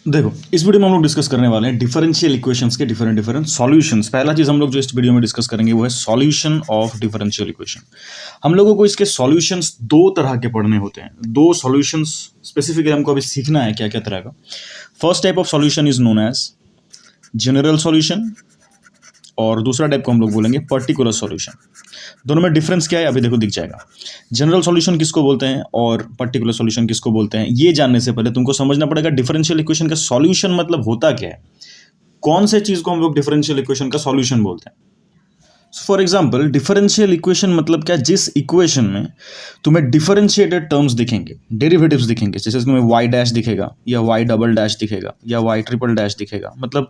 देखो, इस वीडियो में हम लोग डिस्कस करने वाले हैं डिफरेंशियल इक्वेशंस के डिफरेंट डिफरेंट सॉल्यूशंस। पहला चीज हम लोग जो इस वीडियो में डिस्कस करेंगे वो है सॉल्यूशन ऑफ डिफरेंशियल इक्वेशन। हम लोगों को इसके सॉल्यूशंस दो तरह के पढ़ने होते हैं, दो सॉल्यूशंस स्पेसिफिकली हमको अभी सीखना है क्या क्या तरह का। First type of solution is known as general solution और दूसरा टाइप को हम लोग बोलेंगे पर्टिकुलर सॉल्यूशन। दोनों में डिफरेंस क्या है अभी देखो दिख जाएगा। जनरल सॉल्यूशन किसको बोलते हैं और पर्टिकुलर सॉल्यूशन किसको बोलते हैं, ये जानने से पहले तुमको समझना पड़ेगा डिफरेंशियल इक्वेशन का सॉल्यूशन मतलब होता क्या है, कौन से चीज को हम लोग डिफरेंशियल इक्वेशन का सॉल्यूशन बोलते हैं। फॉर एग्जाम्पल डिफरेंशियल इक्वेशन मतलब क्या, जिस इक्वेशन में तुम्हें डिफरेंशिएटेड टर्म्स दिखेंगे, डेरिवेटिव्स दिखेंगे, जैसे तुम्हें वाई डैश दिखेगा या वाई डबल डैश दिखेगा या वाई ट्रिपल डैश दिखेगा, मतलब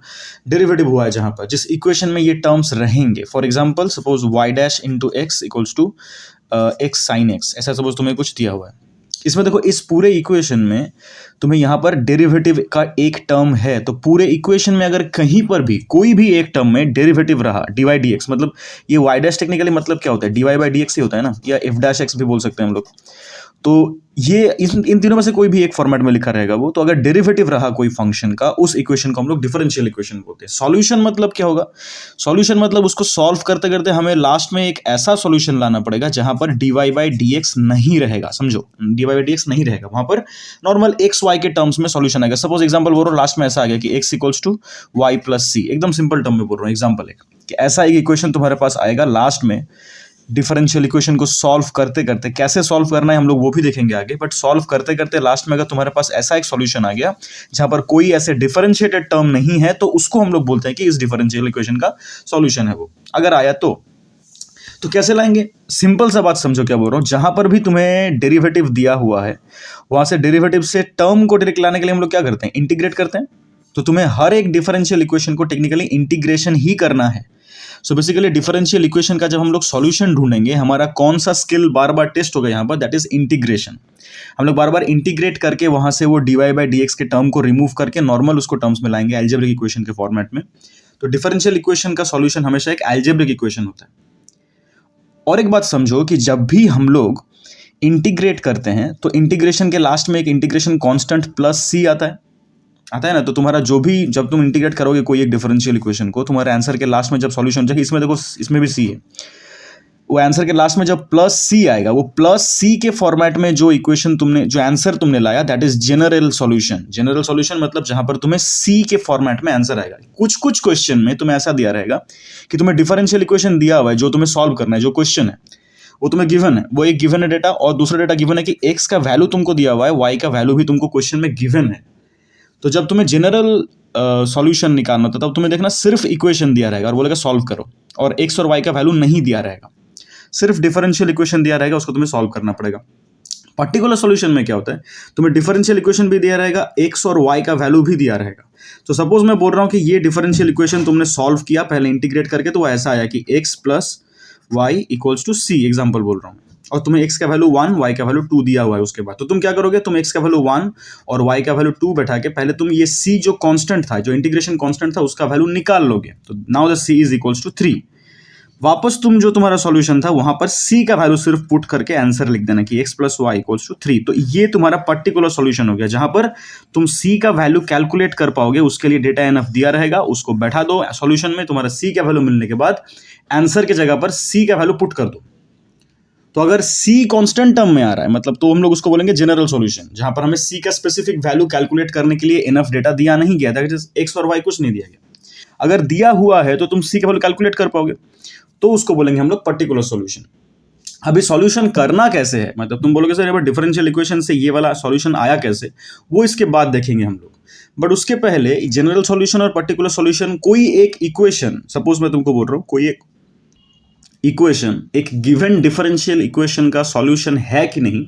डेरिवेटिव हुआ है जहां पर जिस इक्वेशन में ये टर्म्स रहेंगे। For example suppose y dash into x equals to x sine x, ऐसा सपोज तुम्हें कुछ दिया हुआ है। इसमें देखो इस पूरे इक्वेशन में तुम्हें यहाँ पर डेरिवेटिव का एक टर्म है, तो पूरे इक्वेशन में अगर कहीं पर भी कोई भी एक टर्म में डेरिवेटिव रहा डी वाई डी एक्स, मतलब ये वाई डैश टेक्निकली मतलब क्या होता है, D Y by D X ही होता है ना, या एफ डैश एक्स भी बोल सकते हैं हम लोग। तो ये इन तीनों में से कोई भी एक फॉर्मेट में लिखा रहेगा वो, तो अगर डेरिवेटिव रहा कोई फंक्शन का, उस इक्वेशन को हम लोग डिफरेंशियल इक्वेशन बोलते हैं। सॉल्यूशन मतलब क्या होगा, सॉल्यूशन मतलब उसको सॉल्व करते करते हमें लास्ट में एक ऐसा सॉल्यूशन लाना पड़ेगा जहां पर D Y by D X नहीं रहेगा। समझो, D Y by D X नहीं रहेगा, वहां पर नॉर्मल एक्स वाई के टर्म्स में सॉल्यूशन आएगा। सपोज एग्जांपल बोल रहा हूं, लास्ट में ऐसा आ गया कि X equals to Y plus C, एकदम सिंपल टर्म में बोल रहा हूँ एग्जाम्पल एक, कि ऐसा एक इक्वेशन तुम्हारे पास आएगा लास्ट में। डिफरेंशियल इक्वेशन को सॉल्व करते करते, कैसे सॉल्व करना है हम लोग वो भी देखेंगे आगे, बट सॉल्व करते करते लास्ट में अगर तुम्हारे पास ऐसा एक सॉल्यूशन आ गया जहां पर कोई ऐसे डिफरेंशिएटेड टर्म नहीं है, तो उसको हम लोग बोलते हैं कि इस डिफरेंशियल इक्वेशन का सॉल्यूशन है वो। अगर आया तो कैसे लाएंगे, सिंपल सा बात समझो क्या बोल रहा हूं। जहां पर भी तुम्हें डेरिवेटिव दिया हुआ है वहां से डेरिवेटिव से टर्म को डायरेक्ट लाने के लिए हम लोग क्या करते हैं, इंटीग्रेट करते हैं। तो तुम्हें हर एक डिफरेंशियल इक्वेशन को टेक्निकली इंटीग्रेशन ही करना है। सो बेसिकली डिफरेंशियल इक्वेशन का जब हम लोग सॉल्यूशन ढूंढेंगे, हमारा कौन सा स्किल बार बार टेस्ट होगा यहाँ पर, दैट इज इंटीग्रेशन। हम लोग बार बार इंटीग्रेट करके वहां से वो d Y by D x के टर्म को रिमूव करके नॉर्मल उसको टर्म्स में लाएंगे अलजेब्रिक इक्वेशन के फॉर्मेट में। तो डिफरेंशियल इक्वेशन का सॉल्यूशन हमेशा एक अलजेब्रिक इक्वेशन होता है। और एक बात समझो कि जब भी हम लोग इंटीग्रेट करते हैं तो इंटीग्रेशन के लास्ट में एक इंटीग्रेशन कांस्टेंट प्लस सी आता है ना। तो तुम्हारा जो भी, जब तुम इंटीग्रेट करोगे कोई एक डिफरेंशियल इक्वेशन को, तुम्हारे आंसर के लास्ट में जब सॉल्यूशन जाएगा, इसमें देखो इसमें भी सी है, वो आंसर के लास्ट में जब प्लस सी आएगा, वो प्लस सी के फॉर्मेट में जो इक्वेशन तुमने, जो आंसर तुमने लाया, that is general solution. General solution मतलब जहां पर तुम्हें सी के फॉर्मेट में आंसर आएगा। कुछ कुछ क्वेश्चन में तुम्हें ऐसा दिया रहेगा कि तुम्हें डिफरेंशियल इक्वेशन दिया हुआ है, जो तुम्हें सॉल्व करना है, जो क्वेश्चन है वो तुम्हें गिवन है, वो एक गिवन है डेटा, और दूसरा डेटा गिवन है कि एक्स का वैल्यू तुमको दिया हुआ है, वाई का वैल्यू भी तुमको क्वेश्चन में गिवन है। तो जब तुम्हें जनरल सॉल्यूशन निकालना था, तब तुम्हें देखना सिर्फ इक्वेशन दिया रहेगा और बोलेगा सॉल्व करो, और एक्स और वाई का वैल्यू नहीं दिया रहेगा, सिर्फ डिफरेंशियल इक्वेशन दिया रहेगा, उसको तुम्हें सॉल्व करना पड़ेगा। पर्टिकुलर सॉल्यूशन में क्या होता है, तुम्हें डिफरेंशियल इक्वेशन भी दिया रहेगा, एक्स और वाई का वैल्यू भी दिया रहेगा। तो सपोज मैं बोल रहा हूं कि ये डिफरेंशियल इक्वेशन तुमने सॉल्व किया पहले इंटीग्रेट करके, तो वो ऐसा आया कि x plus y equals to c, example बोल रहा हूँ, और तुम्हें x का वैल्यू 1, y का वैल्यू 2 दिया हुआ है उसके बाद। तो तुम क्या करोगे, तुम x का वैल्यू 1 और y का वैल्यू 2 बैठा के पहले तुम ये c जो कांस्टेंट था, जो इंटीग्रेशन कांस्टेंट था, उसका वैल्यू निकाल लोगे। तो now the c is equals to 3। वापस तुम जो तुम्हारा सॉल्यूशन था वहां पर c का वैल्यू सिर्फ पुट करके आंसर लिख देना कि x plus y equals to 3। तो ये तुम्हारा पर्टिकुलर सॉल्यूशन हो गया, जहां पर तुम c का वैल्यू कैलकुलेट कर पाओगे, उसके लिए डेटा एनफ दिया रहेगा, उसको बैठा दो सॉल्यूशन में, तुम्हारा c का वैल्यू मिलने के बाद आंसर की जगह पर c का वैल्यू पुट कर दो। तो अगर c कांस्टेंट टर्म में आ रहा है मतलब, तो हम लोग उसको बोलेंगे जनरल सॉल्यूशन, जहां पर हमें c का स्पेसिफिक वैल्यू कैलकुलेट करने के लिए इनफ डेटा दिया नहीं गया, दैट इज x और y कुछ नहीं दिया गया। अगर दिया हुआ है तो तुम c का वैल्यू कैलकुलेट कर पाओगे, तो उसको बोलेंगे हम लोग पर्टिकुलर सॉल्यूशन। अभी सॉल्यूशन करना कैसे है, मतलब तुम बोलोगे सर डिफरेंशियल इक्वेशन से ये वाला सॉल्यूशन आया कैसे, वो इसके बाद देखेंगे हम लोग। बट उसके पहले जनरल सॉल्यूशन और पर्टिकुलर सॉल्यूशन, कोई एक इक्वेशन, सपोज मैं तुमको बोल रहा हूँ कोई एक इक्वेशन एक गिवन डिफरेंशियल इक्वेशन का सॉल्यूशन है कि नहीं,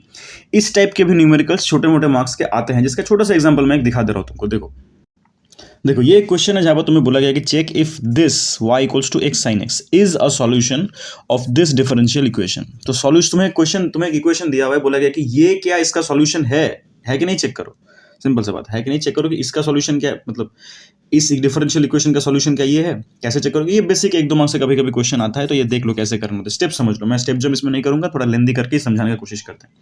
इस टाइप के भी न्यूमेरिकल्स छोटे मोटे मार्क्स के आते हैं, जिसका छोटा सा एग्जांपल मैं एक दिखा दे रहा हूं तुमको। देखो ये एक क्वेश्चन है जहां पर तुम्हें बोला गया कि check if this y equals to x sin x is a solution of this differential equation. तो सॉल्यूशन तुम्हें एक इक्वेशन दिया हुआ है, बोला गया कि ये क्या इसका सॉल्यूशन है कि नहीं, चेक करो। सिंपल सा बात है कि नहीं, चेक करो कि इसका सॉल्यूशन क्या है, मतलब इस डिफरेंशियल इक्वेशन का सॉल्यूशन क्या ये है, कैसे चेक करोगे। ये बेसिक 1-2 मार्क्स से कभी कभी क्वेश्चन आता है, तो ये देख लो कैसे करना होता है, स्टेप समझ लो। मैं स्टेप जब इसमें नहीं करूंगा, थोड़ा लेंदी करके समझाने की कोशिश करते हैं।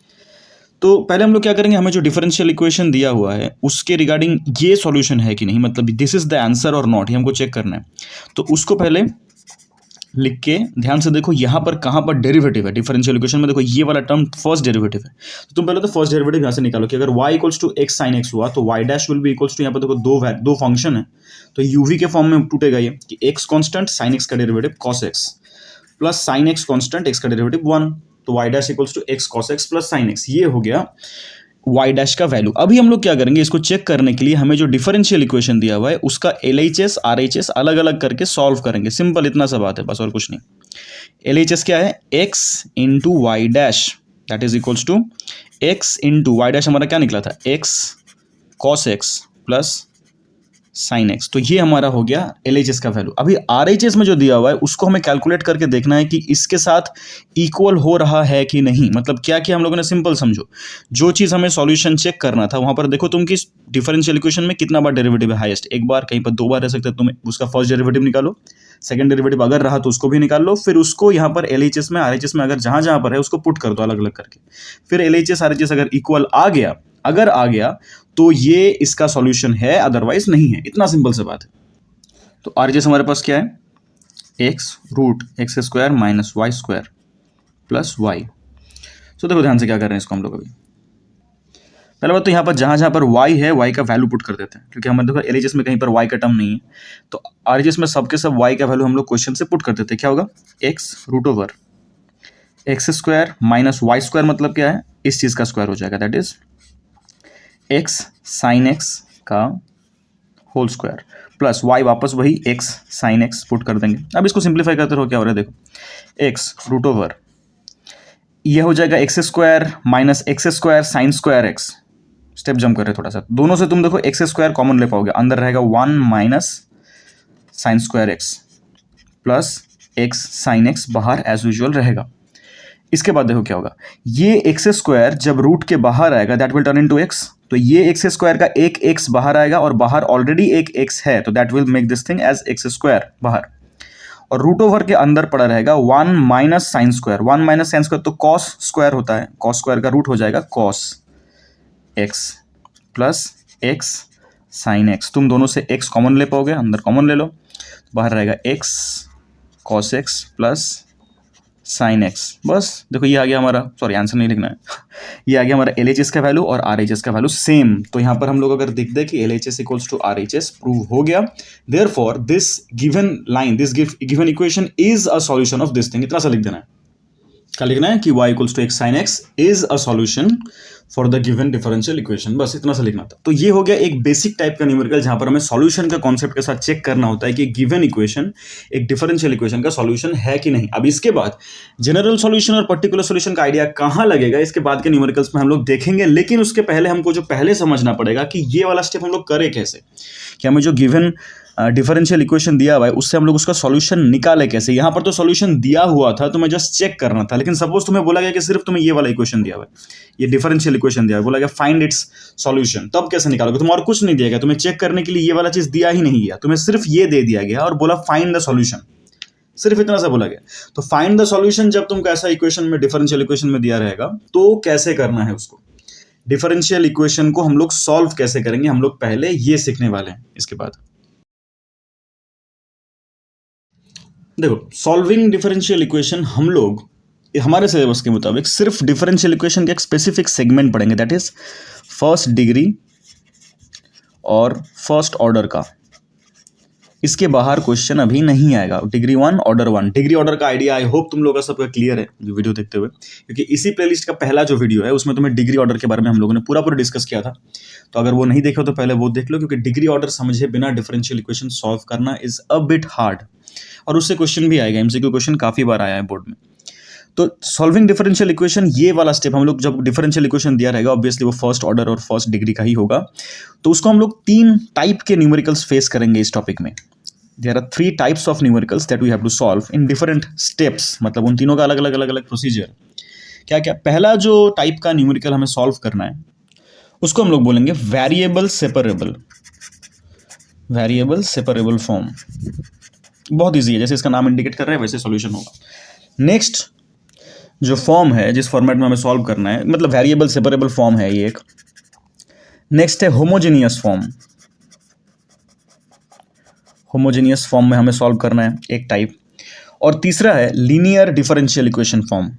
तो पहले हम लोग क्या करेंगे, हमें जो डिफरेंशियल इक्वेशन दिया हुआ है उसके रिगार्डिंग ये सॉल्यूशन है कि नहीं, मतलब दिस इज द आंसर और नॉट, ये हमको चेक करना है। तो उसको पहले लिख के ध्यान से देखो यहाँ पर कहाँ पर डेरिवेटिव है डिफरेंशियल इक्वेशन में। देखो ये वाला टर्म फर्स्ट डेरिवेटिव है, तो तुम पहले तो फर्स्ट डेरिवेटिव यहाँ से निकालो कि अगर y equals to x sine x हुआ तो y dash will be equals to, यहाँ पर देखो दो फंक्शन है तो uv के फॉर्म में टूटेगा ये कि x कांस्टेंट साइन एक्स का derivative cos x plus sine x constant x का डेरिवेटिव 1, तो y dash equals to x cos x plus sine x, ये हो गया y डैश का वैल्यू। अभी हम लोग क्या करेंगे, इसको चेक करने के लिए हमें जो डिफरेंशियल इक्वेशन दिया हुआ है उसका LHS RHS अलग अलग करके सॉल्व करेंगे। सिंपल इतना सा बात है बस, और कुछ नहीं। LHS क्या है, x into y dash that is equals to x into y dash, हमारा क्या निकला था x cos x plus sine x, तो ये हमारा हो गया LHS का वैल्यू। अभी RHS में जो दिया हुआ है उसको हमें कैलकुलेट करके देखना है कि इसके साथ इक्वल हो रहा है कि नहीं। मतलब क्या किया हम लोगों ने, सिंपल समझो, जो चीज़ हमें सॉल्यूशन चेक करना था वहाँ पर देखो तुम किस डिफरेंशियल इक्वेशन में कितना बार डेरिवेटिव है हाईएस्ट, एक बार, कहीं पर दो बार रह सकते हैं, तुम उसका फर्स्ट डेरिवेटिव निकालो, सेकंड डेरिवेटिव अगर रहा तो उसको भी निकाल लो, फिर उसको यहाँ पर LHS में RHS में अगर जहाँ जहाँ पर है उसको पुट कर दो अलग अलग करके, फिर LHS RHS अगर इक्वल आ गया, अगर आ गया तो ये इसका सॉल्यूशन है, अदरवाइज नहीं है। इतना सिंपल सा बात है। तो RHS हमारे पास क्या है, x root X square minus Y square plus Y. So देखो ध्यान से क्या कर रहे हैं इसको हम लोग। अभी पहले बात तो यहाँ पर जहाँ पर y है y का वैल्यू पुट कर देते हैं, क्योंकि हमारे देखो LHS में कहीं पर y का टर्म नहीं है, तो RHS में सबके सब y का वैल्यू हम लोग क्वेश्चन से पुट कर देते हैं। क्या होगा, x root over x square minus Y square, मतलब क्या है, इस चीज़ का स्क्वायर हो जाएगा, दैट इज x साइन x का होल स्क्वायर प्लस y, वापस वही x साइन x पुट कर देंगे। अब इसको सिंप्लीफाई करते रहो, क्या हो रहा है देखो, x रूट ओवर ये हो जाएगा x square minus x square sine square x, step jump कर रहे हैं थोड़ा सा, दोनों से तुम देखो एक्स स्क्वायर कॉमन ले पाओगे, अंदर रहेगा 1 minus sine square x plus x sine x बाहर एज यूजुअल रहेगा। इसके बाद देखो क्या होगा, ये एक्स स्क्वायर जब रूट के बाहर आएगा that will turn into x, तो ये एक्स स्क्वायर का एक एक्स बाहर आएगा और बाहर ऑलरेडी एक एक्स है, तो that will make this thing as x square बाहर, और रूट ओवर के अंदर पड़ा रहेगा 1 minus sine square, 1 minus sine square तो कॉस स्क्वायर होता है, कॉस स्क्वायर का रूट हो जाएगा cos x plus x sine x, तुम दोनों से एक्स कॉमन ले पाओगे, अंदर कॉमन ले लो, बाहर रहेगा x cos x plus sine x. बस देखो ये आ गया हमारा, सॉरी आंसर नहीं लिखना है ये आ गया हमारा LHS का वैल्यू और RHS का वैल्यू सेम। तो यहाँ पर हम लोग अगर देख दें कि LHS equals to RHS prove हो गया, therefore this given line, this given equation is a solution of this thing. इतना सा लिख देना है, क्या लिखना है कि y equals to x sine x is a solution for the given differential equation, बस इतना सा लिखना था। तो ये हो गया एक बेसिक टाइप का न्यूमेरिकल जहां पर हमें सॉल्यूशन का कॉन्सेप्ट के साथ चेक करना होता है कि गिवन इक्वेशन एक डिफरेंशियल इक्वेशन का सॉल्यूशन है कि नहीं। अब इसके बाद जनरल सॉल्यूशन और पर्टिकुलर सॉल्यूशन का आइडिया कहां लगेगा इसके बाद के न्यूमेरिकल्स में हम लोग देखेंगे, लेकिन उसके पहले हमको जो पहले समझना पड़ेगा कि ये वाला स्टेप हम लोग करें कैसे, कि हमें जो गिवन डिफरेंशियल इक्वेशन दिया हुआ है उससे हम लोग उसका सॉल्यूशन निकाले कैसे। यहाँ पर तो सॉल्यूशन दिया हुआ था, तुम्हें जस्ट चेक करना था, लेकिन सपोज तुम्हें बोला गया कि सिर्फ तुम्हें ये वाला इक्वेशन दिया हुआ है, ये डिफरेंशियल इक्वेशन दिया हुआ है, बोला गया फाइंड इट्स सॉल्यूशन, तब कैसे निकालोगे, तुम और कुछ नहीं दिया गया, तुम्हें चेक करने के लिए ये वाला चीज दिया ही नहीं गया, तुम्हें सिर्फ ये दे दिया गया और बोला फाइंड द सॉल्यूशन, सिर्फ इतना सा बोला गया। तो फाइंड द सॉल्यूशन जब तुमको ऐसा इक्वेशन में डिफरेंशियल इक्वेशन में दिया रहेगा तो कैसे करना है उसको, डिफरेंशियल इक्वेशन को हम लोग सॉल्व कैसे करेंगे, हम लोग पहले ये सीखने वाले हैं। इसके बाद देखो सॉल्विंग डिफरेंशियल इक्वेशन हम लोग हमारे सिलेबस के मुताबिक सिर्फ डिफरेंशियल इक्वेशन के एक स्पेसिफिक सेगमेंट पढ़ेंगे, दैट इज फर्स्ट डिग्री और फर्स्ट ऑर्डर का। इसके बाहर क्वेश्चन अभी नहीं आएगा। डिग्री 1 ऑर्डर 1, डिग्री ऑर्डर का आइडिया आई होप तुम लोगों का सबका क्लियर है जो वीडियो देखते हुए, क्योंकि इसी प्लेलिस्ट का पहला जो वीडियो है उसमें तुम्हें डिग्री ऑर्डर के बारे में हम लोगों ने पूरा डिस्कस किया था। तो अगर वो नहीं देखो तो पहले वो देख लो, क्योंकि डिग्री ऑर्डर समझे बिना डिफरेंशियल इक्वेशन सॉल्व करना इज अ बिट हार्ड, और उससे क्वेश्चन भी आएगा, MCQ क्वेश्चन काफ़ी बार आया है बोर्ड में। तो सॉल्विंग डिफरेंशियल इक्वेशन ये वाला स्टेप हम लोग जब डिफरेंशियल इक्वेशन दिया रहेगा ऑब्वियसली वो फर्स्ट ऑर्डर और फर्स्ट डिग्री का ही होगा। तो उसको हम लोग 3 टाइप के न्यूमेरिकल्स फेस करेंगे इस टॉपिक में। There are 3 types of numericals that we have to solve in different steps, मतलब उन तीनों का अलग अलग प्रोसीजर। क्या क्या, पहला जो टाइप का न्यूमेरिकल हमें सॉल्व करना है उसको हम लोग बोलेंगे वेरिएबल सेपरेबल फॉर्म। बहुत ईजी है, जैसे इसका नाम इंडिकेट कर रहा है वैसे सॉल्यूशन होगा। नेक्स्ट जो फॉर्म है जिस फॉर्मेट में हमें सॉल्व करना है, मतलब वेरिएबल सेपरेबल फॉर्म है ये एक। नेक्स्ट है होमोजेनियस फॉर्म। होमोजेनियस फॉर्म में हमें सॉल्व करना है एक टाइप। और तीसरा है लीनियर डिफरेंशियल इक्वेशन फॉर्म।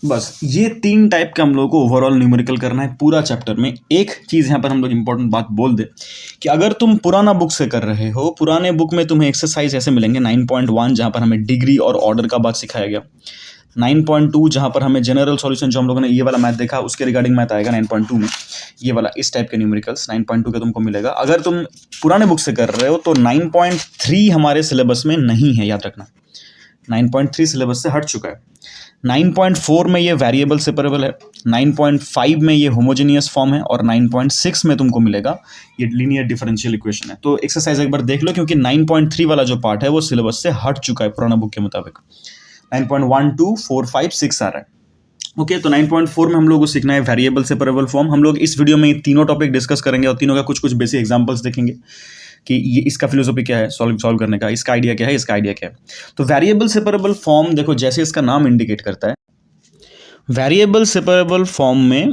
बस ये 3 टाइप के हम लोगों को ओवरऑल न्यूमेरिकल करना है पूरा चैप्टर में। एक चीज़ यहाँ पर हम लोग इंपॉर्टेंट बात बोल दे कि अगर तुम पुराना बुक से कर रहे हो, पुराने बुक में तुम्हें एक्सरसाइज ऐसे मिलेंगे 9.1 जहाँ पर हमें डिग्री और ऑर्डर का बात सिखाया गया, 9.2 जहाँ पर हमें जनरल सॉल्यूशन जो हम लोगों ने ये वाला मैथ देखा उसके रिगार्डिंग मैथ आएगा 9.2 में, ये वाला इस टाइप के न्यूमेरिकल्स 9.2 का तुमको मिलेगा। अगर तुम पुराने बुक से कर रहे हो तो 9.3 हमारे सिलेबस में नहीं है, याद रखना 9.3 सिलेबस से हट चुका है। 9.4 में ये वेरिएबल सेपरेबल है, 9.5 में ये होमोजेनियस फॉर्म है और 9.6 में तुमको मिलेगा ये लीनियर डिफरेंशियल इक्वेशन है। तो एक्सरसाइज एक बार देख लो क्योंकि 9.3 वाला जो पार्ट है वो सिलेबस से हट चुका है पुराना बुक के मुताबिक। 9.1 2 4 5 6 आ रहा है। ओके, तो 9.4 में हम लोग को सीखना है वेरिएबल सेपरेबल फॉर्म। हम लोग इस वीडियो में ये तीनों टॉपिक डिस्कस करेंगे और तीनों का कुछ कुछ बेसिक एग्जांपल्स देखेंगे कि ये इसका फिलोसफी क्या है सॉल्व करने का, इसका आइडिया क्या है, इसका आइडिया क्या है। तो वेरिएबल सेपरेबल फॉर्म देखो जैसे इसका नाम इंडिकेट करता है, वेरिएबल सेपरेबल फॉर्म में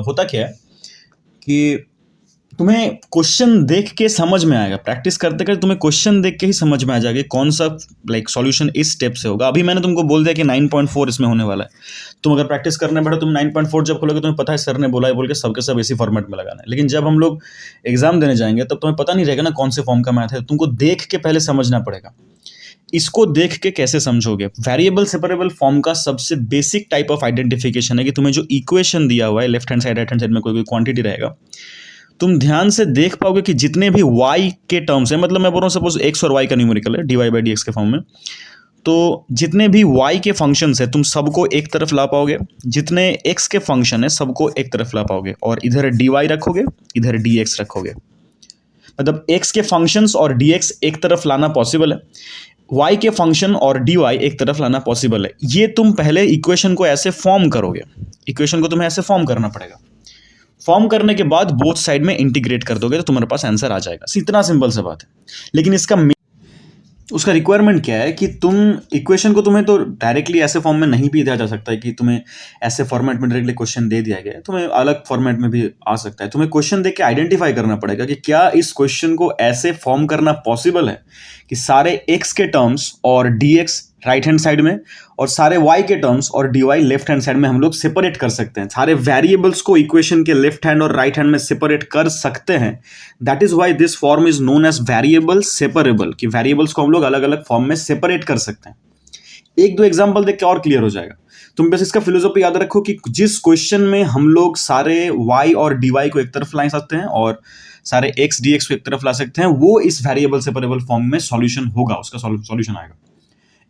होता क्या है कि तुम्हें क्वेश्चन देख के समझ में आएगा, प्रैक्टिस करते करते तुम्हें क्वेश्चन देख के ही समझ में आ जाएगा कौन सा सॉल्यूशन इस स्टेप से होगा। अभी मैंने तुमको बोल दिया कि 9.4 इसमें होने वाला है, तुम अगर प्रैक्टिस करने बैठो तुम 9.4 जब खोलोगे तुम्हें पता है सर ने बोला है बोल के सबके सब इसी फॉर्मेट में लगाना है। लेकिन जब हम लोग एग्जाम देने जाएंगे तब तुम्हें पता नहीं रहेगा ना कौन से फॉर्म का मैथ है, तुमको देख के पहले समझना पड़ेगा। इसको देख के कैसे समझोगे? वेरिएबल सेपरेबल फॉर्म का सबसे बेसिक टाइप ऑफ आइडेंटिफिकेशन है कि तुम्हें जो इक्वेशन दिया हुआ है left hand side right hand side में कोई क्वांटिटी रहेगा, तुम ध्यान से देख पाओगे कि जितने भी y के टर्म्स हैं, मतलब मैं बोल रहा हूँ सपोज x और y का न्यूमेरिकल है dy/dx के फॉर्म में, तो जितने भी y के फंक्शंस है तुम सबको एक तरफ ला पाओगे, जितने x के फंक्शन है सबको एक तरफ ला पाओगे और इधर dy रखोगे इधर dx रखोगे। मतलब x के फंक्शंस और dx एक तरफ लाना पॉसिबल है, y के फंक्शन और dy एक तरफ लाना पॉसिबल है। ये तुम पहले इक्वेशन को ऐसे फॉर्म करोगे, इक्वेशन को तुम्हें ऐसे फॉर्म करना पड़ेगा। फॉर्म करने के बाद बोथ साइड में इंटीग्रेट कर दोगे तो तुम्हारे पास आंसर आ जाएगा। इतना सिंपल सा बात है। लेकिन इसका उसका रिक्वायरमेंट क्या है कि तुम इक्वेशन को तुम्हें तो डायरेक्टली ऐसे फॉर्म में नहीं भी दिया जा सकता है कि तुम्हें ऐसे फॉर्मेट में डायरेक्टली क्वेश्चन दे दिया गया है, तुम्हें अलग फॉर्मेट में भी आ सकता है। तुम्हें क्वेश्चन देख के आइडेंटिफाई करना पड़ेगा कि क्या इस क्वेश्चन को ऐसे फॉर्म करना पॉसिबल है कि सारे x के टर्म्स और dx राइट हैंड साइड में और सारे y के टर्म्स और dy लेफ्ट हैंड साइड में हम लोग सेपरेट कर सकते हैं, सारे वेरिएबल्स को इक्वेशन के लेफ्ट हैंड और राइट हैंड में सेपरेट कर सकते हैं। That is why this form is known as variable separable, कि वेरिएबल्स को हम लोग अलग अलग फॉर्म में सेपरेट कर सकते हैं। एक दो एग्जांपल देख के और क्लियर हो जाएगा। तुम बस इसका फिलोसॉफी याद रखो कि जिस क्वेश्चन में हम लोग सारे y और dy को एक तरफ ला सकते हैं और सारे x dx को एक तरफ ला सकते हैं, वो इस वेरिएबल सेपरेबल फॉर्म में सॉल्यूशन होगा, उसका सॉल्यूशन आएगा।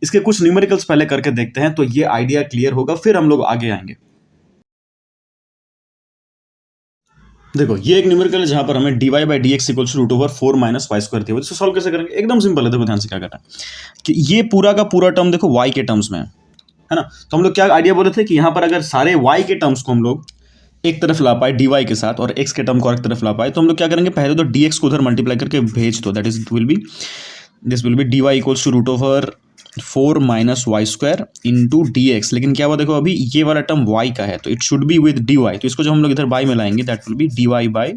इसके कुछ न्यूमेरिकल्स पहले करके देखते हैं तो ये आइडिया क्लियर होगा, फिर हम लोग आगे आएंगे। देखो ये एक न्यूमेरिकल है जहां पर हमें dy/dx = √4 - y² दिया। इसको सॉल्व कैसे करेंगे? एकदम सिंपल है, देखो ध्यान से क्या करना है कि ये पूरा का पूरा टर्म देखो y के टर्म्स में है ना। तो हम लोग क्या आइडिया बोले थे कि यहाँ पर अगर सारे y के टर्म्स को हम लोग एक तरफ ला पाए dy के साथ और x के टर्म को एक तरफ ला पाए, तो हम लोग क्या करेंगे, पहले तो dx को उधर मल्टीप्लाई करके भेज दो। That is this will be dy = √4 - y² into dx। लेकिन क्या हुआ, देखो अभी ये वाला टर्म y का है तो it should be with dy, तो इसको जब हम लोग इधर बाई में लाएंगे that will B dy/√4 - y²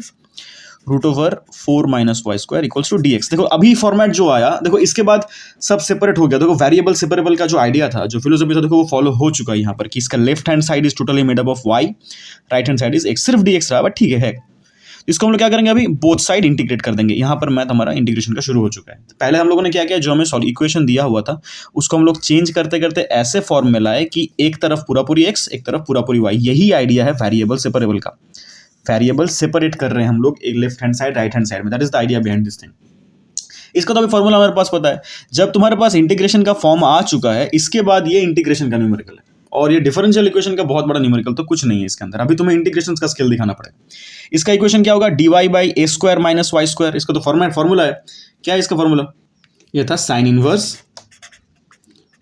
= dx। देखो अभी फॉर्मेट जो आया, देखो इसके बाद सब सेपरेट हो गया। देखो वेरिएबल सेपरेबल का जो आइडिया था, जो फिलोसफी था, देखो वो फॉलो हो चुका है यहाँ पर कि इसका left hand side is totally made up of y, right hand side is x, सिर्फ dx रहा, बट ठीक है। इसको हम लोग क्या करेंगे, अभी बोथ साइड इंटीग्रेट कर देंगे। यहाँ पर मैथ हमारा इंटीग्रेशन का शुरू हो चुका है। पहले हम लोगों ने क्या किया, जो हमें इक्वेशन दिया हुआ था उसको हम लोग चेंज करते करते ऐसे फॉर्म में लाए कि एक तरफ पूरा पूरी x, एक तरफ पूरा पूरी y। यही आइडिया है वेरिएबल सेपरेबल का। वेरिएबल सेपरेट कर रहे हैं हम लोग एक left hand side right hand side में। That is the idea behind this thing. इसका तो अभी फॉर्मूला हमारे पास पता है। जब तुम्हारे पास इंटीग्रेशन का फॉर्म आ चुका है, इसके बाद ये इंटीग्रेशन का न्यूमेरिकल है और ये डिफरेंशियल इक्वेशन का बहुत बड़ा न्यूमेरिकल तो कुछ नहीं है इसके अंदर। अभी तुम्हें इंटीग्रेशन का स्किल दिखाना पड़ेगा। इसका इक्वेशन क्या होगा, dy/a² - y²। इसका तो फॉर्मूला है। क्या है इसका फॉर्मूला? ये था sin इनवर्स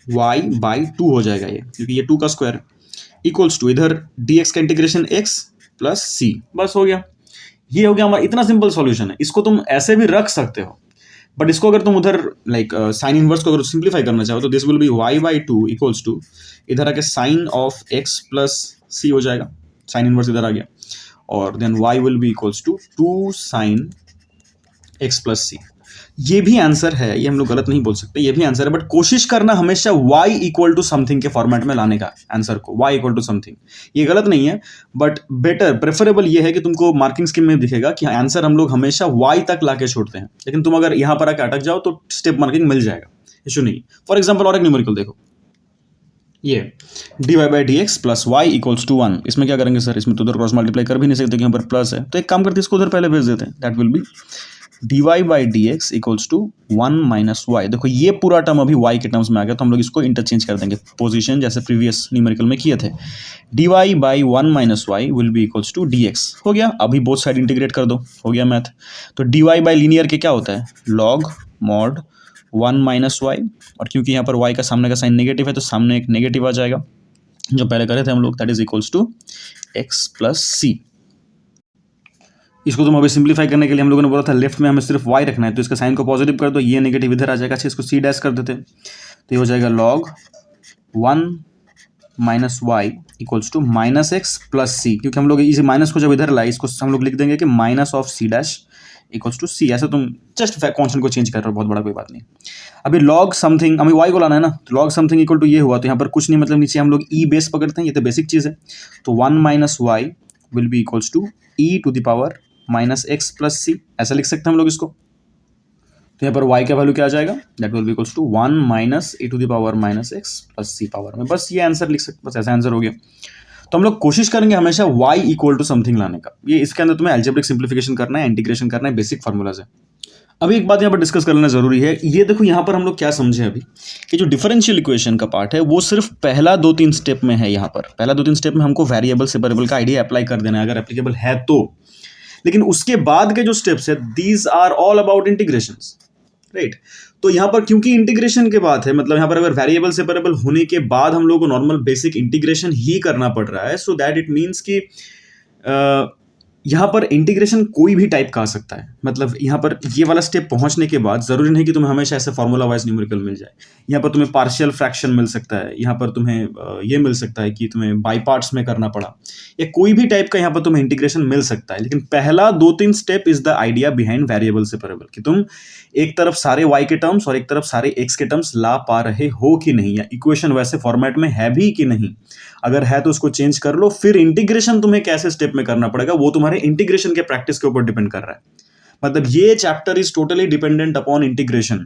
y/2 हो जाएगा ये, क्योंकि ये 2 का स्क्वायर है, इक्वल्स टू इधर dx का इंटीग्रेशन x + c। बस हो गया, ये हो गया हमारा। इतना सिंपल सॉल्यूशन है। इसको तुम ऐसे भी रख सकते हो, बट इसको अगर तुम उधर लाइक साइन इनवर्स को अगर सिंप्लीफाई करना चाहो तो this will be y by two equals to इधर आके sine of x plus C हो जाएगा, साइन इनवर्स इधर आ गया, और then y will be equals to 2 sine x plus C. ये भी आंसर है, ये हम लोग गलत नहीं बोल सकते, ये भी आंसर है, बट कोशिश करना हमेशा y इक्वल टू समथिंग के फॉर्मेट में लाने का आंसर को, y इक्वल टू समथिंग। ये गलत नहीं है, बट बेटर प्रेफरेबल ये है कि तुमको मार्किंग स्कीम में दिखेगा कि आंसर हम लोग हमेशा y तक लाके छोड़ते हैं, लेकिन तुम अगर यहां पर आके अटक जाओ तो स्टेप मार्किंग मिल जाएगा, इशू नहीं। फॉर एग्जाम्पल और एक न्यूमेरिकल देखो, ये dy by D x plus y equals to 1, इसमें क्या करेंगे सर, इसमें तो उधर क्रॉस मल्टीप्लाई कर भी नहीं सकते, यहाँ पर प्लस है, तो एक काम करते हैं इसको उधर पहले भेज देते हैं, that will be dy by D x equals to 1 minus y. देखो ये पूरा टर्म अभी y के टर्म्स में आ गया, तो हम लोग इसको इंटरचेंज कर देंगे पोजीशन, जैसे प्रीवियस न्यूमेरिकल में किए थे। dy by 1 minus Y will be equals to dx हो गया, अभी बोथ साइड इंटीग्रेट कर दो, हो गया मैथ। तो dy बाई लीनियर के क्या होता है, लॉग मॉड 1 माइनस वाई, और क्योंकि यहाँ पर y का सामने का साइन नेगेटिव है तो सामने एक नेगेटिव आ जाएगा, जो पहले करे थे हम लोग, that is equals to x plus C. इसको तुम अभी सिंप्लीफाई करने के लिए हम लोगों ने बोला था लेफ्ट में हमें सिर्फ y रखना है, तो इसका साइन को पॉजिटिव कर दो, ये नेगेटिव इधर आ जाएगा। अच्छा इसको c डैश कर देते हैं, तो ये हो जाएगा log 1 minus Y equals to minus x plus C, क्योंकि हम लोग इस माइनस को जब इधर लाए इसको हम लोग लिख देंगे कि minus of C dash equals to C. ऐसे तुम जस्ट कॉन्स्टेंट को चेंज कर रहे हो, बहुत बड़ा कोई बात नहीं। अभी लॉग समथिंग हमें y को लाना है ना, तो लॉग समथिंग इक्वल टू ये हुआ, तो यहाँ पर कुछ नहीं, मतलब नीचे हम लोग e बेस पकड़ते हैं, ये तो बेसिक चीज़ है। तो 1 minus Y will be equals to e to the power minus x plus C, ऐसा लिख सकते हैं हम लोग इसको। तो यहाँ पर y का वैल्यू क्या आ जाएगा, that will be equals to 1 minus e to the power minus x plus c power में, बस ये आंसर लिख सकते, बस ऐसा आंसर हो गया। तो हम लोग कोशिश करेंगे हमेशा y इक्वल टू समथिंग लाने का, ये इसके अंदर तुम्हें अलजेब्रिक सिंप्लीफिकेशन करना है, इंटीग्रेशन करना है, बेसिक फार्मूलाज है। अभी एक बात यहाँ पर डिस्कस कर लेना जरूरी है, ये देखो यहाँ पर हम लोग क्या समझे अभी कि जो डिफरेंशियल इक्वेशन का पार्ट है वो सिर्फ पहला 2-3 स्टेप में है। यहाँ पर पहला 2-3 स्टेप में हमको वेरिएबल सेपरेबल का आइडिया अप्लाई कर देना है, अगर एप्लीकेबल है तो, लेकिन उसके बाद के जो स्टेप्स है these are all about integrations, right. तो यहाँ पर क्योंकि इंटीग्रेशन के बाद है, मतलब यहाँ पर अगर वेरिएबल सेपरेबल होने के बाद हम लोग को नॉर्मल बेसिक इंटीग्रेशन ही करना पड़ रहा है, सो दैट इट मीन्स कि यहाँ पर इंटीग्रेशन कोई भी टाइप का आ सकता है। मतलब यहाँ पर ये वाला स्टेप पहुंचने के बाद जरूरी नहीं कि तुम्हें हमेशा ऐसे फॉर्मूला वाइज न्यूमेरिकल मिल जाए, यहाँ पर तुम्हें पार्शियल फ्रैक्शन मिल सकता है, यहाँ पर तुम्हें ये मिल सकता है कि तुम्हें बाई पार्ट्स में करना पड़ा, या कोई भी टाइप का यहाँ पर तुम्हें इंटीग्रेशन मिल सकता है। लेकिन पहला 2-3 step is the idea behind variable separable, कि तुम एक तरफ सारे y के टर्म्स और एक तरफ सारे x के टर्म्स ला पा रहे हो कि नहीं, या इक्वेशन वैसे फॉर्मेट में है भी कि नहीं। अगर है तो उसको चेंज कर लो, फिर इंटीग्रेशन तुम्हें कैसे स्टेप में करना पड़ेगा वो तुम्हारे इंटीग्रेशन के प्रैक्टिस के ऊपर डिपेंड कर रहा है। मतलब ये chapter is totally dependent upon integration,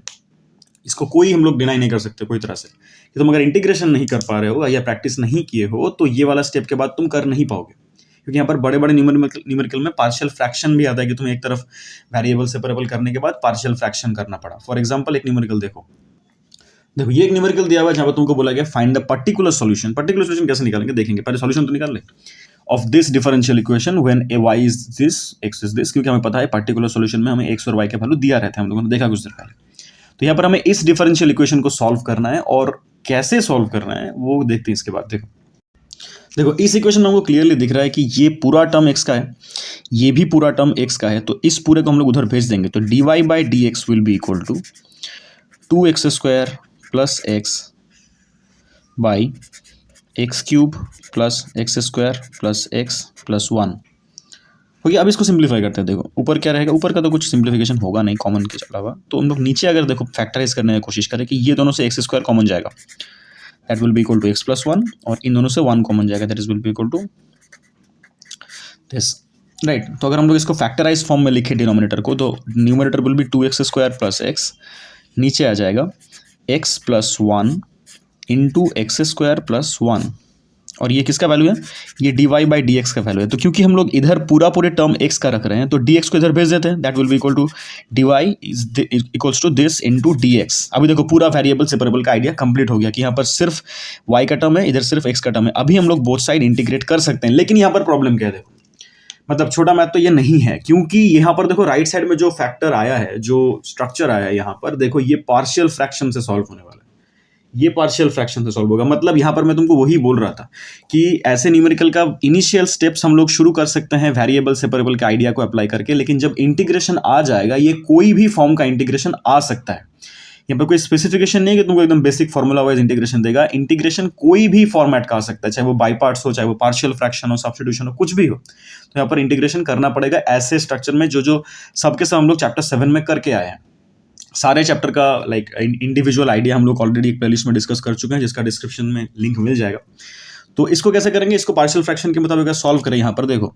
इसको कोई हम लोग डिनाई नहीं कर सकते कोई तरह से, कि तुम अगर इंटीग्रेशन नहीं कर पा रहे हो या प्रैक्टिस नहीं किए हो तो ये वाला स्टेप के बाद तुम कर नहीं पाओगे, क्योंकि यहाँ पर बड़े बड़े न्यूमेरिकल में पार्शियल फ्रैक्शन भी आता है कि तुम्हें एक तरफ वेरिएबल सेपरेबल करने के बाद पार्शियल फ्रैक्शन करना पड़ा। फॉर एग्जांपल एक न्यूमेरिकल देखो ये एक न्यूमेरिकल दिया हुआ है जहाँ पर तुमको बोला गया find the particular solution. Particular solution कैसे निकालेंगे देखेंगे, पहले सॉल्यूशन तो निकाल ले of this differential equation when a y is this x is this, क्योंकि हमें पता है पर्टिकुलर सॉल्यूशन में हमें एक्स और वाई के वैल्यू दिया रहता है, हम लोगों ने देखा कुछ देर पहले। तो यहाँ पर हमें इस डिफरेंशियल इक्वेशन को सॉल्व करना है, और कैसे सॉल्व करना है वो देखते हैं इसके बाद। देखो इस इक्वेशन में हमको क्लियरली दिख रहा है कि ये पूरा टर्म x का है, ये भी पूरा टर्म x का है, तो इस पूरे को हम लोग उधर भेज देंगे। तो dy by D x will be equal to 2x square plus x by x cube plus x square plus x plus 1 हो गया। अब इसको सिंप्लीफाई करते हैं। देखो ऊपर क्या रहेगा, ऊपर का तो कुछ सिंप्लीफिकेशन होगा नहीं कॉमन के अलावा, तो हम लोग नीचे अगर देखो फैक्टराइज करने की कोशिश करें कि ये दोनों से एक्स स्क्वायर कॉमन जाएगा, that will be equal to x plus 1, और इन दोनों से 1 कॉमन जाएगा, that is will be equal to this, right. तो अगर हम लोग इसको फैक्टराइज फॉर्म में लिखे डिनोमिनेटर को, तो numerator will be 2x square plus x, नीचे आ जाएगा x plus 1 into x square plus 1, और ये किसका वैल्यू है, ये dy बाई डी एक्स का वैल्यू है। तो क्योंकि हम लोग इधर पूरे टर्म x का रख रहे हैं तो dx को इधर भेज देते हैं, that will be equal to dy equals to this into dx। अभी देखो पूरा वेरिएबल सेपरेबल का आइडिया कंप्लीट हो गया कि यहाँ पर सिर्फ y का टर्म है, इधर सिर्फ x का टर्म है। अभी हम लोग बोथ साइड इंटीग्रेट कर सकते हैं, लेकिन यहाँ पर प्रॉब्लम क्या है, देखो मतलब छोटा मैथ तो ये नहीं है, क्योंकि यहाँ पर देखो राइट साइड में जो फैक्टर आया है, जो स्ट्रक्चर आया है यहाँ पर, देखो ये पार्शियल फ्रैक्शन से सॉल्व होने वाला है। ये पार्शियल फ्रैक्शन से सॉल्व होगा। मतलब यहाँ पर मैं तुमको वही बोल रहा था कि ऐसे न्यूमेरिकल का इनिशियल स्टेप्स हम लोग शुरू कर सकते हैं वेरिएबल सेपरेबल के आइडिया को अप्लाई करके, लेकिन जब इंटीग्रेशन आ जाएगा, ये कोई भी फॉर्म का इंटीग्रेशन आ सकता है। यहाँ पर कोई स्पेसिफिकेशन नहीं है कि तुमको एकदम बेसिक फॉर्मूला वाइज इंटीग्रेशन देगा। इंटीग्रेशन कोई भी फॉर्मेट का आ सकता है, चाहे वो बाई पार्ट्स हो, चाहे वो पार्शियल फ्रैक्शन हो, सब्स्टिट्यूशन हो, कुछ भी हो। तो यहाँ पर इंटीग्रेशन करना पड़ेगा ऐसे स्ट्रक्चर में जो सबके सब हम लोग चैप्टर 7 में करके आए हैं। सारे चैप्टर का लाइक इंडिविजुअल आइडिया हम लोग ऑलरेडी एक प्लेलिस्ट में डिस्कस कर चुके हैं, जिसका डिस्क्रिप्शन में लिंक मिल जाएगा। तो इसको कैसे करेंगे, इसको पार्शियल फ्रैक्शन के मुताबिक सॉल्व करें। यहाँ पर देखो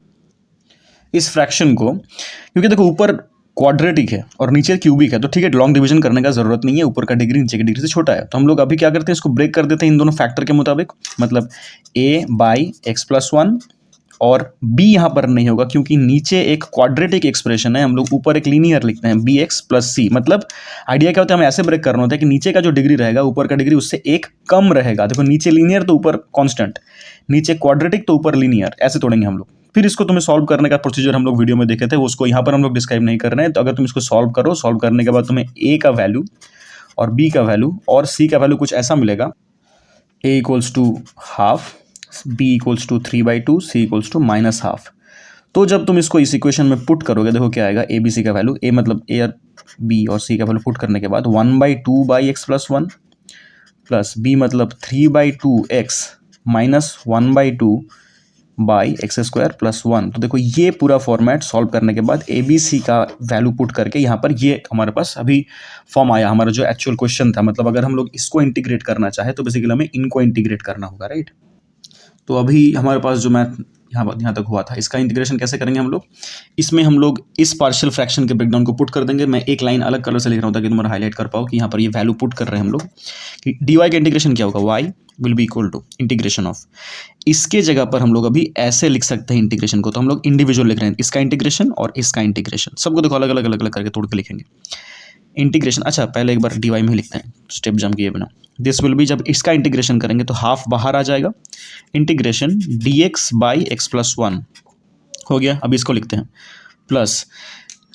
इस फ्रैक्शन को, क्योंकि देखो ऊपर क्वाड्रेटिक है और नीचे क्यूबिक है, तो ठीक है, लॉन्ग डिवीजन करने का जरूरत नहीं है, ऊपर का डिग्री नीचे की डिग्री से छोटा है। तो हम लोग अभी क्या करते हैं, इसको ब्रेक कर देते हैं इन दोनों फैक्टर के मुताबिक। मतलब a/x+1 और b यहाँ पर नहीं होगा, क्योंकि नीचे एक क्वाड्रेटिक एक्सप्रेशन है, हम लोग ऊपर एक लीनियर लिखते हैं bx+c। मतलब आइडिया क्या होता है, हमें ऐसे ब्रेक करना होता है कि नीचे का जो डिग्री रहेगा, ऊपर का डिग्री उससे एक कम रहेगा। देखो नीचे लीनियर तो ऊपर कांस्टेंट, नीचे क्वाड्रेटिक तो ऊपर लीनियर, ऐसे तोड़ेंगे हम लोग। फिर इसको तुम्हें सॉल्व करने का प्रोसीजर हम लोग वीडियो में देखे थे, उसको यहाँ पर हम लोग डिस्क्राइब नहीं कर रहे हैं। तो अगर तुम इसको सॉल्व करो, सॉल्व करने के बाद तुम्हें a का वैल्यू और b का वैल्यू और c का वैल्यू कुछ ऐसा मिलेगा, a = ½ b = 3/2 c = -½ तो जब तुम इसको इस इक्वेशन में पुट करोगे, देखो क्या आएगा, a b c का वैल्यू, a मतलब a और b और c का वैल्यू पुट करने के बाद 1/2/x+1 प्लस b मतलब 3/2x माइनस 1/2/x² + 1। तो देखो ये पूरा फॉर्मेट सॉल्व करने के बाद ए बी सी का वैल्यू पुट करके यहाँ पर ये हमारे पास अभी फॉर्म आया, हमारा जो एक्चुअल क्वेश्चन था। मतलब अगर हम लोग इसको इंटीग्रेट करना चाहे तो बेसिकली हमें इनको इंटीग्रेट करना होगा, राइट। तो अभी हमारे पास जो मैथ यहाँ तक हुआ था, इसका इंटीग्रेशन कैसे करेंगे हम लोग, इसमें हम लोग इस पार्शियल फ्रैक्शन के ब्रेकडाउन को पुट कर देंगे। मैं एक लाइन अलग कलर से लिख रहा हूँ ताकि तुम्हारा हाईलाइट कर पाओ कि यहाँ पर ये वैल्यू पुट कर रहे हैं हम लोग कि dy का इंटीग्रेशन क्या होगा, y will be equal to integration of, इसके जगह पर हम लोग अभी ऐसे लिख सकते हैं इंटीग्रेशन को। तो हम लोग इंडिविजुअल लिख रहे हैं, इसका इंटीग्रेशन और इसका इंटीग्रेशन, सबको देखो अलग अलग अलग अलग करके तोड़ के लिखेंगे इंटीग्रेशन। अच्छा पहले एक बार dy में ही लिखते हैं स्टेप जंप किए बिना। दिस विल बी, जब इसका इंटीग्रेशन करेंगे तो हाफ बाहर आ जाएगा, इंटीग्रेशन dx/x+1 हो गया। अब इसको लिखते हैं प्लस,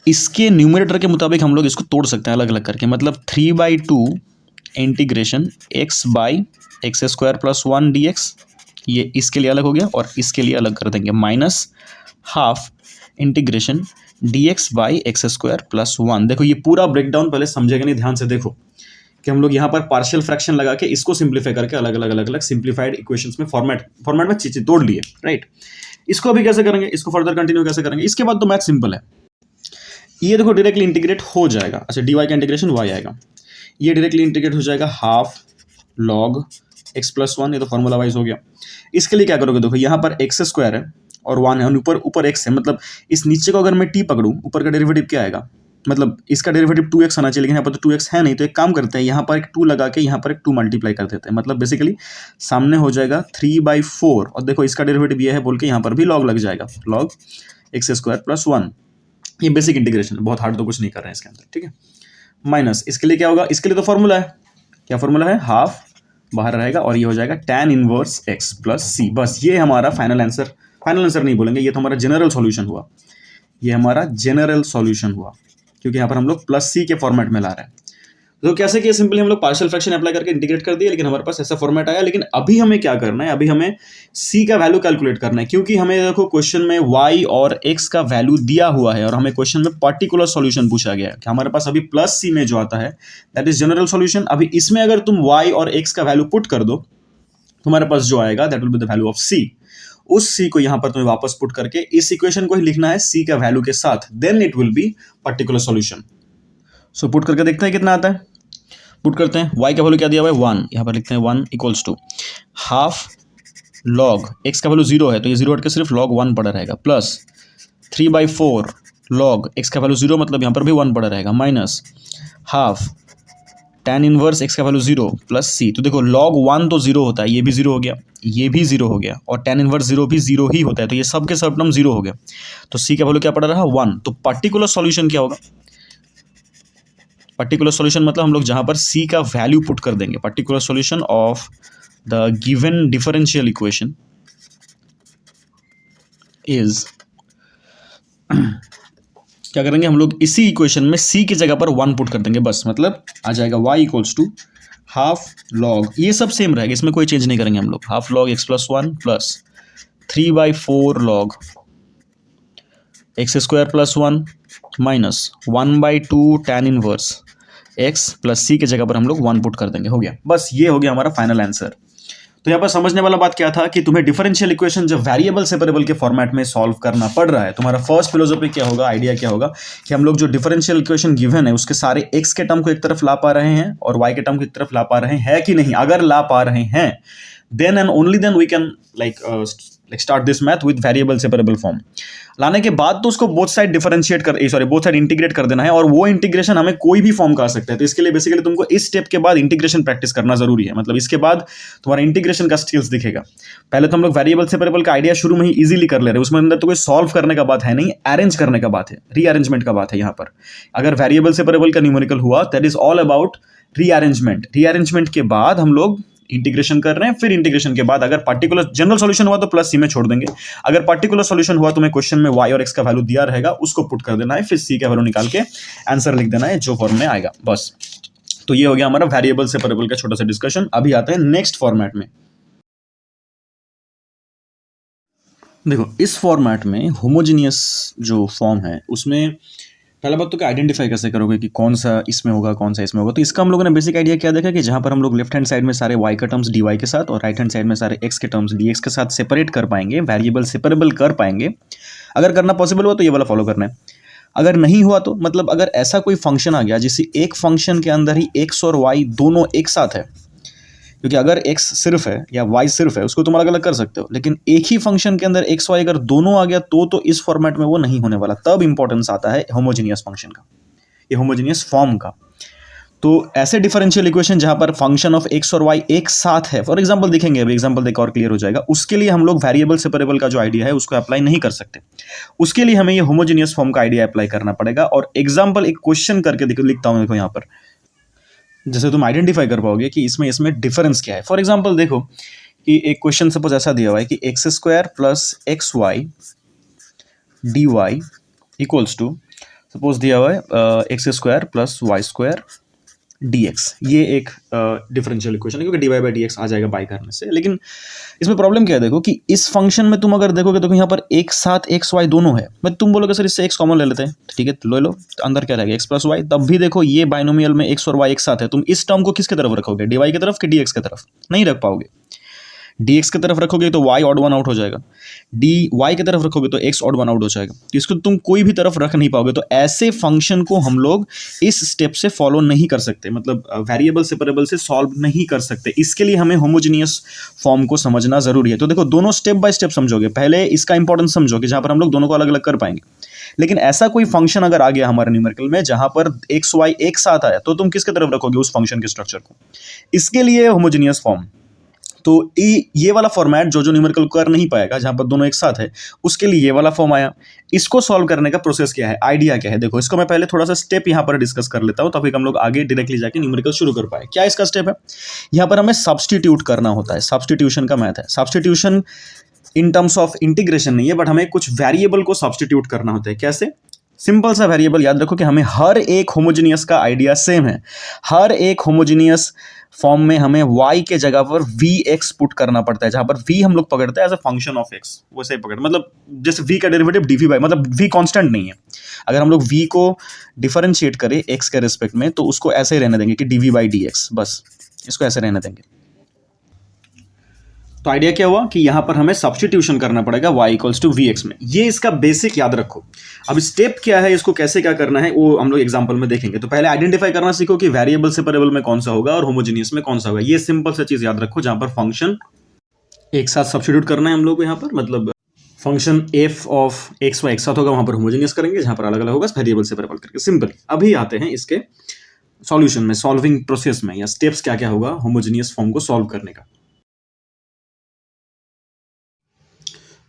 इसके न्यूमरेटर के मुताबिक हम लोग इसको तोड़ सकते हैं अलग अलग करके। मतलब 3/2 इंटीग्रेशन x/x² + 1 dx, ये इसके लिए अलग हो गया और इसके लिए अलग कर देंगे, माइनस हाफ इंटीग्रेशन dx/x² + 1। देखो ये पूरा ब्रेकडाउन पहले समझेगा नहीं, ध्यान से देखो कि हम लोग यहाँ पर पार्शियल फ्रैक्शन लगा के इसको सिंप्लीफाई करके अलग अलग सिंप्लीफाइड इक्वेशंस में फॉर्मेट में चीजें तोड़ लिए, राइट। इसको अभी कैसे करेंगे, इसको फर्दर कंटिन्यू कैसे करेंगे, इसके बाद तो मैथ सिंपल है। ये देखो डायरेक्टली इंटीग्रेट हो जाएगा। अच्छा dy का इंटीग्रेशन y आएगा, ये डायरेक्टली इंटीग्रेट हो जाएगा ½ log x+1, ये तो फॉर्मूला वाइज हो गया। इसके लिए क्या करोगे, देखो यहाँ पर x² है और 1 है और ऊपर x है, मतलब इस नीचे को अगर मैं t पकड़ूँ, ऊपर का डेरिवेटिव क्या आएगा, मतलब इसका डेरिवेटिव 2x आना चाहिए, लेकिन यहाँ पर तो 2x है नहीं। तो एक काम करते हैं, यहाँ पर एक 2 लगा के यहाँ पर एक 2 मल्टीप्लाई कर देते हैं। मतलब बेसिकली सामने हो जाएगा 3/4 और देखो इसका डेरिवेटिव ये है बोल के यहाँ पर भी log लग जाएगा, log x² + 1। ये बेसिक इंटीग्रेशन है, बहुत हार्ड तो कुछ नहीं कर रहे हैं इसके अंदर, ठीक है। माइनस इसके लिए क्या होगा, इसके लिए तो फॉर्मूला है, क्या फॉर्मूला है, हाफ बाहर रहेगा और ये हो जाएगा tan इनवर्स x + c। बस ये हमारा फाइनल आंसर नहीं बोलेंगे, ये तो हमारा जनरल सॉल्यूशन हुआ, ये हमारा जनरल सॉल्यूशन हुआ, क्योंकि यहाँ पर हम लोग +c के फॉर्मेट में ला रहे हैं। तो कैसे किया, सिंपली हम लोग पार्शियल फ्रैक्शन अप्लाई करके इंटीग्रेट कर दिया, लेकिन हमारे पास ऐसा फॉर्मेट आया। लेकिन अभी हमें क्या करना है, अभी हमें c का वैल्यू कैलकुलेट करना है, क्योंकि हमें देखो क्वेश्चन में y और x का वैल्यू दिया हुआ है और हमें क्वेश्चन में पर्टिकुलर सॉल्यूशन पूछा गया है कि हमारे पास अभी +c में जो आता है दैट इज जनरल सॉल्यूशन। अभी इसमें अगर तुम y और x का वैल्यू पुट कर दो, तुम्हारे पास जो आएगा that will be the value of c। उस c को यहाँ पर तुम्हें वापस पुट करके इस इक्वेशन को ही लिखना है c का वैल्यू के साथ, then it will be particular solution. So put करके देखते हैं कितना आता है। पुट करते हैं, y का वैल्यू क्या दिया हुआ है 1, यहाँ पर लिखते हैं 1 = ½ log x का वैल्यू 0 है तो ये 0 हट के सिर्फ log 1 पड़ा रहेगा, प्लस 3/4 log x का वैल्यू 0 मतलब यहाँ पर भी 1 पड़ा रहेगा, माइनस ½ tan इनवर्स x का वैल्यू 0 + c। तो देखो log 1 तो 0 होता है, ये भी 0 हो गया, ये भी 0 हो गया और tan इनवर्स 0 भी 0 ही होता है, तो ये सब के सब टर्म 0 हो गया। तो c का वैल्यू क्या पड़ा रहा 1। तो पर्टिकुलर सॉल्यूशन क्या होगा, पर्टिकुलर सॉल्यूशन मतलब हम लोग जहां पर c का वैल्यू पुट कर देंगे, particular solution of the given differential equation is क्या करेंगे हम लोग, इसी इक्वेशन में c की जगह पर 1 पुट कर देंगे बस। मतलब आ जाएगा y = हाफ लॉग, ये सब सेम रहेगा, इसमें कोई चेंज नहीं करेंगे हम लोग। Half log X plus one plus 3/4 log X square plus one minus 1/2 tan inverse X plus C के जगह पर हम लोग 1 पुट कर देंगे, हो गया। बस ये हो गया हमारा फाइनल आंसर। तो यहाँ पर समझने वाला बात क्या था कि तुम्हें डिफरेंशियल इक्वेशन जब वेरिएबल सेपरेबल के फॉर्मेट में सॉल्व करना पड़ रहा है, तुम्हारा फर्स्ट फिलोसॉफी क्या होगा, आइडिया क्या होगा कि हम लोग जो डिफरेंशियल इक्वेशन गिवन है उसके सारे एक्स के टर्म को एक तरफ ला पा रहे हैं और वाई के टर्म को एक तरफ ला पा रहे हैं कि नहीं। अगर ला पा रहे हैं then and only then we can start this math with variable separable form. लाने के बाद तो उसको बोथ साइड डिफरेंशिएट कर बोथ साइड इंटीग्रेट कर देना है, और वो इंटीग्रेशन हमें कोई भी फॉर्म का आ सकता है। तो इसके लिए बेसिकली तुमको इस स्टेप के बाद इंटीग्रेशन प्रैक्टिस करना जरूरी है, मतलब इसके बाद तुम्हारा इंटीग्रेशन का स्किल्स दिखेगा। पहले तो हम लोग वेरिएबल सेपरेबल का आइडिया शुरू में ही इजीली कर ले रहे हैं, उसमें अंदर तो कोई सॉल्व करने का बात है नहीं, अरेंज करने का बात है, रीअरेंजमेंट का बात है। यहाँ पर अगर वेरिएबल सेपरेबल का न्यूमेरिकल हुआ that is all about rearrangement. Rearrangement के बाद हम लोग इंटीग्रेशन कर रहे हैं, फिर इंटीग्रेशन के बाद अगर पर्टिकुलर जनरल सॉल्यूशन हुआ तो प्लस सी में छोड़ देंगे, अगर पर्टिकुलर सॉल्यूशन हुआ तो मैं क्वेश्चन में y और x का वैल्यू दिया रहेगा उसको पुट कर देना है, फिर c का वैल्यू निकाल के आंसर लिख देना है जो फॉर्म में आएगा, बस। तो ये हो गया हमारा वेरिएबल सेपरेबल का छोटा सा डिस्कशन। अभी आते हैं नेक्स्ट फॉर्मेट में। देखो इस फॉर्मेट में होमोजेनियस जो फॉर्म है उसमें पहला बात तो क्या आइडेंटिफाई कैसे करोगे कि कौन सा इसमें होगा कौन सा इसमें होगा। तो इसका हम लोगों ने बेसिक आइडिया क्या देखा कि जहां पर हम लोग लेफ्ट हैंड साइड में सारे y का टर्म्स dy के साथ और राइट हैंड साइड में सारे x के टर्म्स dx के साथ सेपरेट कर पाएंगे, वेरिएबल सेपरेबल कर पाएंगे। अगर करना पॉसिबल हुआ तो ये वाला फॉलो करना है, अगर नहीं हुआ तो मतलब अगर ऐसा कोई फंक्शन आ गया जिसे एक फंक्शन के अंदर ही x और y दोनों एक साथ है, क्योंकि अगर x सिर्फ है या y सिर्फ है उसको तुम अलग अलग कर सकते हो, लेकिन एक ही फंक्शन के अंदर x y अगर दोनों आ गया तो इस फॉर्मेट में वो नहीं होने वाला। तब इंपॉर्टेंस आता है होमोजेनियस फंक्शन का, ये होमोजेनियस फॉर्म का। तो ऐसे डिफरेंशियल इक्वेशन जहां पर फंक्शन ऑफ x और y एक साथ है, फॉर एग्जांपल देखेंगे, अभी एग्जांपल देखकर और क्लियर हो जाएगा, उसके लिए हम लोग वेरिएबल सेपरेबल का जो आइडिया है उसको अप्लाई नहीं कर सकते। उसके लिए हमें ये होमोजेनियस फॉर्म का आइडिया अप्लाई करना पड़ेगा। और एग्जांपल एक क्वेश्चन करके लिखता हूं, देखो यहाँ पर जैसे तुम आइडेंटिफाई कर पाओगे कि इसमें डिफरेंस क्या है। फॉर एग्जांपल देखो कि एक क्वेश्चन सपोज ऐसा दिया हुआ है कि X square plus x Y D Y equals to, suppose दिया हुआ है x square plus Y square D X. ये एक डिफरेंशियल इक्वेशन है क्योंकि D Y by D X आ जाएगा बाई करने से। लेकिन इसमें प्रॉब्लम क्या है, देखो कि इस फंक्शन में तुम अगर देखोगे तो यहाँ पर एक साथ एक्स वाई दोनों है, बट तुम बोलोगे सर इससे एक्स कॉमन ले लेते हैं, ठीक है ले लो, तो अंदर क्या रहेगा एक्स प्लस वाई। तब भी देखो ये बाइनोमियल में एक्स और वाई एक साथ है, तुम इस टर्म को किसके तरफ रखोगे, डी वाई की तरफ कि डी एक्स की तरफ, नहीं रख पाओगे। dx की तरफ रखोगे तो y ऑड वन आउट हो जाएगा, dy की तरफ रखोगे तो x ऑड वन आउट हो जाएगा, इसको तुम कोई भी तरफ रख नहीं पाओगे। तो ऐसे फंक्शन को हम लोग इस स्टेप से फॉलो नहीं कर सकते, मतलब वेरिएबल सेपरेबल से सॉल्व नहीं कर सकते। इसके लिए हमें होमोजेनियस फॉर्म को समझना जरूरी है। तो देखो दोनों स्टेप बाय स्टेप समझोगे, पहले इसका इंपॉर्टेंस समझोगे जहां पर हम लोग दोनों को अलग अलग कर पाएंगे। लेकिन ऐसा कोई फंक्शन अगर आ गया हमारे न्यूमेरिकल में जहां पर एक्स वाई एक साथ आया तो तुम किसके तरफ रखोगे उस फंक्शन के स्ट्रक्चर को, इसके लिए होमोजेनियस फॉर्म। तो ये वाला फॉर्मेट जो न्यूमेरिकल कर नहीं पाएगा जहां पर दोनों एक साथ है, उसके लिए ये वाला फॉर्म आया। इसको सॉल्व करने का प्रोसेस क्या है, आइडिया क्या है, देखो इसको मैं पहले थोड़ा सा स्टेप यहां पर डिस्कस कर लेता हूं ताकि हम लोग आगे डायरेक्टली जाके न्यूमेरिकल शुरू कर पाए। क्या इसका स्टेप है, यहां पर हमें सब्स्टिट्यूट करना होता है, सब्स्टिट्यूशन का मैथ है। Substitution in terms of integration नहीं है, बट हमें कुछ वेरिएबल को सब्स्टिट्यूट करना होता है। कैसे, सिंपल सा वेरिएबल याद रखो कि हमें हर एक होमोजेनियस का आइडिया सेम है। हर एक होमोजेनियस फॉर्म में हमें y के जगह पर vx पुट करना पड़ता है, जहां पर v हम लोग पकड़ते हैं as a function of x, वैसे ही पकड़, मतलब जैसे v का डेरिवेटिव dv बाई, मतलब v कांस्टेंट नहीं है। अगर हम लोग v को डिफरेंशिएट करें x के रिस्पेक्ट में तो उसको ऐसे ही रहने देंगे कि dv बाई dx, बस इसको ऐसे रहने देंगे। तो आइडिया क्या हुआ कि यहां पर हमें सब्स्टिट्यूशन करना पड़ेगा y इक्वल्स टू vx में। ये इसका बेसिक याद रखो। अब स्टेप क्या है, इसको कैसे क्या करना है वो हम लोग एग्जांपल में देखेंगे। तो पहले आइडेंटिफाई करना सीखो कि वेरिएबल सेपरेबल में कौन सा होगा और होमोजेनियस में कौन सा होगा। ये सिंपल सा चीज याद रखो, जहां पर फंक्शन एक साथ सब्स्टिट्यूट करना है हम लोग को। यहाँ पर मतलब function f of x y एक साथ होगा, वहां पर होमोजेनियस करेंगे, जहां पर अलग अलग होगा वेरिएबल सेपरेबल करके, सिंपल। अभी आते हैं इसके सॉल्यूशन में, सॉल्विंग प्रोसेस में, या स्टेप्स क्या क्या होगा होमोजेनियस फॉर्म को सॉल्व करने का।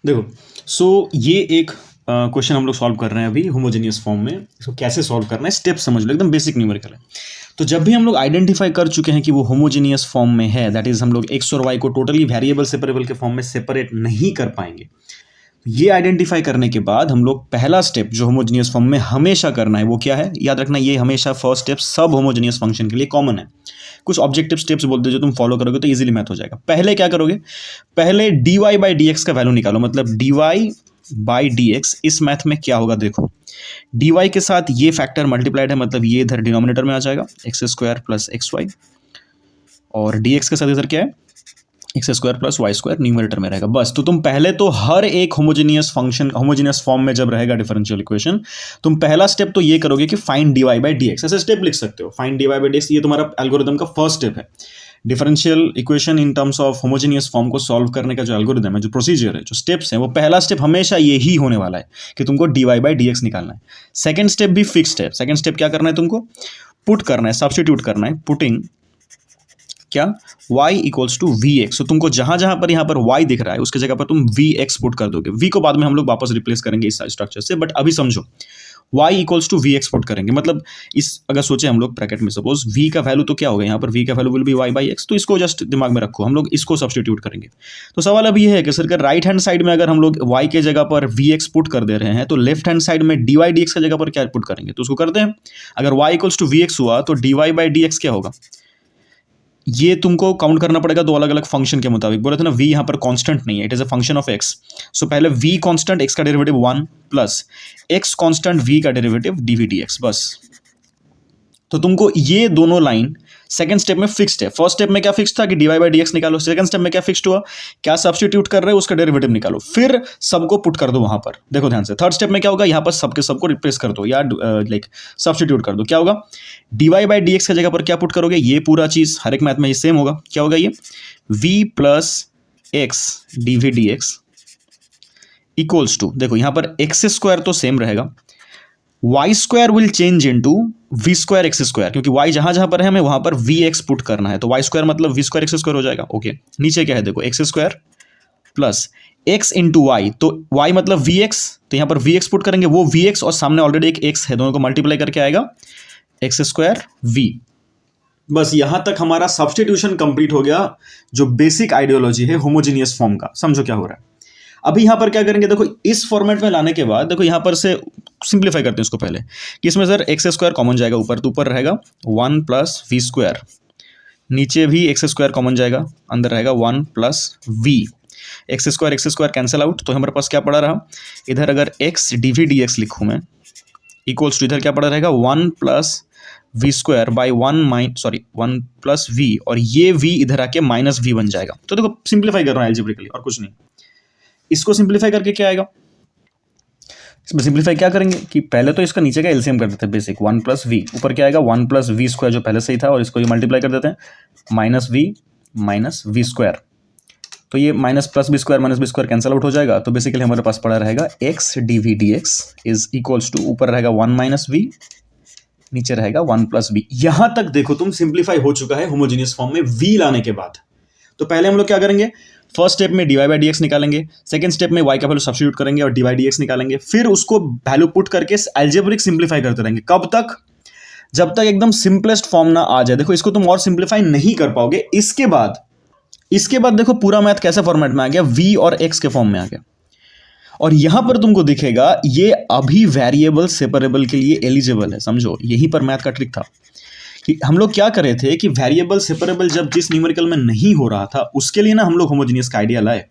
देखो ये एक क्वेश्चन हम लोग सॉल्व कर रहे हैं अभी होमोजेनियस फॉर्म में। इसको कैसे सॉल्व करना है स्टेप समझ लो, एकदम बेसिक न्यूमेरिकल है। तो जब भी हम लोग आइडेंटिफाई कर चुके हैं कि वो होमोजेनियस फॉर्म में है, दैट इज हम लोग एक्स और वाई को टोटली वेरिएबल सेपरेबल के फॉर्म में सेपरेट नहीं कर पाएंगे, ये आइडेंटिफाई करने के बाद हम लोग पहला स्टेप जो होमोजेनियस फॉर्म में हमेशा करना है वो क्या है, याद रखना ये हमेशा फर्स्ट स्टेप सब होमोजेनियस फंक्शन के लिए कॉमन है। कुछ ऑब्जेक्टिव स्टेप्स बोलते हैं जो तुम फॉलो करोगे तो इजीली मैथ हो जाएगा। पहले क्या करोगे, पहले dy बाई डी एक्स का वैल्यू निकालो, मतलब dy बाई डी एक्स इस मैथ में क्या होगा देखो, dy के साथ ये फैक्टर मल्टीप्लाइड है, मतलब ये इधर डिनोमिनेटर में आ जाएगा x square plus x y, और dx के साथ इधर क्या है x square plus Y square numerator में रहेगा। बस, तो तुम पहले तो हर एक होमोजेनियस फंक्शन होमोजेनियस फॉर्म में जब रहेगा डिफरेंशियल इक्वेशन, तुम पहला स्टेप तो ये करोगे कि find dy by D x, ऐसे स्टेप लिख सकते हो, find dy by D X, ये तुम्हारा एल्गोरिथम का फर्स्ट स्टेप है। Differential equation in terms of homogeneous form को सॉल्व करने का जो एल्गोरिथम है, जो प्रोसीजर है, जो स्टेप्स हैं, वो पहला स्टेप हमेशा यही होने वाला है कि तुमको dy बाई डी एक्स निकालना है। सेकंड स्टेप भी फिक्स्ड है। सेकंड स्टेप क्या करना है, तुमको पुट करना है, सब्स्टिट्यूट करना है, पुटिंग क्या y equals to we x. तो तुमको जहां जहां पर यहाँ पर y दिख रहा है उसके जगह पर तुम वी एक्स पुट कर दोगे। v को बाद में हम लोग वापस रिप्लेस करेंगे इस स्ट्रक्चर से, बट अभी समझो y equals to we x put करेंगे, मतलब इस अगर सोचे हम लोग ब्रैकेट में सपोज v का वैल्यू तो क्या होगा, यहाँ पर v का value will be y by x, तो इसको जस्ट दिमाग में रखो, हम लोग इसको सब्स्टिट्यूट करेंगे। तो सवाल अब ये है कि सर राइट हैंड साइड में अगर हम लोग y के जगह पर वी एक्स पुट कर दे रहे हैं तो लेफ्ट हैंड साइड में dy डी एक्स की जगह पर क्या पुट करेंगे, तो उसको करते हैं। अगर y equals to we x हुआ तो dy बाई डी एक्स क्या होगा, ये तुमको काउंट करना पड़ेगा दो अलग अलग फंक्शन के मुताबिक। बोले थे ना v यहाँ पर कांस्टेंट नहीं है, it is a function of x। सो पहले v कांस्टेंट x का derivative 1 plus x constant v का डेरिवेटिव dv dx, बस। तो तुमको ये दोनों लाइन सेकंड स्टेप में फिक्स्ड है। फर्स्ट स्टेप में क्या फिक्स था कि dy बाई डी एक्स निकालो, सेकंड स्टेप में क्या फिक्स्ड हुआ, क्या सब्स्टिट्यूट कर रहे हो उसका डेरिवेटिव निकालो, फिर सबको पुट कर दो वहां पर। देखो ध्यान से, थर्ड स्टेप में क्या होगा, यहाँ पर सबके सबको रिप्लेस कर दो या लाइक सब्स्टिट्यूट कर दो। क्या होगा, dy बाई डी एक्स की जगह पर क्या पुट करोगे, ये पूरा चीज हर एक मैथ में ये सेम होगा। क्या होगा ये v plus x dv dx equals to, देखो यहाँ पर एक्स स्क्वायर तो सेम रहेगा, y square will change into v square x square, क्योंकि y जहां जहां पर है हमें वहां पर वी एक्स पुट करना है, तो वाई स्क्वायर मतलब वी स्क्वायर एक्स स्क्वायर हो जाएगा। ओके, नीचे क्या है देखो, x square plus x into y, तो y मतलब वी एक्स, तो यहां पर वी एक्स पुट करेंगे, वो वी एक्स और सामने ऑलरेडी एक एक्स है, दोनों को मल्टीप्लाई करके आएगा एक्स स्क्वायर वी। बस यहां तक हमारा सब्स्टिट्यूशन कंप्लीट हो गया, जो बेसिक आइडियोलॉजी है होमोजेनियस फॉर्म का। समझो क्या हो रहा है। अभी यहां पर क्या करेंगे, देखो इस फॉर्मेट में लाने के बाद देखो यहां पर से सिंप्लीफाई करते हैं इसको पहले, कि इसमें सर एक्स स्क्वायर कॉमन जाएगा ऊपर, तो ऊपर रहेगा 1 प्लस वी स्क्वायर, नीचे भी एक्स स्क्वायर कॉमन जाएगा, अंदर रहेगा 1 plus v. X square cancel out, तो हमारे पास क्या पड़ा रहा, इधर अगर एक्स dv dx लिखूं मैं इक्वल्स टू, इधर क्या पड़ा रहेगा 1 plus v square by 1 plus v, और ये v इधर आके माइनस वी बन जाएगा। तो देखो सिंप्लीफाई कर रहा हूं एल्जेब्रिकली और कुछ नहीं। इसको सिंप्लीफाई करके क्या आएगा, इसमें सिंप्लीफाई क्या करेंगे कि पहले तो इसका नीचे का एलसीएम कर देते हैं बेसिक, 1 प्लस वी, ऊपर क्या आएगा 1 प्लस वी स्क्वायर जो पहले से ही था, और इसको ये मल्टीप्लाई कर देते हैं माइनस वी स्क्वायर, तो ये minus plus b square cancel out हो जाएगा। तो बेसिकली हमारे पास पड़ा रहेगा x dv dx is equals to, ऊपर रहेगा 1 माइनस वी, नीचे रहेगा 1 प्लस बी। यहां तक देखो तुम सिंप्लीफाई हो चुका है होमोजेनियस फॉर्म में v लाने के बाद। तो पहले हम लोग क्या करेंगे, फर्स्ट स्टेप में dy बाई डी एक्स निकालेंगे, सेकंड स्टेप में y का वैल्यू सब्स्टिट्यूट करेंगे और dy बाई डी एक्स निकालेंगे, फिर उसको वैल्यू पुट करके एल्जेब्रिक सिंप्लीफाई करते रहेंगे। कब तक, जब तक एकदम सिंपलेस्ट फॉर्म ना आ जाए। देखो इसको तुम और सिंप्लीफाई नहीं कर पाओगे। इसके बाद देखो पूरा मैथ कैसे फॉर्मेट में आ गया, v और x के फॉर्म में आ गया, और यहां पर तुमको दिखेगा ये अभी वेरिएबल सेपरेबल के लिए एलिजिबल है। समझो यहीं पर मैथ का ट्रिक था कि हम लोग क्या करे थे कि वेरिएबल सेपरेबल जब जिस न्यूमेरिकल में नहीं हो रहा था उसके लिए ना हम लोग होमोजेनियस का आइडिया लाए।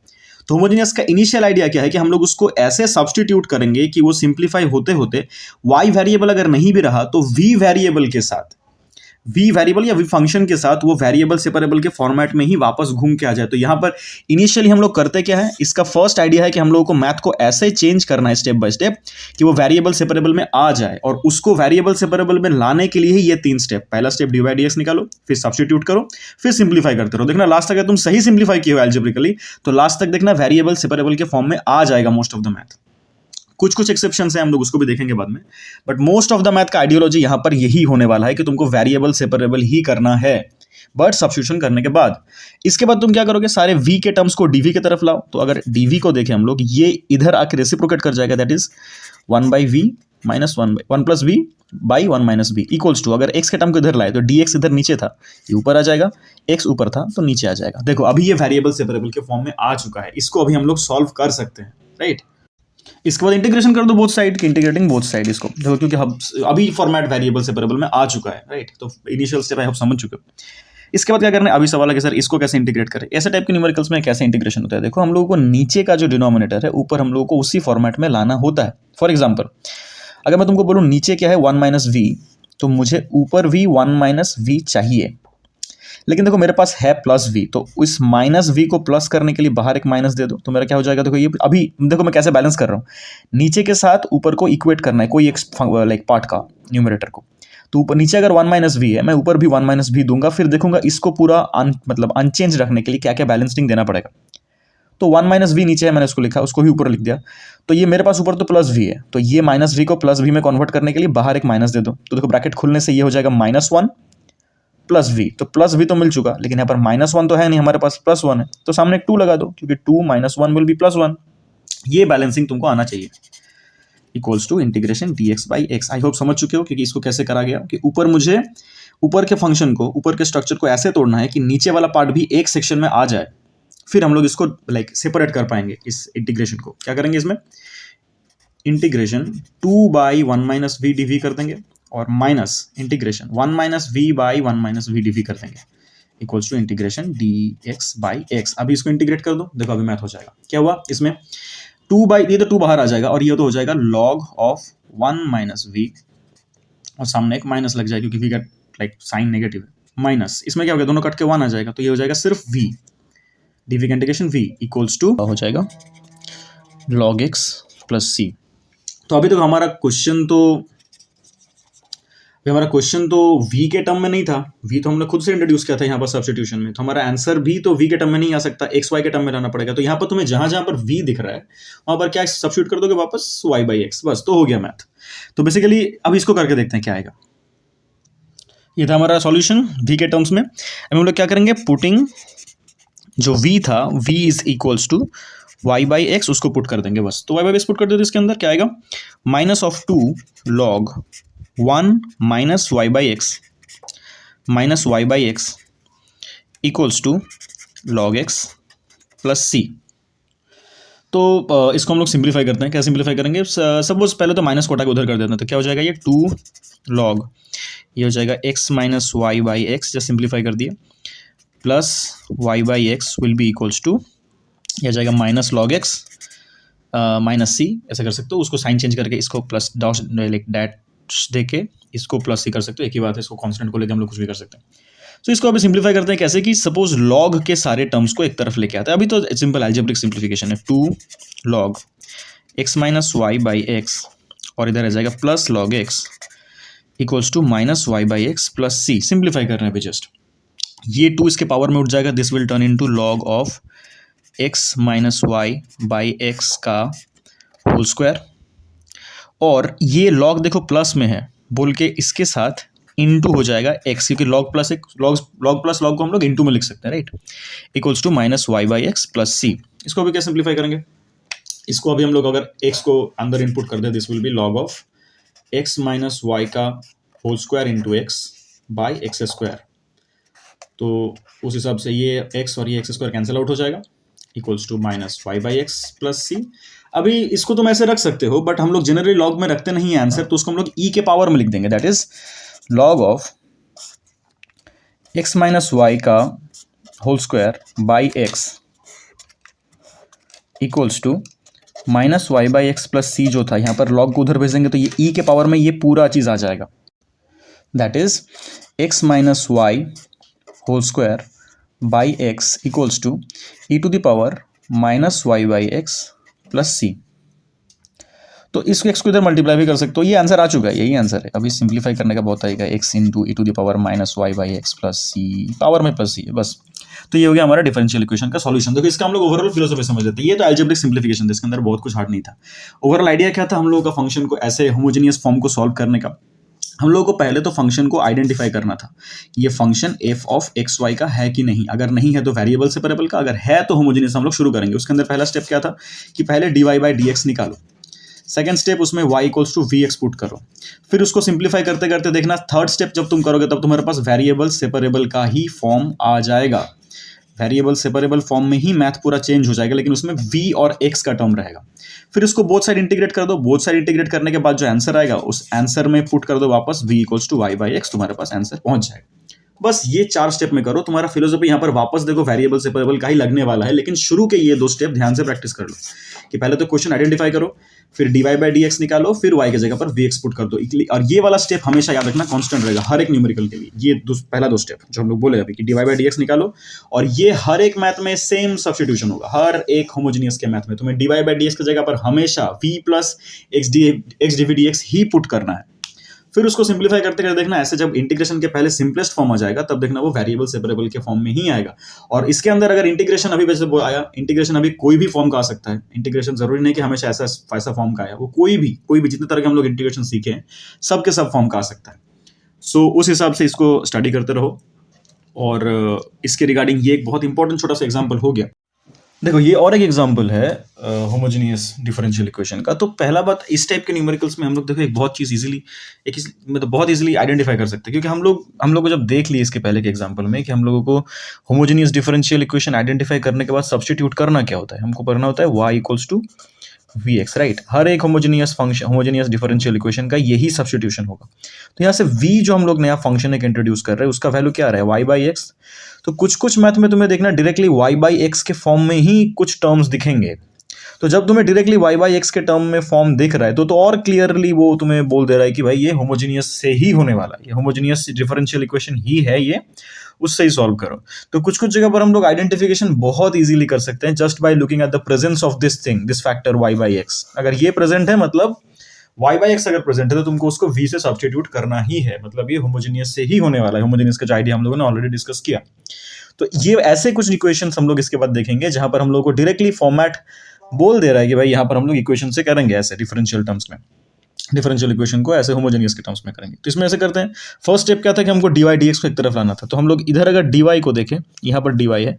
तो होमोजेनियस का इनिशियल आइडिया क्या है कि हम लोग उसको ऐसे सब्स्टिट्यूट करेंगे कि वो सिंप्लीफाई होते होते y वेरिएबल अगर नहीं भी रहा तो v वेरिएबल के साथ, v वेरिएबल या v फंक्शन के साथ वो वेरिएबल सेपरेबल के फॉर्मेट में ही वापस घूम के आ जाए। तो यहाँ पर इनिशियली हम लोग करते क्या है, इसका फर्स्ट आइडिया है कि हम लोगों को मैथ को ऐसे चेंज करना है स्टेप बाय स्टेप कि वो वेरिएबल सेपरेबल में आ जाए, और उसको वेरिएबल सेपरेबल में लाने के लिए ही ये 3 स्टेप। पहला step dy by D x निकालो, फिर सब्स्टिट्यूट करो, फिर सिंप्लीफाई करते रहो। देखना लास्ट तक अगर तुम सही सिंप्लीफाई किए हो एल्जेब्रिकली तो लास्ट तक देखना वेरिएबल सेपरेबल के फॉर्म में आ जाएगा मोस्ट ऑफ द मैथ। कुछ एक्सेप्शंस हैं, हम लोग उसको भी देखेंगे बाद में, but most of the math का आइडियोलॉजी यहां पर यही होने वाला है कि तुमको वेरिएबल सेपरेबल ही करना है, बट सब्स्टिट्यूशन करने के बाद। इसके बाद तुम क्या करोगे, सारे v के टर्म्स को dv की तरफ लाओ। तो अगर dv को देखें हम लोग, ये इधर आके रेसिप्रोकेट कर जाएगा, that is 1 by v minus 1 plus we by 1 minus b equals to, अगर x के टर्म को इधर लाए तो dx इधर नीचे था, ये ऊपर आ जाएगा, x ऊपर था तो नीचे आ जाएगा। देखो अभी ये वेरिएबल सेपरेबल के फॉर्म में आ चुका है, इसको अभी हम लोग सॉल्व कर सकते हैं, राइट। इसके बाद इंटीग्रेशन कर दो बोथ साइड की, इंटीग्रेटिंग बोथ साइड इसको देखो, क्योंकि हम अभी फॉर्मेट वेरिएबल सेपरेबल में आ चुका है, राइट। तो इनिशियल स्टेप आई होप समझ चुके हो। इसके बाद क्या करना है, अभी सवाल है कि सर इसको कैसे इंटीग्रेट करें। ऐसे टाइप के न्यूमेरिकल्स में कैसे इंटीग्रेशन होता है, देखो हम लोगों को नीचे का जो डिनोमिनेटर है ऊपर हम लोगों को उसी फॉर्मेट में लाना होता है। फॉर एग्जाम्पल अगर मैं तुमको बोलूँ नीचे क्या है 1 माइनस वी, तो मुझे ऊपर भी 1 माइनस वी चाहिए, लेकिन देखो मेरे पास है प्लस वी, तो इस माइनस वी को प्लस करने के लिए बाहर एक माइनस दे दो, तो मेरा क्या हो जाएगा। देखो ये अभी देखो मैं कैसे बैलेंस कर रहा हूँ, नीचे के साथ ऊपर को इक्वेट करना है कोई एक लाइक पार्ट का न्यूमरेटर को। तो ऊपर नीचे अगर 1 माइनस वी है, मैं ऊपर भी 1 माइनस वी दूंगा, फिर देखूंगा इसको पूरा मतलब अनचेंज रखने के लिए क्या क्या बैलेंसिंग देना पड़ेगा। तो 1 माइनस वी नीचे है, मैंने उसको लिखा, उसको भी ऊपर लिख दिया। तो ये मेरे पास ऊपर तो प्लस वी है, तो ये माइनस वी को प्लस वी में कन्वर्ट करने के लिए बाहर एक माइनस दे दो। तो देखो ब्रैकेट खुलने से ये हो जाएगा -1 प्लस वी, तो प्लस वी तो मिल चुका, लेकिन यहाँ पर -1 तो है नहीं, हमारे पास +1 है, तो सामने एक 2 लगा दो, क्योंकि 2 - 1 विल बी +1। ये बैलेंसिंग तुमको आना चाहिए। Equals to integration dx by x. I hope समझ चुके हो क्योंकि इसको कैसे करा गया कि ऊपर मुझे ऊपर के फंक्शन को, ऊपर के स्ट्रक्चर को ऐसे तोड़ना है कि नीचे वाला पार्ट भी एक सेक्शन में आ जाए, फिर हम लोग इसको लाइक सेपरेट कर पाएंगे। इस इंटीग्रेशन को क्या करेंगे, इसमें integration 2 by 1 minus v d v कर देंगे, और minus integration 1 minus v by 1 minus v d v कर देंगे, equals to integration d x by x. अभी इसको इंटीग्रेट कर दो, देखो अभी मैथ हो जाएगा। क्या हुआ इसमें 2 बाई, ये तो 2 बाहर आ जाएगा, और ये तो हो जाएगा log ऑफ 1 माइनस वी, और सामने एक माइनस लग जाएगा क्योंकि वी का लाइक साइन नेगेटिव है, माइनस इसमें क्या हो गया, दोनों कट के 1 आ जाएगा, तो ये हो जाएगा सिर्फ v, डी वी का इंटीग्रेशन v इक्वल्स टू हो जाएगा log x प्लस c। तो अभी तक हमारा क्वेश्चन तो v के टर्म में नहीं था, v तो हमने खुद से इंट्रोड्यूस किया था यहाँ पर सब्स्टिट्यूशन में, तो हमारा आंसर भी तो v के टर्म में नहीं आ सकता, xy के टर्म में लाना पड़ेगा। तो यहाँ पर तुम्हें जहां जहां पर v दिख रहा है वहां पर क्या सब्स्टिट्यूट कर दोगे वापस y बाई एक्स, बस तो हो गया मैथ। तो बेसिकली अब इसको करके देखते हैं क्या आएगा। ये था हमारा सॉल्यूशन v के टर्म्स में। अब हम लोग क्या करेंगे, पुटिंग जो v था, v is equals to y by x, उसको पुट कर देंगे बस। तो y बाई एक्स पुट कर देते, इसके अंदर क्या आएगा, -2 log 1 minus Y by x equals to log X plus सी। तो इसको हम लोग सिंप्लीफाई करते हैं। क्या सिंप्लीफाई करेंगे, सपोज पहले तो माइनस को हटा के उधर कर देते हैं, तो क्या हो जाएगा, ये 2 लॉग, ये हो जाएगा x minus Y by x, जब सिंप्लीफाई कर दिए, plus y by x will be equals to, यह हो जाएगा minus log x minus c, ऐसा कर सकते हो। उसको साइन चेंज करके इसको प्लस डैट देके इसको प्लस सी कर सकते हो, एक ही बात है, इसको कांस्टेंट को लेकर हम लोग कुछ भी कर सकते हैं। तो इसको अभी सिंप्लीफाई करते हैं कैसे, कि सपोज लॉग के सारे टर्म्स को एक तरफ लेके आते हैं। अभी तो सिंपल अलजेब्रिक सिंप्लीफिकेशन है, 2 log x minus Y by x, और इधर आ जाएगा plus log x equals to minus Y by x plus c. Simplify कर रहे हैं अभी जस्ट, ये 2 इसके पावर में उठ जाएगा, this will turn into log of x minus Y by x का होल स्क्वायर, और ये लॉग देखो प्लस में है बोल के इसके साथ इनटू हो जाएगा x, क्योंकि लॉग प्लस लॉग को हम लोग इनटू में लिख सकते हैं, right, equals to minus Y by x plus C. इसको अभी क्या सिंप्लीफाई करेंगे, इसको अभी हम लोग अगर x को अंदर इनपुट कर दे, this will be log of x minus Y का whole square into X by X square. तो उस हिसाब से ये x और ये एक्स स्क्वायर कैंसिल आउट हो जाएगा, equals to minus Y by x plus C. अभी इसको तुम ऐसे रख सकते हो, बट हम लोग जनरली लॉग में रखते नहीं है आंसर, तो उसको हम लोग e के पावर में लिख देंगे, that is log of x minus Y का whole square by x equals to minus Y by x plus C. जो था यहाँ पर लॉग को उधर भेजेंगे तो ये e के पावर में ये पूरा चीज आ जाएगा, that is x minus Y whole square by x equals to E to the power minus Y by x plus सी। तो इसको x को इधर मल्टीप्लाई भी कर सकते हो, ये आंसर आ चुका है, यही आंसर है। अभी सिंप्लीफाई करने का बहुत आएगा, x into e to the power minus Y by x plus c, power में प्लस सी है बस। तो ये हो गया हमारा डिफरेंशियल इक्वेशन का सॉल्यूशन। देखो इसका हम लोग ओवरऑल फिलोसफी समझ लेते हैं। ये तो अलजेब्रिक सिंप्लीफिकेशन था, इसके अंदर बहुत कुछ हार्ड नहीं था। ओवरऑल आइडिया क्या था हम लोगों का, फंक्शन को ऐसे होमोजेनियस फॉर्म को सॉल्व करने का। हम लोगों को पहले तो फंक्शन को आइडेंटिफाई करना था कि ये function f of x y का है कि नहीं, अगर नहीं है तो वेरिएबल सेपरेबल का, अगर है तो होमोजेनियस हम लोग शुरू करेंगे। उसके अंदर पहला स्टेप क्या था कि पहले d Y by D x निकालो, सेकंड स्टेप उसमें y equals to we x put करो, फिर उसको सिंप्लीफाई करते करते देखना थर्ड स्टेप जब तुम करोगे तब तुम्हारे पास वेरिएबल सेपरेबल का ही फॉर्म आ जाएगा। वेरिएबल सेपरेबल फॉर्म में ही मैथ पूरा चेंज हो जाएगा, लेकिन उसमें v और x का टर्म रहेगा। फिर उसको बोथ साइड इंटीग्रेट कर दो, बोथ साइड इंटीग्रेट करने के बाद जो आंसर आएगा उस आंसर में पुट कर दो वापस v equals to y by x, तुम्हारे पास आंसर पहुंच जाएगा। बस ये 4 स्टेप में करो, तुम्हारा फिलोसफी यहाँ पर वापस देखो वेरिएबल सेपरेबल का ही लगने वाला है, लेकिन शुरू के ये 2 स्टेप ध्यान से प्रैक्टिस कर लो कि पहले तो क्वेश्चन आइडेंटिफाई करो, फिर dy बाई डी एक्स निकालो, फिर y की जगह पर vx पुट कर दो। और ये वाला स्टेप हमेशा याद रखना, कांस्टेंट रहेगा हर एक न्यूमेरिकल के लिए। ये पहला 2 स्टेप जो हम लोग बोले अभी कि dy बाई डी एक्स निकालो, और ये हर एक मैथ में सेम सब्स्टिट्यूशन होगा। हर एक होमोजेनियस के मैथ में तुम्हें dy बाई डी एक्स की जगह पर हमेशा v plus x D v dx ही पुट करना है। फिर उसको सिंप्लीफाई करते करते देखना, ऐसे जब इंटीग्रेशन के पहले सिंपलेस्ट फॉर्म आ जाएगा तब देखना वो वेरिएबल सेपरेबल के फॉर्म में ही आएगा। और इसके अंदर अगर इंटीग्रेशन अभी वैसे आया, इंटीग्रेशन अभी कोई भी फॉर्म का आ सकता है। इंटीग्रेशन जरूरी नहीं कि हमेशा ऐसा फॉर्म का आया, वो कोई भी जितने तरह के हम लोग इंटीग्रेशन सीखे हैं सब के सब फॉर्म का आ सकता है। सो उस हिसाब से इसको स्टडी करते रहो। और इसके रिगार्डिंग ये एक बहुत इंपॉर्टेंट छोटा सा एग्जाम्पल हो गया। देखो ये और एक एग्जांपल है होमोजेनियस डिफरेंशियल इक्वेशन का। तो पहला बात, इस टाइप के न्यूमेरिकल्स में हम लोग देखो एक बहुत चीज़ इजीली मतलब बहुत इजीली आइडेंटिफाई कर सकते हैं, क्योंकि हम लोग को जब देख ली इसके पहले के एग्जांपल में कि हम लोगों को होमोजेनियस डिफरेंशियल इक्वेशन आइडेंटिफाई करने के बाद सब्स्टिट्यूट करना क्या होता है, हमको करना होता है y equals to we X, right. हर एक होमोजेनियस डिफरेंशियल इक्वेशन का यही सब्स्टिट्यूशन होगा। तो यहाँ से v जो हम लोग नया फंक्शन एक इंट्रोड्यूस कर रहे हैं उसका वैल्यू क्या आ रहा है, y बाई एक्स। तो कुछ मैथ में तुम्हें देखना डायरेक्टली y बाई एक्स के फॉर्म में ही कुछ टर्म्स दिखेंगे। तो जब तुम्हें डायरेक्टली y बाई एक्स के टर्म में फॉर्म दिख रहा है तो और क्लियरली वो तुम्हें बोल दे रहा है कि भाई ये होमोजेनियस से ही होने वाला है, ये होमोजेनियस डिफरेंशियल इक्वेशन ही है, ये उससे ही सॉल्व करो। तो कुछ जगह पर हम लोग आइडेंटिफिकेशन बहुत इजीली कर सकते हैं just by looking at the presence of this thing, this factor y by x. अगर ये प्रेजेंट है मतलब y बाई एक्स अगर प्रेजेंट है तो तुमको उसको v से सब्स्टिट्यूट करना ही है, मतलब ये होमोजेनियस से ही होने वाला है। होमोजेनियस का जो आइडिया हम लोगों ने ऑलरेडी डिस्कस किया। तो ये ऐसे कुछ इक्वेशंस हम लोग इसके बाद देखेंगे जहां पर हम लोग को डायरेक्टली फॉर्मेट बोल दे रहा है कि भाई यहाँ पर हम लोग इक्वेशन से करेंगे ऐसे डिफरेंशियल टर्म्स में, डिफरेंशियल इक्वेशन को ऐसे होमोजेनियस के टर्म्स में करेंगे। तो इसमें ऐसे करते हैं, फर्स्ट स्टेप क्या था कि हमको dy dx को एक तरफ लाना था। तो हम लोग इधर अगर dy को देखें, यहाँ पर dy है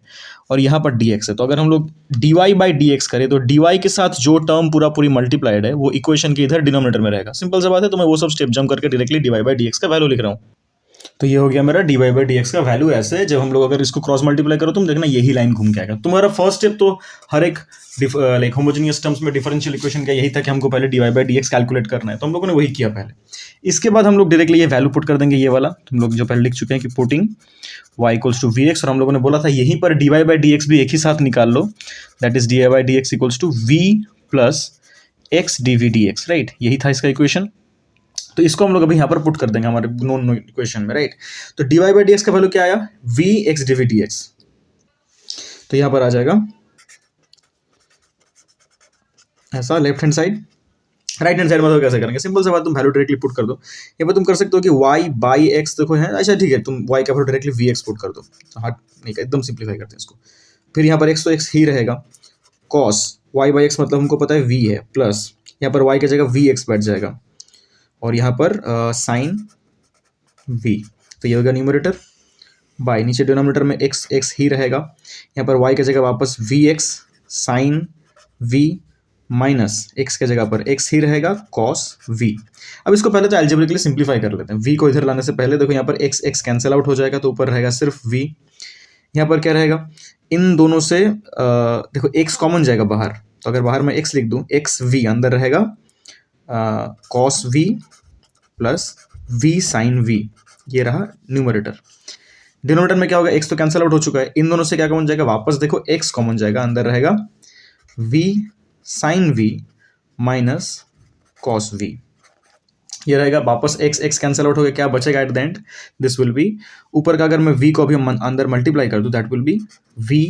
और यहाँ पर dx है, तो अगर हम लोग dy बाई dx करें तो dy के साथ जो टर्म पूरी मल्टीप्लाइड है वो इक्वेशन के इधर डिनोमिनेटर में रहेगा। सिंपल सा बात है, तो मैं वो सब स्टेप जंप करके डायरेक्टली dy बाई dx का वैल्यू लिख रहा हूँ। तो ये हो गया मेरा dy बाई dx का वैल्यू। ऐसे जब हम लोग अगर इसको क्रॉस मल्टीप्लाई करो तुम देखना यही लाइन घूम के आएगा। तुम्हारा फर्स्ट स्टेप तो हर एक लाइक होमोजेनियस टर्म्स में डिफरेंशियल इक्वेशन का यही था कि हमको पहले dy बाई dx कैलकुलेट करना है, तो हम लोगों ने वही किया पहले। इसके बाद हम लोग डायरेक्टली ये वैल्यू पुट कर देंगे, ये वाला तुम लोग जो पहले लिख चुके हैं कि putting y equals to we x, और हम लोगों ने बोला था यहीं पर dy बाई dx भी एक ही साथ निकाल लो, that is dy by dx equals to v plus x D we D x, right. यही था इसका इक्वेशन। तो इसको हम लोग अभी यहाँ पर पुट कर देंगे हमारे नोन इक्वेशन में, राइट। तो dy बाई dx का वैल्यू क्या आया, v x d we D x. तो यहाँ पर आ जाएगा ऐसा left hand side, right hand side में तो कैसे करेंगे, सिंपल सा बात, तुम वैल्यू डायरेक्टली पुट कर दो। ये पर तुम कर सकते हो कि y बाई एक्स देखो है, अच्छा ठीक है, तुम y का value directly v x put कर दो। तो हाँ नहीं, एकदम सिंप्लीफाई करते हैं इसको। फिर यहाँ पर x तो x ही रहेगा, cos y बाई एक्स मतलब हमको पता है v है, प्लस यहाँ पर y की जगह वी एक्स बैठ जाएगा और यहाँ पर साइन v। तो ये होगा न्यूमरेटर, बाई नीचे डिनोमिनेटर में x ही रहेगा, यहाँ पर y की जगह वापस v x sine v minus x के जगह पर x ही रहेगा cos v। अब इसको पहले तो एल्जेब्रिकली सिंप्लीफाई कर लेते हैं। v को इधर लाने से पहले देखो यहाँ पर x कैंसिल आउट हो जाएगा, तो ऊपर रहेगा सिर्फ v। यहाँ पर क्या रहेगा, इन दोनों से देखो x कॉमन जाएगा बाहर, तो अगर बाहर मैं x लिख दूँ, एक्स v अंदर रहेगा cos v plus v sine v, ये रहा न्यूमरेटर। डिनोमिनेटर में क्या होगा, x तो कैंसिल आउट हो चुका है, इन दोनों से क्या कॉमन जाएगा, वापस देखो x कॉमन जाएगा, अंदर रहेगा v sine v minus cos v, ये रहेगा। वापस x कैंसिल आउट हो गया, क्या बचेगा eight the and, this will B, ऊपर का अगर मैं v को अभी अंदर मल्टीप्लाई कर दूं, that will be v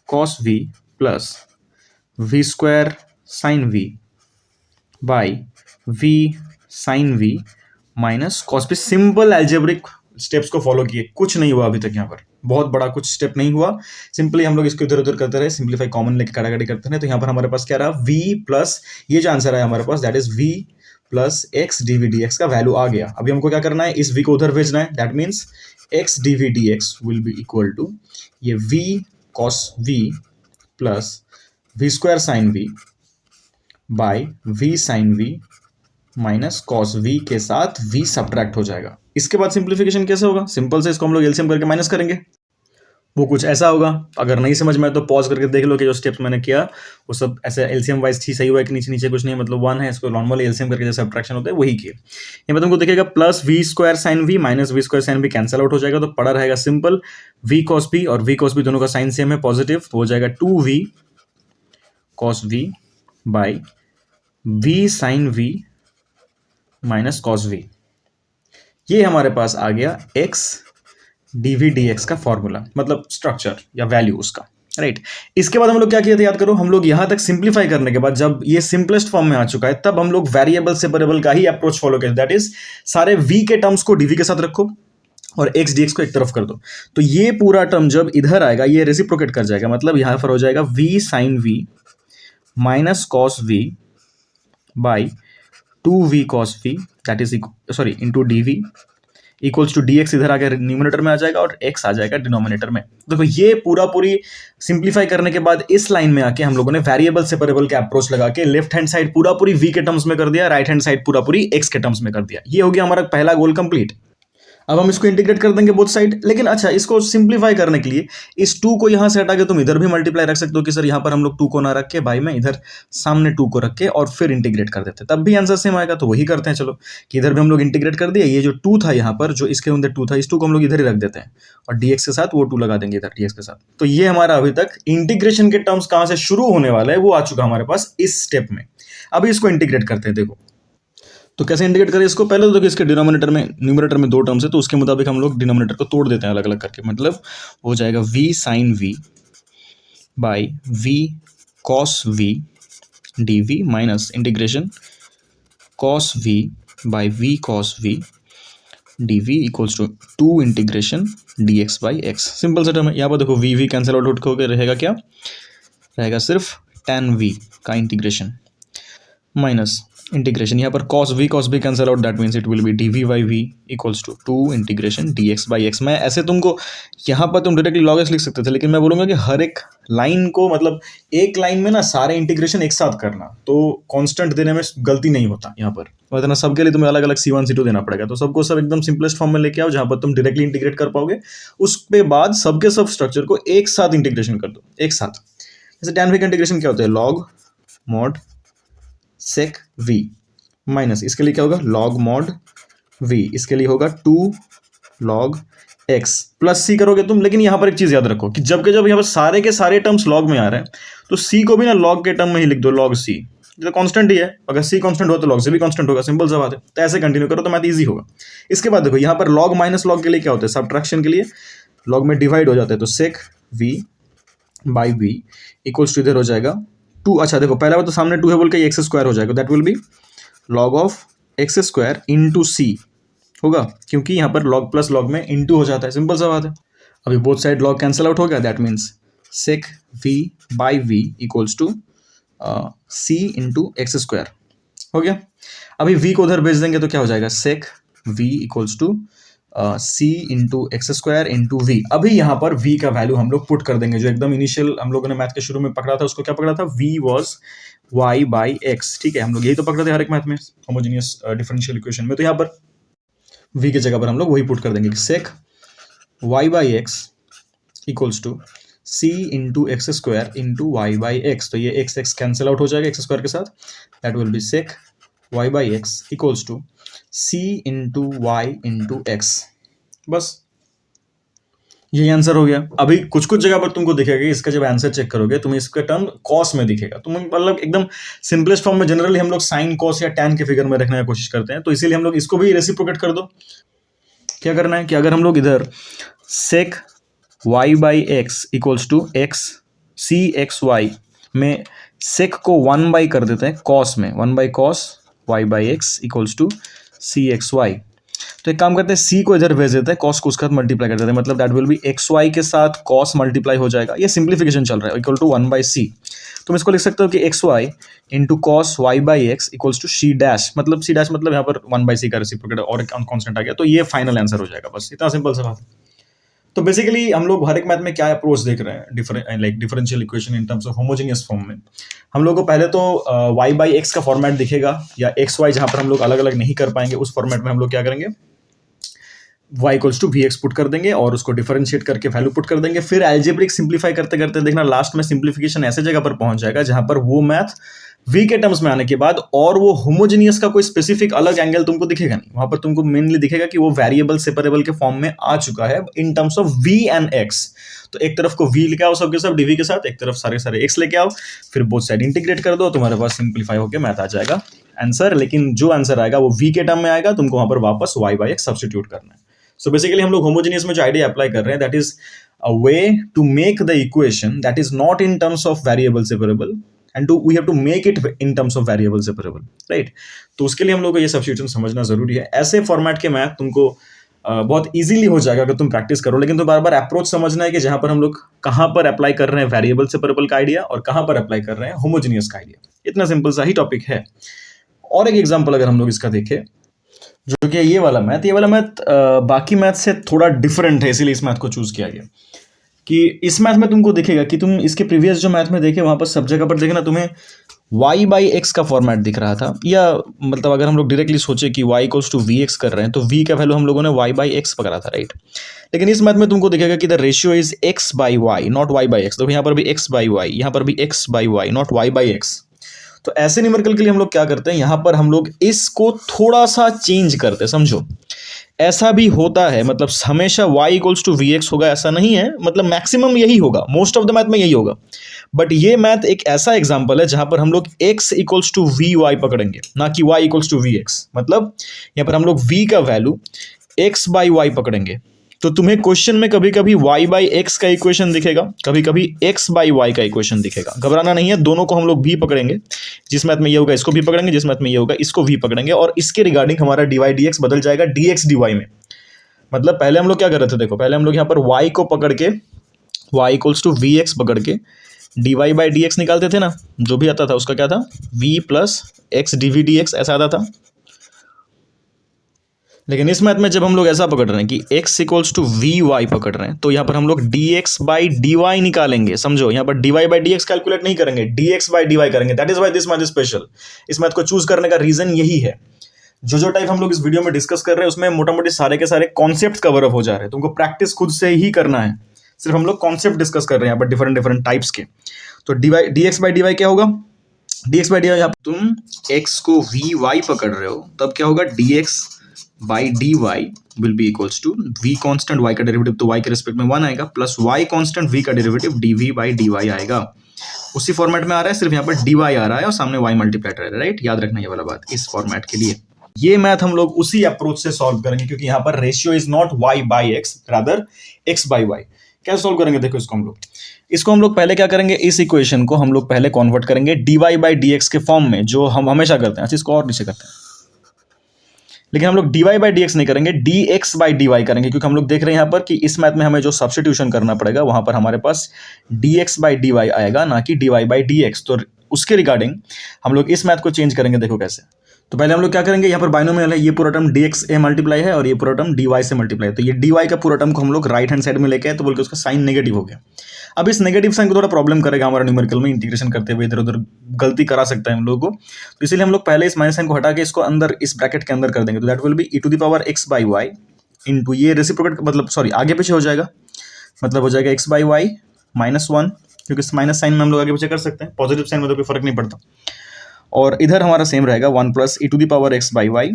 cos v plus v square sine v by v sine v minus cos v। Simple algebraic steps को फॉलो किए, कुछ नहीं हुआ अभी तक, यहाँ पर बहुत बड़ा कुछ स्टेप नहीं हुआ। सिंपली हम लोग इसको इधर उधर करते रहे, सिंप्लीफाई कॉमन लेके काटाकाटी करते रहे। तो यहाँ पर हमारे पास क्या रहा, v प्लस ये जो आंसर है हमारे पास, that is v plus x D we D X का वैल्यू आ गया। अभी हमको क्या करना है, इस v को उधर भेजना है, that means x D we D x will be equal to ये v cos v plus v square sine v by v sine v minus cos v के साथ v सब्ट्रैक्ट हो जाएगा। इसके बाद सिंप्लीफिकेशन कैसे होगा, सिंपल से इसको हम लोग एलसीएम करके माइनस करेंगे। वो कुछ ऐसा होगा। अगर नहीं समझ में आए तो पॉज करके देख लो कि जो स्टेप्स मैंने किया वो सब ऐसे एलसीएम वाइज थी, सही हुआ है कि नीचे नीचे कुछ नहीं, मतलब 1 है, इसको नॉर्मली एलसीएम करके जैसे सब्ट्रैक्शन होता है वही किए। यहाँ पे तुमको दिखेगा plus v square sine v minus v square sine v cancel out हो जाएगा, तो पड़ा रहेगा सिंपल वी कॉस बी, और वी कॉस बी दोनों का साइन सेम है पॉजिटिव, तो हो जाएगा 2v cos v by v sine v minus cos v. ये हमारे पास आ गया x dv dx का फॉर्मूला, मतलब स्ट्रक्चर या वैल्यू उसका, राइट। इसके बाद हम लोग क्या किए थे याद करो, हम लोग यहां तक सिंप्लीफाई करने के बाद जब ये सिंपलेस्ट फॉर्म में आ चुका है तब हम लोग वेरिएबल सेपरेबल का ही अप्रोच फॉलो करें, दैट इज सारे v के टर्म्स को dv के साथ रखो और x dx को एक तरफ कर दो, तो ये पूरा टर्म जब इधर आएगा ये रेसिप्रोकेट कर जाएगा, मतलब यहां पर हो जाएगा v sin v minus cos v by 2v cos v that is sorry into dv equals to dx इधर आकर न्यूमरेटर में आ जाएगा और x आ जाएगा डिनोमिनेटर में। देखो ये पूरी सिंप्लीफाई करने के बाद इस लाइन में आके हम लोगों ने वेरिएबल सेपरेबल के अप्रोच लगा के लेफ्ट हैंड साइड पूरी v के टर्म्स में कर दिया, राइट हैंड साइड पूरी x के टर्म्स में कर दिया। ये हो गया हमारा पहला गोल कंप्लीट। अब हम इसको इंटीग्रेट कर देंगे बोथ साइड, लेकिन अच्छा इसको सिंप्लीफाई करने के लिए इस 2 को यहां से हटा के तुम इधर भी मल्टीप्लाई रख सकते हो कि सर यहां पर हम लोग 2 को ना रख के भाई मैं इधर सामने 2 को रख के और फिर इंटीग्रेट कर देते, तब भी आंसर सेम आएगा, तो वही करते हैं। चलो कि इधर भी हम लोग इंटीग्रेट कर दिए, ये जो 2 था यहाँ पर जो इसके अंदर 2 था, इस 2 को हम लोग इधर ही रख देते हैं और dx के साथ वो 2 लगा देंगे इधर dx के साथ। तो ये हमारा अभी तक इंटीग्रेशन के टर्म्स कहां से शुरू होने वाला है वो आ चुका हमारे पास इस स्टेप में। अभी इसको इंटीग्रेट करते हैं। देखो तो कैसे इंटीग्रेट करें इसको, पहले तो देखो इसके डिनोमिनेटर में न्यूमरेटर में 2 टर्म्स है तो उसके मुताबिक हम लोग डिनोमिनेटर को तोड़ देते हैं अलग अलग करके, मतलब हो जाएगा v sin v by v cos v dv minus integration cos v by v cos v dv equals to 2 integration dx by x। Simple सा टर्म है। यहाँ पर देखो v कैंसिल आउट होकर रहेगा, क्या रहेगा, सिर्फ tan v का इंटीग्रेशन माइनस इंटीग्रेशन यहाँ पर cos v cancel out, that means it will be dv by v equals to 2 integration dx by x। मैं ऐसे तुमको यहाँ पर तुम डायरेक्टली log s लिख सकते थे, लेकिन मैं बोलूँगा कि हर एक लाइन को, मतलब एक लाइन में ना सारे इंटीग्रेशन एक साथ करना, तो कांस्टेंट देने में गलती नहीं होता यहाँ पर, वरना सबके लिए तुम्हें अलग अलग c1 c2 देना पड़ेगा। तो सबको सब एकदम सिंपलेस्ट फॉर्म में लेके आओ जहाँ पर तुम डायरेक्टली इंटीग्रेट कर पाओगे, उसके बाद सबके सब स्ट्रक्चर को एक साथ इंटीग्रेशन कर दो एक साथ। जैसे tan v का इंटीग्रेशन क्या होता है, log mod sec v minus इसके लिए क्या होगा log mod v, इसके लिए होगा 2 log x प्लस c करोगे तुम। लेकिन यहाँ पर एक चीज याद रखो कि जब यहाँ पर सारे के सारे टर्म्स log में आ रहे हैं तो c को भी ना log के टर्म में ही लिख दो, log c तो कांस्टेंट ही है, अगर c कांस्टेंट हो तो log c भी कांस्टेंट होगा, सिंपल सा बात है। तो ऐसे कंटिन्यू करो तो मैथ इजी होगा। इसके बाद देखो यहाँ पर log माइनस log के लिए क्या होता है, सब्ट्रैक्शन के लिए log में डिवाइड हो जाता है, तो sec v by v equals to इधर हो जाएगा 2। अच्छा देखो पहला बात तो सामने 2 है बोल के एक्स स्क्वायर हो जाएगा, that will be log of X square into C होगा, क्योंकि यहाँ पर log प्लस log में इंटू हो जाता है, सिंपल सा बात है। अभी both side log cancel out हो गया, that means sec v by v equals to C into x square हो गया। अभी v को उधर भेज देंगे तो क्या हो जाएगा, sec v equals to C into x square into v. अभी यहाँ पर v का वैल्यू हम लोग पुट कर देंगे, जो एकदम इनिशियल हम लोगों ने मैथ के शुरू में पकड़ा था, उसको क्या पकड़ा था, v was y by x, ठीक है। हम लोग यही तो पकड़ते हैं हर एक मैथ में, होमोजेनियस डिफरेंशियल इक्वेशन में। तो यहाँ पर v की जगह पर हम लोग वही पुट कर देंगे कि sec y by x equals to c into x square into y by x. तो ये x कैंसिल आउट हो जाएगा एक्स स्क्वायर के साथ, that will be sec y by x equals to c into y into x. बस यही answer हो गया। अभी कुछ कुछ जगह पर तुमको दिखेगा कि इसका जब आंसर चेक करोगे तुम्हें इसका टर्म कॉस में दिखेगा, तुम मतलब एकदम सिंपलेस्ट फॉर्म में जनरली हम लोग साइन कॉस या टैन के फिगर में रखने की कोशिश करते हैं, तो इसीलिए हम लोग इसको भी रेसिप्रोकेट कर दो। क्या करना है कि अगर हम लोग इधर sec y by x equals to x c x y में sec को 1 बाई कर देते हैं कॉस में, 1 by cos y by x equals to c x y. तो एक काम करते हैं c को इधर भेज देते हैं, cos को उसके साथ मल्टीप्लाई कर देते हैं, मतलब that will be x Y के साथ cos मल्टीप्लाई हो जाएगा, ये सिंप्लीफिकेशन चल रहा है, इक्वल टू 1 बाई सी। तुम इसको लिख सकते हो कि x y into cos y by x equals to c dash, मतलब सी डैश मतलब यहाँ पर 1 बाई सी का रेसिप्रोकेट और एक कॉन्स्टेंट आ गया, तो ये फाइनल आंसर हो जाएगा। बस इतना सिंपल सा बात है। तो बेसिकली हम लोग हर एक मैथ में क्या अप्रोच देख रहे हैं, differential equation in terms of homogeneous form में। हम लोग को पहले तो y बाई एक्स का फॉर्मेट दिखेगा, या एक्स वाई जहाँ पर हम लोग अलग अलग नहीं कर पाएंगे उस फॉर्मेट में हम लोग क्या करेंगे, y equals to we x put कर देंगे और उसको डिफरेंशिएट करके वैल्यू पुट कर देंगे। फिर एल्जेब्रिक सिंप्लीफाई करते करते देखना लास्ट में सिंप्लीफिकेशन ऐसे जगह पर पहुंच जाएगा जहां पर वो मैथ v के टर्म्स में आने के बाद और वो होमोजेनियस का कोई स्पेसिफिक अलग एंगल तुमको दिखेगा नहीं, वहां पर तुमको मेनली दिखेगा कि वो वेरिएबल सेपरेबल के फॉर्म में आ चुका है इन terms of v and x। तो एक तरफ को v लेके आओ सबके सब dv के साथ, एक तरफ सारे सारे x लेके आओ, फिर बोथ साइड इंटीग्रेट कर दो, तुम्हारे पास सिंप्लीफाई होकर मैथ आ जाएगा आंसर। लेकिन जो आंसर आएगा वो v के टर्म में आएगा, तुमको वहां पर वापस y बाई x सब्स्टिट्यूट करना है। सो बेसिकली हम लोग होमोजेनियस में जो आइडिया अप्लाई कर रहे हैं that is a way to make the equation that is not in terms of variable separable and we have to make it in terms of variable separable, right. तो उसके लिए हम लोग को ये सब्स्टिट्यूशन समझना जरूरी है। ऐसे फॉर्मेट के मैथ तुमको बहुत इजीली हो जाएगा अगर तुम प्रैक्टिस करो, लेकिन तो बार बार अप्रोच समझना है कि जहां पर हम लोग कहां पर अप्लाई कर रहे हैं वेरिएबल सेपरेबल का आइडिया और कहां पर अप्लाई कर रहे हैं होमोजेनियस का आइडिया। इतना सिंपल सा ही टॉपिक है। और एक एग्जाम्पल अगर हम लोग इसका देखें, जो कि ये वाला मैथ बाकी मैथ से थोड़ा डिफरेंट है, इसीलिए इस मैथ को चूज किया गया। कि इस मैथ में तुमको दिखेगा कि तुम इसके प्रीवियस जो मैथ में देखे वहां पर सब जगह पर देखना तुम्हें y बाई एक्स का फॉर्मेट दिख रहा था, या मतलब अगर हम लोग डायरेक्टली सोचे कि y equals to we x कर रहे हैं तो v का वैल्यू हम लोगों ने y बाई एक्स पकड़ा था, राइट। लेकिन इस मैथ में तुमको दिखेगा कि the ratio is x by y not y by x. तो यहाँ पर भी x बाई वाई, यहाँ पर भी x by y not y by x. तो ऐसे न्यूमेरिकल के लिए हम लोग क्या करते हैं, यहाँ पर हम लोग इसको थोड़ा सा चेंज करते हैं, समझो। ऐसा भी होता है, मतलब हमेशा y equals to we x होगा ऐसा नहीं है, मतलब मैक्सिमम यही होगा, मोस्ट ऑफ द मैथ में यही होगा। बट ये मैथ एक ऐसा एग्जांपल है जहां पर हम लोग x equals to v y पकड़ेंगे, ना कि y equals to we x. मतलब यहाँ पर हम लोग v का वैल्यू x बाई वाई पकड़ेंगे। तो तुम्हें क्वेश्चन में कभी कभी y बाई एक्स का इक्वेशन दिखेगा, कभी कभी x बाई वाई का इक्वेशन दिखेगा। घबराना नहीं है, दोनों को हम लोग भी पकड़ेंगे। जिस मैथ में ये होगा इसको भी पकड़ेंगे, जिस मैथ में ये होगा इसको भी पकड़ेंगे, और इसके रिगार्डिंग हमारा dy dx बदल जाएगा dx dy में। मतलब पहले हम लोग क्या कर रहे थे, देखो पहले हम लोग यहाँ पर y को पकड़ के y equals to we x पकड़ के dy बाई डी एक्स निकालते थे ना, जो भी आता था उसका क्या था v plus x D we D x ऐसा आता था। लेकिन इस मैथ में जब हम लोग ऐसा पकड़ रहे हैं कि x equals to v y पकड़ रहे हैं, तो यहाँ पर हम लोग dx बाई डी वाई निकालेंगे। समझो यहाँ पर dy by D x calculate नहीं करेंगे, dx बाई डी वाई करेंगे। That is why this math is special. इस मैथ को चूज करने का रीजन यही है। जो टाइप हम लोग इस वीडियो में डिस्कस कर रहे हैं उसमें मोटा मोटी सारे के सारे कॉन्सेप्ट कवर अप हो जा रहे हैं। तुमको प्रैक्टिस खुद से ही करना है, सिर्फ हम लोग कॉन्सेप्ट डिस्कस कर रहे हैं यहाँ पर डिफरेंट डिफरेंट टाइप्स के। तो dx बाई डी वाई क्या होगा, dx बाई डी वाई, तुम x को वी वाई पकड़ रहे हो तब क्या होगा, dx by D Y will be equals to v constant y का डेरिवेटिव तो y के रिस्पेक्ट में 1 आएगा, प्लस y कांस्टेंट v का derivative dv by D y आएगा। उसी फॉर्मेट में आ रहा है, सिर्फ यहाँ पर dy आ रहा है और सामने y मल्टीप्लाइड रह रहा है, राइट। याद रखना ये वाला बात इस फॉर्मेट के लिए। ये मैथ हम लोग उसी अप्रोच से सॉल्व करेंगे, क्योंकि यहाँ पर ratio is not y by x, rather x by y. कैसे सॉल्व करेंगे, देखो इसको हम लोग पहले क्या करेंगे, इस इक्वेशन को हम लोग पहले कन्वर्ट करेंगे dy बाई डी एक्स के फॉर्म में, जो हम हमेशा करते हैं। अच्छा, इसको और नीचे करते हैं, लेकिन हम लोग dy बाई डी एक्स नहीं करेंगे, dx बाई डी वाई करेंगे, क्योंकि हम लोग देख रहे हैं यहाँ पर कि इस मैथ में हमें जो सब्स्टिट्यूशन करना पड़ेगा वहां पर हमारे पास dx बाई डी वाई आएगा, ना कि dy बाई डी एक्स। तो उसके रिगार्डिंग हम लोग इस मैथ को चेंज करेंगे। देखो कैसे, तो पहले हम लोग क्या करेंगे, यहाँ पर बाइनोमियल है, ये पूरा टर्म dx a मल्टीप्लाई है और ये पूरा टर्म dy से मल्टीप्लाई है। तो ये dy का पूरा टर्म को हम लोग राइट हैंड साइड में लेके आए, तो बोल के उसका साइन नेगेटिव हो गया। अब इस नेगेटिव साइन को थोड़ा प्रॉब्लम करेगा हमारा न्यूमेरिकल में, इंटीग्रेशन करते हुए इधर उधर गलती करा सकता है हम लोगों को। तो इसीलिए हम लोग पहले इस माइनस साइन को हटा के इसको अंदर इस ब्रैकेट के अंदर कर देंगे। तो that will be e to the power x by y into, ये रेसिप्रोकेट मतलब सॉरी आगे पीछे हो जाएगा, मतलब हो जाएगा x बाई वाई माइनस 1, क्योंकि माइनस साइन में हम लोग आगे पीछे कर सकते हैं, पॉजिटिव साइन में तो कोई फर्क नहीं पड़ता। और इधर हमारा सेम रहेगा 1 plus e to the power x by y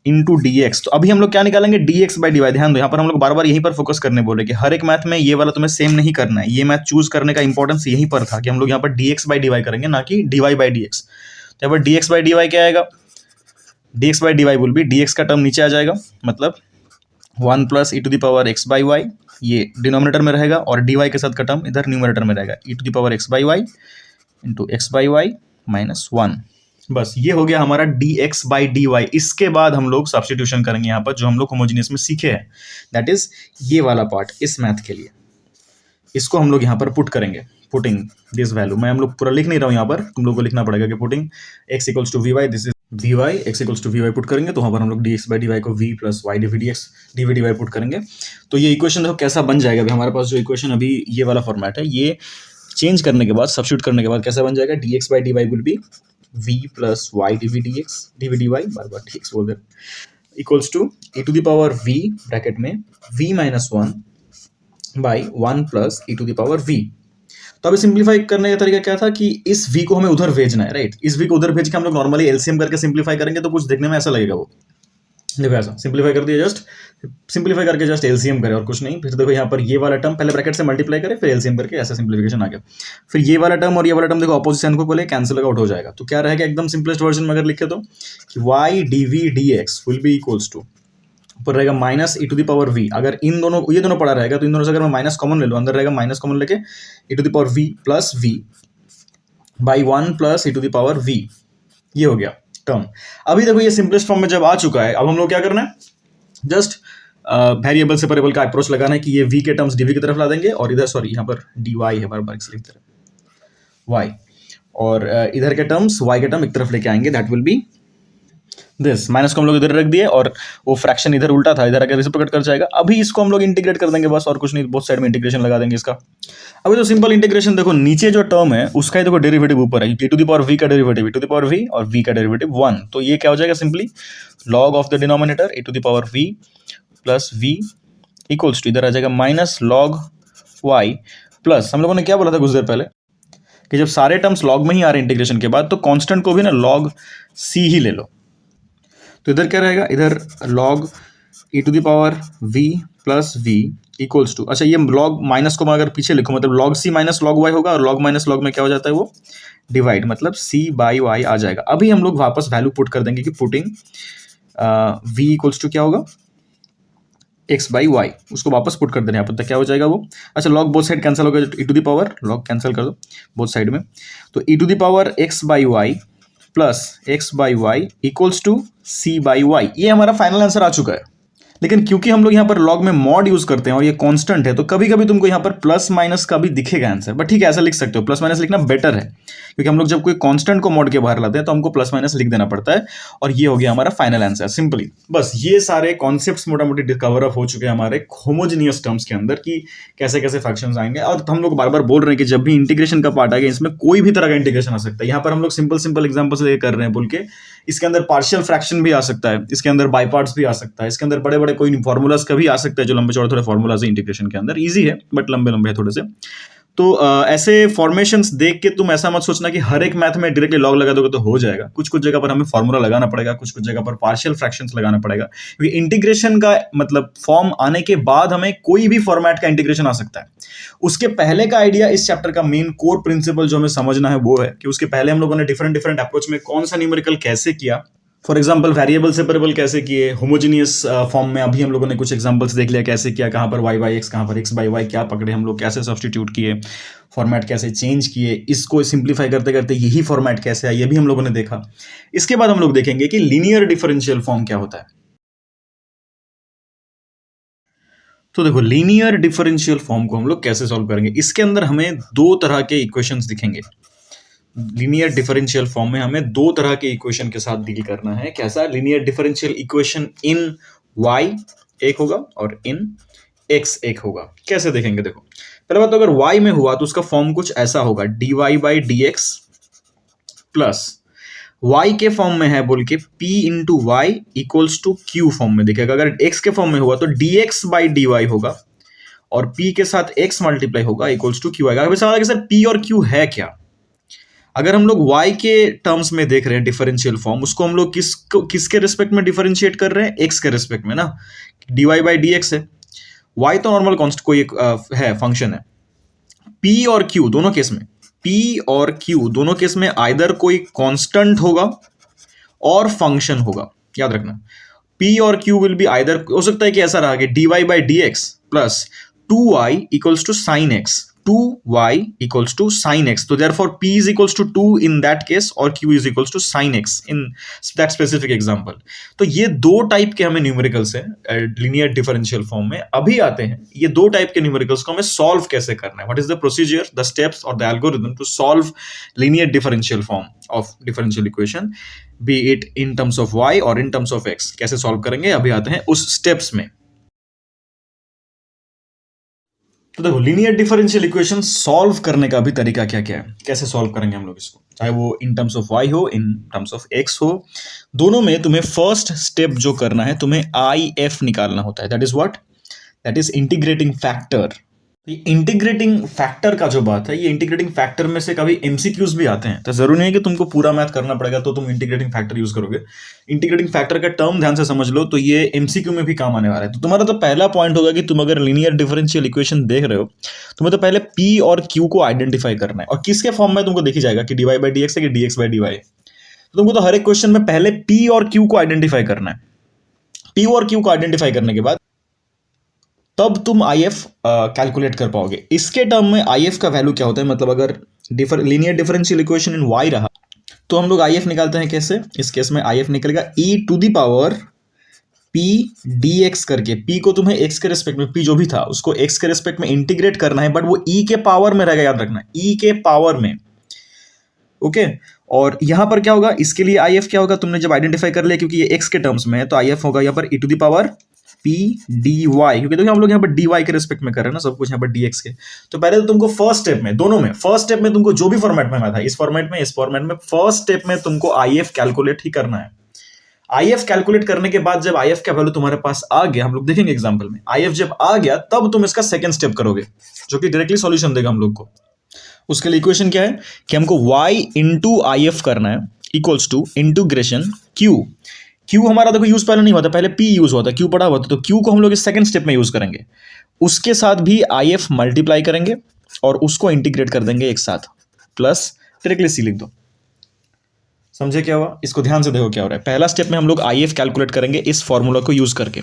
into d x. तो अभी हम लोग क्या निकालेंगे, dx बाई डी वाई। ध्यान दो, यहाँ पर हम लोग बार बार यहीं पर फोकस करने बोले कि हर एक मैथ में ये वाला तुम्हें सेम नहीं करना है। ये मैथ चूज करने का इंपॉर्टेंस यहीं पर था कि हम लोग यहाँ पर dx बाई डी वाई करेंगे, ना कि dy बाई डी एक्स। तो यहाँ पर dx बाई डी वाई क्या आएगा, dx by D Y will be, dx का टर्म नीचे आ जाएगा, मतलब 1 plus e to the power x by y, ये डिनोमिनेटर में रहेगा, और dy के साथ का टर्म इधर न्यूमरेटर में रहेगा, e to the power x by y into x by y minus 1। बस ये हो गया हमारा dx बाई डी वाई। इसके बाद हम लोग सब्स्टिट्यूशन करेंगे यहाँ पर, जो हम लोग होमोजेनियस में सीखे हैं, दैट इज ये वाला पार्ट इस मैथ के लिए। इसको हम लोग यहाँ पर पुट करेंगे, पुटिंग दिस वैल्यू। मैं हम लोग पूरा लिख नहीं रहा हूँ यहाँ पर, तुम लोग को लिखना पड़ेगा कि putting x equals to v y, this is v y, x equals to v y put करेंगे, तो वहाँ पर हम लोग dx बाई डी वाई को v plus Y d d x D we D y put करेंगे। तो ये इक्वेशन देखो कैसा बन जाएगा। अभी हमारे पास जो इक्वेशन अभी ये वाला फॉर्मेट है, ये चेंज करने के बाद, सब्स्टिट्यूट करने के बाद कैसा बन जाएगा, dx by D Y will be v plus Y D we D x D we D Y, बार बार dx बोल दे, equals to e to the power v bracket में v minus 1 by 1 plus e to the power v। तो अभी simplify करने का तरीका क्या था कि इस v को हमें उधर भेजना है, राइट। इस v को उधर भेज के हम लोग नॉर्मली एलसीएम करके सिंप्लीफाई करेंगे तो कुछ देखने में ऐसा लगेगा। वो देखो ऐसा सिंप्लीफाई कर दिया, जस्ट सिंप्लीफाई करके जस्ट एलसीएम करें और कुछ नहीं। फिर देखो यहाँ पर ये वाला टर्म पहले ब्रैकेट से मल्टीप्लाई करें, फिर एलसीएम करके ऐसा सिंप्लीफिकेशन आ गया। फिर ये वाला टर्म और ये वाला टर्म देखो ऑपोजिट साइन को पहले कैंसिल आउट हो जाएगा। तो क्या रहेगा एकदम सिंपलेस्ट वर्जन में अगर लिखे तो कि y dv dx will be equals to, ऊपर रहेगा minus E to the power v. अगर इन दोनों ये दोनों पड़ा रहेगा तो इन दोनों से अगर मैं माइनस कॉमन ले लूँ, अंदर रहेगा माइनस कॉमन लेके E to the power V plus we by 1 plus E to the power V. ये हो गया टर्म। अभी देखो ये सिंपलेस्ट फॉर्म में जब आ चुका है, अब हम लोग क्या करना है, जस्ट वेरिएबल सेपरेबल का अप्रोच लगाना है कि ये v के टर्म्स dv की तरफ ला देंगे और इधर सॉरी यहाँ पर dy है, बार बार लिख दे रहे y, और इधर के टर्म्स y के टर्म एक तरफ लेके आएंगे, that will B this. Minus को हम लोग इधर रख दिए और वो फ्रैक्शन इधर उल्टा था, इधर आकर रेसिप्रोकेट कर जाएगा। अभी इसको हम लोग इंटीग्रेट कर देंगे बस, और कुछ नहीं, बोथ साइड में इंटीग्रेशन लगा देंगे इसका। अभी तो सिंपल इंटीग्रेशन देखो, नीचे जो टर्म है उसका ही देखो डेरिवेटिव ऊपर है, e to the power v का derivative e to the power v और v का डेरिवेटिव 1। तो ये क्या हो जाएगा simply log of the denominator e to the power v plus v equals to इधर आ जाएगा माइनस log y प्लस, हम लोगों ने क्या बोला था कुछ देर पहले कि जब सारे टर्म्स log में ही आ रहे हैं इंटीग्रेशन के बाद तो कांस्टेंट को भी ना log c ही ले लो। तो इधर क्या रहेगा, इधर log e to the power v plus v equals to, अच्छा ये log माइनस को मैं अगर पीछे लिखूँ मतलब log c minus log y होगा, और log माइनस log में क्या हो जाता है वो डिवाइड, मतलब c बाई y आ जाएगा। अभी हम लोग वापस वैल्यू पुट कर देंगे कि पुटिंग v इक्वल्स टू क्या होगा x बाई वाई, उसको वापस पुट कर देना यहाँ पर, तक क्या हो जाएगा वो, अच्छा log बोथ साइड कैंसिल होगा, e to the power log cancel कर दो बोथ साइड में, तो e to the power x by y plus x by y equals to c by y. ये हमारा फाइनल आंसर आ चुका है। लेकिन क्योंकि हम लोग यहाँ पर लॉग में मॉड यूज करते हैं और ये कांस्टेंट है, तो कभी कभी तुमको यहाँ पर प्लस माइनस का भी दिखेगा आंसर, बट ठीक है ऐसा लिख सकते हो, प्लस माइनस लिखना बेटर है, क्योंकि हम लोग जब कोई कांस्टेंट को मॉड के बाहर लाते हैं तो हमको प्लस माइनस लिख देना पड़ता है। और ये हो गया हमारा फाइनल आंसर सिंपली। बस ये सारे कॉन्सेप्ट्स मोटा मोटी कवर अप हो चुके हैं हमारे होमोजीनियस टर्म्स के अंदर कि कैसे कैसे फंक्शंस आएंगे। और हम लोग बार बार बोल रहे हैं कि जब भी इंटीग्रेशन का पार्ट आएगा इसमें कोई भी तरह का इंटीग्रेशन आ सकता है। यहाँ पर हम लोग सिंपल सिंपल एग्जाम्पल्स लेके कर रहे हैं बोल के, इसके अंदर पार्शियल फ्रैक्शन भी आ सकता है, इसके अंदर बाई पार्ट्स भी आ सकता है, इसके अंदर बड़े बड़े कोई फॉर्मूलाज का भी आ सकता है, जो लंबे चौड़े थोड़े फॉर्मूलाज है इंटीग्रेशन के अंदर, इजी है बट लंबे लंबे है थोड़े से। तो ऐसे फॉर्मेशंस देख के तुम ऐसा मत सोचना कि हर एक मैथ में डायरेक्टली लॉग लगा दोगे तो हो जाएगा। कुछ कुछ जगह पर हमें फॉर्मूला लगाना पड़ेगा, कुछ कुछ जगह पर पार्शियल फ्रैक्शंस लगाना पड़ेगा, क्योंकि इंटीग्रेशन का मतलब फॉर्म आने के बाद हमें कोई भी फॉर्मेट का इंटीग्रेशन आ सकता है। उसके पहले का आइडिया, इस चैप्टर का मेन कोर प्रिंसिपल जो हमें समझना है वो है कि उसके पहले हम लोगों ने डिफरेंट डिफरेंट अप्रोच में कौन सा न्यूमेरिकल कैसे किया, फॉर एग्जाम्पल वेरिएबल सेपरेबल कैसे किए, होमोजीनियस फॉर्म में अभी हम लोगों ने कुछ एग्जांपल्स देख लिया कैसे किया, कहाँ पर y बाई एक्स, कहाँ पर x बाई वाई क्या पकड़े हम लोग, कैसे सब्स्टिट्यूट किए, फॉर्मेट कैसे चेंज किए, इसको सिंप्लीफाई करते करते यही फॉर्मेट कैसे आया, ये भी हम लोगों ने देखा। इसके बाद हम लोग देखेंगे कि लीनियर डिफरेंशियल फॉर्म क्या होता है। तो देखो लीनियर डिफरेंशियल फॉर्म को हम लोग कैसे सॉल्व करेंगे, इसके अंदर हमें दो तरह के इक्वेशंस दिखेंगे। लीनियर डिफरेंशियल फॉर्म में हमें दो तरह के इक्वेशन के साथ डील करना है। कैसा, linear differential equation in y एक होगा और इन x एक होगा। कैसे देखेंगे, देखो पहले बात तो अगर y में हुआ तो उसका फॉर्म कुछ ऐसा होगा, dy by D x plus y के फॉर्म में है बोल के p into y equals to q form में दिखेगा। अगर x के फॉर्म में हुआ तो dx बाई डी वाई होगा और p के साथ x मल्टीप्लाई होगा इक्वल्स टू q आएगा। अभी सवाल है कि सर p और q है क्या। अगर हम लोग y के टर्म्स में देख रहे हैं डिफरेंशियल फॉर्म, उसको हम लोग किसके रिस्पेक्ट में डिफरेंशिएट कर रहे हैं, x के रिस्पेक्ट में ना, dy बाई डी एक्स है, y तो नॉर्मल कॉन्स्ट कोई एक है फंक्शन है। p और q दोनों केस में, p और q दोनों केस में आइदर कोई कांस्टेंट होगा और फंक्शन होगा, याद रखना। p और q विल बी आइदर, हो सकता है कि ऐसा रहा कि dy by D x plus 2y equals to sine x, 2y equals to sin x. So therefore p is equals to 2 in that case और q is equals to sin x in that specific example. तो ये दो type के हमें numericals हैं linear differential form में। अभी आते हैं ये दो टाइप के न्यूमेरिकल्स को हमें सॉल्व कैसे करना है, what is the procedure, the steps और the algorithm to solve linear differential form of differential equation, be it in terms of y और इन टर्म्स ऑफ x। कैसे सॉल्व करेंगे, अभी आते हैं उस स्टेप्स में। तो देखो लीनियर डिफरेंशियल इक्वेशन सॉल्व करने का भी तरीका क्या क्या है, कैसे सॉल्व करेंगे हम लोग इसको। चाहे वो इन टर्म्स ऑफ वाई हो, इन टर्म्स ऑफ एक्स हो, दोनों में तुम्हें फर्स्ट स्टेप जो करना है, तुम्हें आई एफ निकालना होता है। That is what, that is integrating factor. ये इंटीग्रेटिंग फैक्टर का जो बात है, ये इंटीग्रेटिंग फैक्टर में से कभी एमसीक्यूज भी आते हैं, तो जरूरी नहीं है कि तुमको पूरा मैथ करना पड़ेगा तो तुम इंटीग्रेटिंग फैक्टर यूज करोगे। इंटीग्रेटिंग फैक्टर का टर्म ध्यान से समझ लो, तो ये एमसीक्यू में भी काम आने वाला है। तो तुम्हारा तो पहला पॉइंट होगा कि तुम अगर लीनियर डिफरेंशियल इक्वेशन देख रहे हो, तुम्हें तो पहले पी और क्यू को आइडेंटिफाई करना है, और किसके फॉर्म में तुमको देखी जाएगा कि d Y by D x है कि d x by D y. तो तुमको तो हर एक क्वेश्चन में पहले पी और क्यू को आइडेंटिफाई करना है। पी और क्यू को आइडेंटिफाई करने के बाद तब तुम आई एफ कैलकुलेट कर पाओगे। इसके टर्म में आई एफ का वैल्यू क्या होता है, मतलब अगर linear differential equation in y रहा तो हम लोग आई एफ निकालते हैं कैसे। इस केस में आई एफ निकलेगा E to the power P D X करके। पी को तुम्हें एक्स के रेस्पेक्ट में, पी जो भी था उसको एक्स के रेस्पेक्ट में इंटीग्रेट करना है, बट वो ई के पावर में रहेगा, याद रखना, ई के पावर में। ओके और यहां पर क्या होगा, इसके लिए आई एफ क्या होगा, तुमने जब आइडेंटिफाई कर लिया, क्योंकि ये एक्स के टर्म्स में है, तो आई एफ होगा यहाँ पर E to the power P D Y, क्योंकि देखो हम लोग यहाँ पर डी वाई के रिस्पेक्ट में कर रहे हैं ना सब कुछ, यहाँ पर डी एक्स के। तो पहले तो तुमको फर्स्ट स्टेप में, दोनों में, फर्स्ट स्टेप में तुमको जो भी फॉर्मेट में मैं था, इस फॉर्मेट में, इस फॉर्मेट में, फर्स्ट स्टेप में तुमको आई एफ कैलकुलेट ही करना है। आई एफ कैलकुलेट करने के बाद जब आई एफ का वैल्यू तुम्हारे पास आ गया, हम लोग देखेंगे एग्जाम्पल में, आई एफ जब आ गया तब तुम इसका सेकंड स्टेप करोगे, जो कि डायरेक्टली सॉल्यूशन देगा हम लोग को। उसके लिए इक्वेशन क्या है कि हमको y इंटू आई एफ करना है equals to integration q। q हमारा देखो यूज पहले नहीं हुआ था, पहले p यूज हुआ था, q पड़ा हुआ था, तो q को हम लोग इस सेकंड स्टेप में यूज करेंगे। उसके साथ भी आई एफ मल्टीप्लाई करेंगे और उसको इंटीग्रेट कर देंगे एक साथ, प्लस डायरेक्टली c लिख दो। समझे क्या हुआ, इसको ध्यान से देखो क्या हो रहा है। पहला स्टेप में हम लोग आई एफ कैलकुलेट करेंगे इस फॉर्मूला को यूज करके।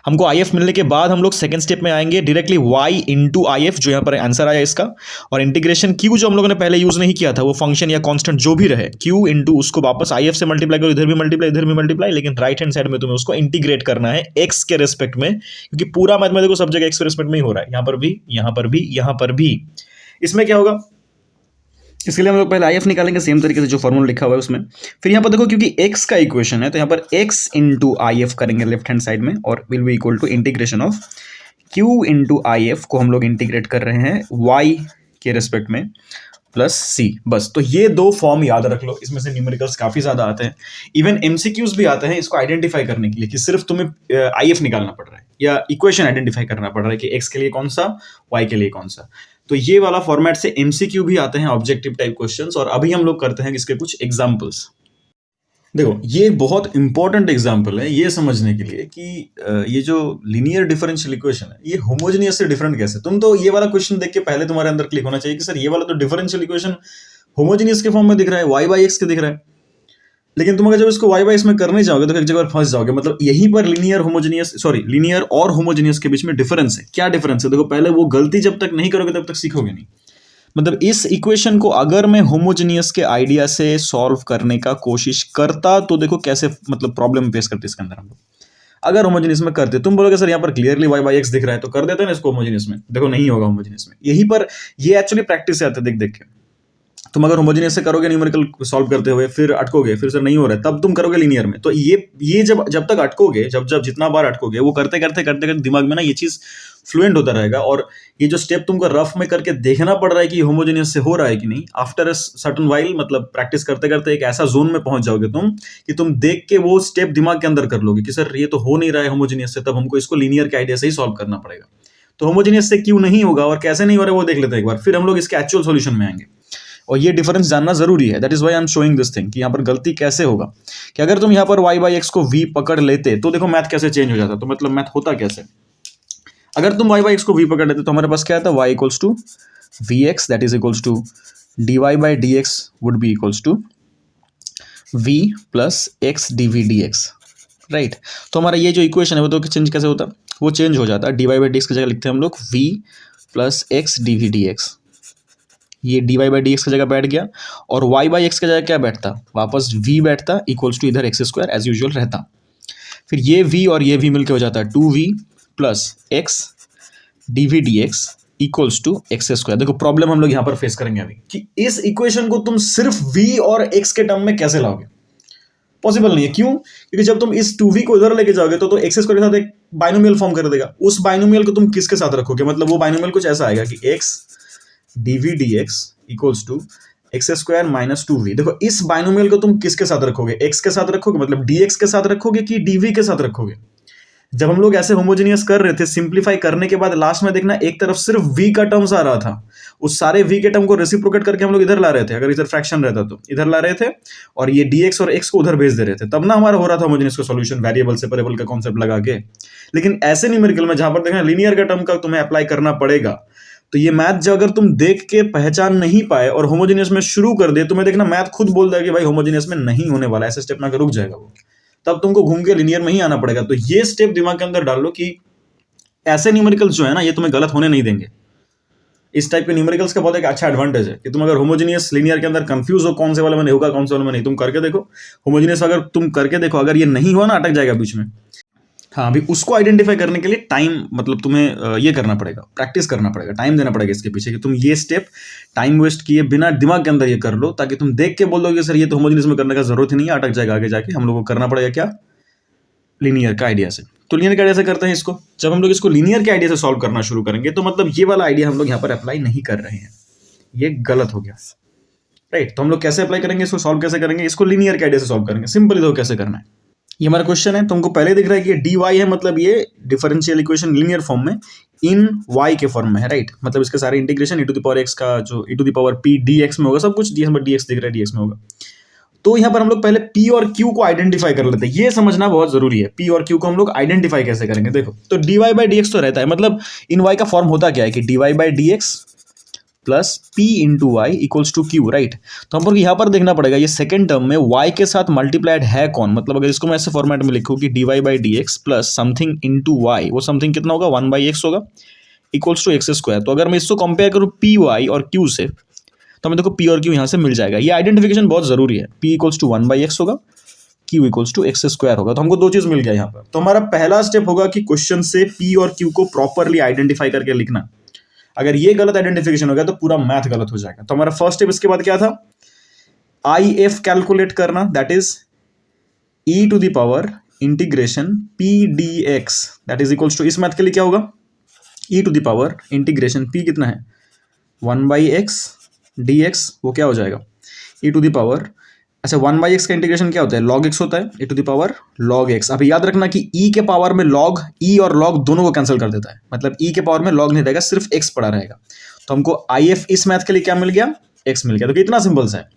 हमको आई एफ मिलने के बाद हम लोग सेकंड स्टेप में आएंगे directly y into I F, जो यहाँ पर आंसर आया इसका, और इंटीग्रेशन q जो हम लोगों ने पहले यूज नहीं किया था, वो फंक्शन या कांस्टेंट जो भी रहे, q इंटू उसको वापस आई एफ से मल्टीप्लाई करो, इधर भी मल्टीप्लाई, इधर भी मल्टीप्लाई, लेकिन राइट हैंड साइड में तुम्हें उसको इंटीग्रेट करना है x के रेस्पेक्ट में, क्योंकि पूरा मैथमेटिक्स सब जगह x के रेस्पेक्ट में ही हो रहा है, यहाँ पर भी, यहाँ पर भी, यहाँ पर भी। इसमें क्या होगा, इसके लिए हम लोग पहले आई एफ निकालेंगे सेम तरीके से जो फॉर्मूला लिखा हुआ है उसमें। फिर यहाँ पर देखो क्योंकि x का इक्वेशन है, तो यहाँ पर x इंटू आई एफ करेंगे लेफ्ट हैंड साइड में, और will be equal to integration of q into I F को हम लोग इंटीग्रेट कर रहे हैं y के रेस्पेक्ट में, प्लस c। बस, तो ये दो फॉर्म याद रख लो, इसमें से न्यूमेरिकल्स काफी ज्यादा आते हैं, इवन एमसीक्यूज भी आते हैं इसको आइडेंटिफाई करने के लिए, कि सिर्फ तुम्हें आई एफ निकालना पड़ रहा है या इक्वेशन आइडेंटिफाई करना पड़ रहा है कि x के लिए कौन सा, y के लिए कौन सा। तो ये वाला फॉर्मेट से एमसीक्यू भी आते हैं, ऑब्जेक्टिव टाइप क्वेश्चंस, और अभी हम लोग करते हैं इसके कुछ एग्जांपल्स। देखो ये बहुत इंपॉर्टेंट एग्जांपल है ये समझने के लिए कि ये जो लीनियर डिफरेंशियल इक्वेशन है ये होमोजेनियस से डिफरेंट कैसे। तुम तो ये वाला क्वेश्चन देख के पहले तुम्हारे अंदर क्लिक होना चाहिए कि सर ये वाला तो डिफरेंशियल इक्वेशन होमोजेनियस के फॉर्म में दिख रहा है, y बाई एक्स के दिख रहा है, लेकिन तुम अगर जब इसको y बाई एक्स में करने जाओगे तो एक जगह फंस जाओगे। मतलब यहीं पर लीनियर और होमोजेनियस के बीच में डिफरेंस है। क्या डिफरेंस है, देखो पहले वो गलती जब तक नहीं करोगे तब तक सीखोगे नहीं। मतलब इस इक्वेशन को अगर मैं होमोजेनियस के आइडिया से सॉल्व करने का कोशिश करता तो देखो कैसे मतलब प्रॉब्लम फेस करते इसके अंदर हम लोग। अगर होमोजेनियस में करते, तुम बोलोगे सर यहाँ पर क्लियरली y बाई एक्स दिख रहा है तो कर देते हैं ना इसको होमोजेनियस में, देखो नहीं होगा होमोजेनियस में। यही पर ये एक्चुअली प्रैक्टिस से आता है, देख देख के। तुम अगर होमोजेनियस से करोगे न्यूमेरिकल सॉल्व करते हुए, फिर अटकोगे, फिर सर नहीं हो रहा है, तब तुम करोगे लीनियर में। तो ये जब तक अटकोगे, जब जितना बार अटकोगे, वो करते करते दिमाग में ना ये चीज फ्लुएंट होता रहेगा। और ये जो स्टेप तुमको रफ में करके देखना पड़ रहा है कि होमोजेनियस से हो रहा है कि नहीं, आफ्टर अ सर्टेन वाइल, मतलब प्रैक्टिस करते करते एक ऐसा जोन में पहुंच जाओगे तुम कि तुम देख के वो स्टेप दिमाग के अंदर कर लोगे कि सर ये तो हो नहीं रहा है होमोजेनियस से, तब हमको इसको लीनियर के आइडिया से ही सॉल्व करना पड़ेगा। तो होमोजेनियस से क्यों नहीं होगा और कैसे नहीं हो रहा है वो देख लेते हैं एक बार, फिर हम लोग इसके एक्चुअल सॉल्यूशन में आएंगे। और ये डिफरेंस जानना जरूरी है, that is why I am showing this thing कि यहाँ पर गलती कैसे होगा। कि अगर तुम यहाँ पर y बाई एक्स को v पकड़ लेते तो देखो मैथ कैसे चेंज हो जाता। तो मतलब मैथ होता कैसे, अगर तुम y बाई एक्स को v पकड़ लेते तो हमारे पास क्या आता, y equals to we x, that is equals to d Y by D x would be equals to v plus x D we D x, right. तो हमारा ये जो इक्वेशन है वो तो चेंज कैसे होता, वो चेंज हो जाता। D Y by D X की जगह लिखते हैं हम लोग v plus x D we D X. ये D Y by D X की जगह बैठ गया, और y बाई एक्स की जगह क्या बैठता, वापस v बैठता इक्वल्स टू इधर एक्स स्क्वायर एज यूजुअल रहता। फिर ये v और ये v मिलकर हो जाता है 2v plus x D we D x equals to x square. देखो प्रॉब्लम हम लोग यहाँ पर फेस करेंगे अभी कि इस इक्वेशन को तुम सिर्फ v और x के टर्म में कैसे लाओगे। पॉसिबल नहीं है, क्यों, क्योंकि जब तुम इस 2v को इधर लेके जाओगे तो एक्स स्क्वायर के साथ एक बाइनोमियल फॉर्म कर देगा। उस बाइनोमियल को तुम किसके साथ रखोगे, मतलब वो बाइनोमियल कुछ ऐसा आएगा कि x d we D x equals to x square minus 2v। देखो इस बाइनोमियल को तुम किसके साथ रखोगे, एक्स के साथ रखोगे मतलब dx के साथ रखोगे कि dv के साथ रखोगे। जब हम लोग ऐसे होमोजेनियस कर रहे थे, सिंप्लीफाई करने के बाद लास्ट में देखना एक तरफ सिर्फ v का टर्म्स आ रहा था, उस सारे v के टर्म को रेसिप्रोकेट करके हम लोग इधर ला रहे थे, अगर इधर फ्रैक्शन रहता तो इधर ला रहे थे, और ये dx और x को उधर भेज दे रहे थे, तब ना हमारा हो रहा था होमोजेनियस का सॉल्यूशन वेरिएबल सेपरेबल का कॉन्सेप्ट लगा के। लेकिन ऐसे न्यूमेरिकल में जहां पर देखना लीनियर का टर्म का तुम्हें अप्लाई करना पड़ेगा, तो ये मैथ जो अगर तुम देख के पहचान नहीं पाए और होमोजेनियस में शुरू कर दे, तुम्हें देखना मैथ खुद बोल देगा कि भाई होमोजेनियस में नहीं होने वाला, ऐसे स्टेप ना कर रुक जाएगा वो, तब तुमको घूम के लिनियर में ही आना पड़ेगा। तो ये स्टेप दिमाग के अंदर डाल लो कि ऐसे न्यूमेरिकल्स जो है ना ये तुम्हें गलत होने नहीं देंगे। इस टाइप के न्यूमेरिकल्स का बहुत एक अच्छा एडवांटेज है कि तुम अगर होमोजेनियस लिनियर के अंदर कंफ्यूज हो कौन से वाले में नहीं होगा कौन से वाले में नहीं, तुम करके देखो होमोजेनियस, अगर तुम करके देखो अगर ये नहीं हुआ ना अटक जाएगा बीच में। हाँ, अभी उसको आइडेंटिफाई करने के लिए टाइम, मतलब तुम्हें ये करना पड़ेगा, प्रैक्टिस करना पड़ेगा, टाइम देना पड़ेगा इसके पीछे, कि तुम ये स्टेप टाइम वेस्ट किए बिना दिमाग के अंदर ये कर लो, ताकि तुम देख के बोल दो कि सर ये तो होमोजेनियस में करने का जरूरत ही नहीं है, अटक जाएगा आगे जाके। हम लोग को करना पड़ेगा क्या, लीनियर का आइडिया से। तो लीनियर के आइडिया से करते हैं इसको। जब हम लोग इसको लीनियर के आइडिया से सॉल्व करना शुरू करेंगे तो मतलब ये वाला आइडिया हम लोग यहाँ पर अप्लाई नहीं कर रहे हैं, ये गलत हो गया, राइट। तो हम लोग कैसे अप्लाई करेंगे इसको, सॉल्व कैसे करेंगे इसको, लीनियर के आइडिया से सॉल्व करेंगे। सिंपल देखो कैसे करना है। ये हमारा क्वेश्चन है, तुमको पहले दिख रहा है कि dy है, मतलब ये डिफरेंशियल इक्वेशन लीनियर फॉर्म में इन y के फॉर्म में है, राइट। मतलब इसके सारे integration e to the power x का जो e to the power p dx में होगा, सब कुछ dx दिख रहा है dx में होगा। तो यहाँ पर हम लोग पहले p और q को आइडेंटिफाई कर लेते हैं, ये समझना बहुत जरूरी है। p और q को हम लोग आइडेंटिफाई कैसे करेंगे, देखो तो dy बाई dx तो रहता है, मतलब इन y का फॉर्म होता क्या है कि dy by dx plus p into y equals to q, right. तो हमको यहाँ पर देखना पड़ेगा ये सेकंड टर्म में y के साथ मल्टीप्लाइड है कौन, मतलब अगर इसको मैं ऐसे फॉर्मेट में लिखूँ कि dy by dx plus something into y, वो समथिंग कितना होगा 1 बाई एक्स होगा इक्वल्स टू एक्स स्क्वायर। तो अगर मैं इसको कंपेयर करूँ पी वाई और क्यू से, तो हमें देखो पी और क्यू यहाँ से मिल जाएगा। ये आइडेंटिफिकेशन बहुत जरूरी है, p equals to 1 by x होगा, q equals to x square होगा। तो हमको दो चीज मिल गया यहाँ पर। तो हमारा पहला स्टेप होगा कि क्वेश्चन से p और q को प्रॉपरली आइडेंटिफाई करके लिखना। अगर ये गलत आइडेंटिफिकेशन हो गया तो पूरा मैथ गलत हो जाएगा। तो हमारा फर्स्ट स्टेप इसके बाद क्या था, IF कैलकुलेट करना, that is e to the power integration p dx, that is equals to, इस मैथ के लिए क्या होगा e to the power integration p कितना है 1 बाई एक्स dx, वो क्या हो जाएगा e टू द पावर, अच्छा 1 बाई एक्स का इंटीग्रेशन क्या होता है log x होता है, e to the power log x। अभी याद रखना कि e के पावर में log, e और log दोनों को कैंसिल कर देता है, मतलब e के पावर में log नहीं रहेगा, सिर्फ x पड़ा रहेगा। तो हमको IF इस मैथ के लिए क्या मिल गया, x मिल गया। तो कितना सिंपल सा है,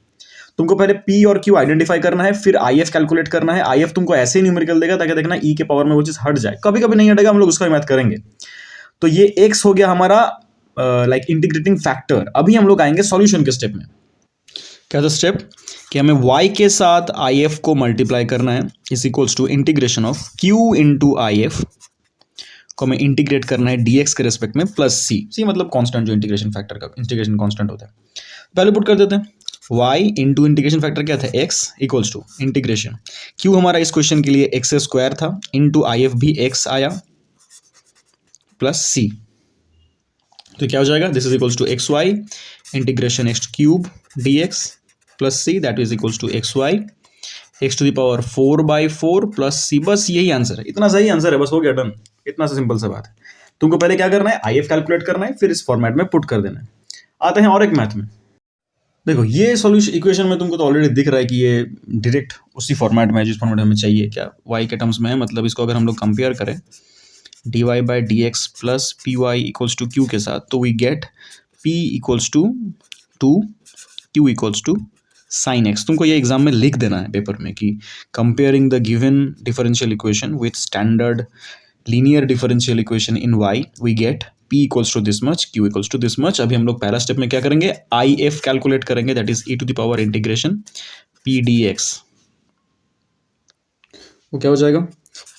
तुमको पहले p और q आइडेंटिफाई करना है, फिर IF कैलकुलेट करना है। IF तुमको ऐसे ही न्यूमेरिकल देगा ताकि देखना e के पावर में वो चीज हट जाए, कभी कभी नहीं हटेगा, हम लोग उसका मैथ करेंगे। तो ये x हो गया हमारा लाइक इंटीग्रेटिंग फैक्टर। अभी हम लोग आएंगे सॉल्यूशन के स्टेप में। क्या था स्टेप कि हमें y के साथ IF को मल्टीप्लाई करना है, is equals to integration of q into IF को हमें इंटीग्रेट करना है dx के रेस्पेक्ट में प्लस c मतलब कांस्टेंट जो इंटीग्रेशन फैक्टर का इंटीग्रेशन कांस्टेंट होता है। पहले पुट कर देते हैं y इंटू इंटीग्रेशन फैक्टर क्या था x equals to integration q हमारा इस क्वेश्चन के लिए एक्स स्क्वायर था, इंटू IF भी x आया प्लस c। तो क्या हो जाएगा, this is equals to x y integration x cube dx plus c, that is equals to x y x to the power 4 by 4 plus c। बस यही answer है, इतना सही आंसर है, बस हो गया डन। इतना सा सिंपल सा बात है। तुमको पहले क्या करना है, IF कैलकुलेट करना है, फिर इस फॉर्मेट में पुट कर देना है। आते हैं और एक मैथ में। देखो ये सॉल्यूशन इक्वेशन में तुमको तो ऑलरेडी दिख रहा है कि ये डायरेक्ट उसी फॉर्मेट में है जिस फॉर्मेट हमें चाहिए, क्या y के टर्म्स में है। मतलब इसको अगर हम लोग कंपेयर करें dy by dx plus p y equals to q के साथ, तो we get p equals to 2 q equals to sine x. तुमको ये एग्जाम में लिख देना है पेपर में कि comparing the given differential equation with standard linear differential equation in y we get p equals to this much, q equals to this much. अभी हम लोग पहला स्टेप में क्या करेंगे, IF कैलकुलेट करेंगे, that is e to the power integration p dx। वो क्या हो जाएगा,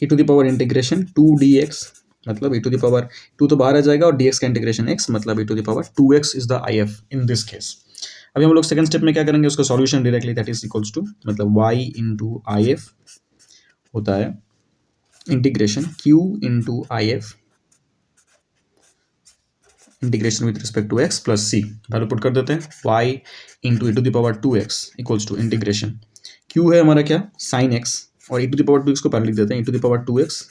e to the power integration 2dx, मतलब e टू द पावर 2 तो बाहर आ जाएगा, और dx का इंटीग्रेशन x, मतलब e to the power 2x is the IF in this case. अभी हम लोग सेकंड स्टेप में क्या करेंगे, उसका solution directly, that is equals to, मतलब y इंटू IF होता है integration q into IF integration with respect to x plus c। Value put कर देते हैं, y into e to the power 2x equals to integration q है हमारा क्या sign x, और e to the power 2x को पहले लिख देते हैं, e to the power 2x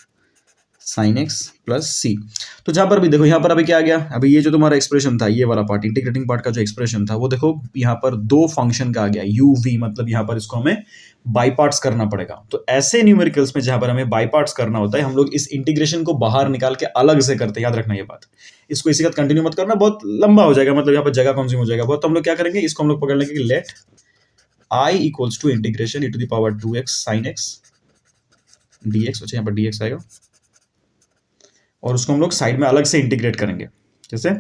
sine X plus सी। तो जहां पर भी देखो, यहाँ पर अभी क्या आ गया, अभी ये जो तुम्हारा एक्सप्रेशन था, ये वाला पार्ट इंटीग्रेटिंग पार्ट का जो एक्सप्रेशन था, वो देखो यहाँ पर दो फंक्शन का आ गया यू वी, मतलब यहाँ पर इसको हमें बाई पार्ट्स करना पड़ेगा। तो ऐसे न्यूमेरिकल्स में जहां पर हमें बाई पार्ट्स करना होता है, हम लोग इस इंटीग्रेशन को बाहर निकाल के अलग से करते हैं। याद रखना ये बात, इसको इसी का कंटिन्यू मत करना, बहुत लंबा हो जाएगा, मतलब यहाँ पर जगह कंज्यूम हो जाएगा बहुत। तो हम लोग क्या करेंगे, इसको हम लोग पकड़ लेंगे कि let I equals to integration E to the power 2x sine x dx, अच्छा यहाँ पर dx आएगा, और उसको हम लोग साइड में अलग से इंटीग्रेट करेंगे। जैसे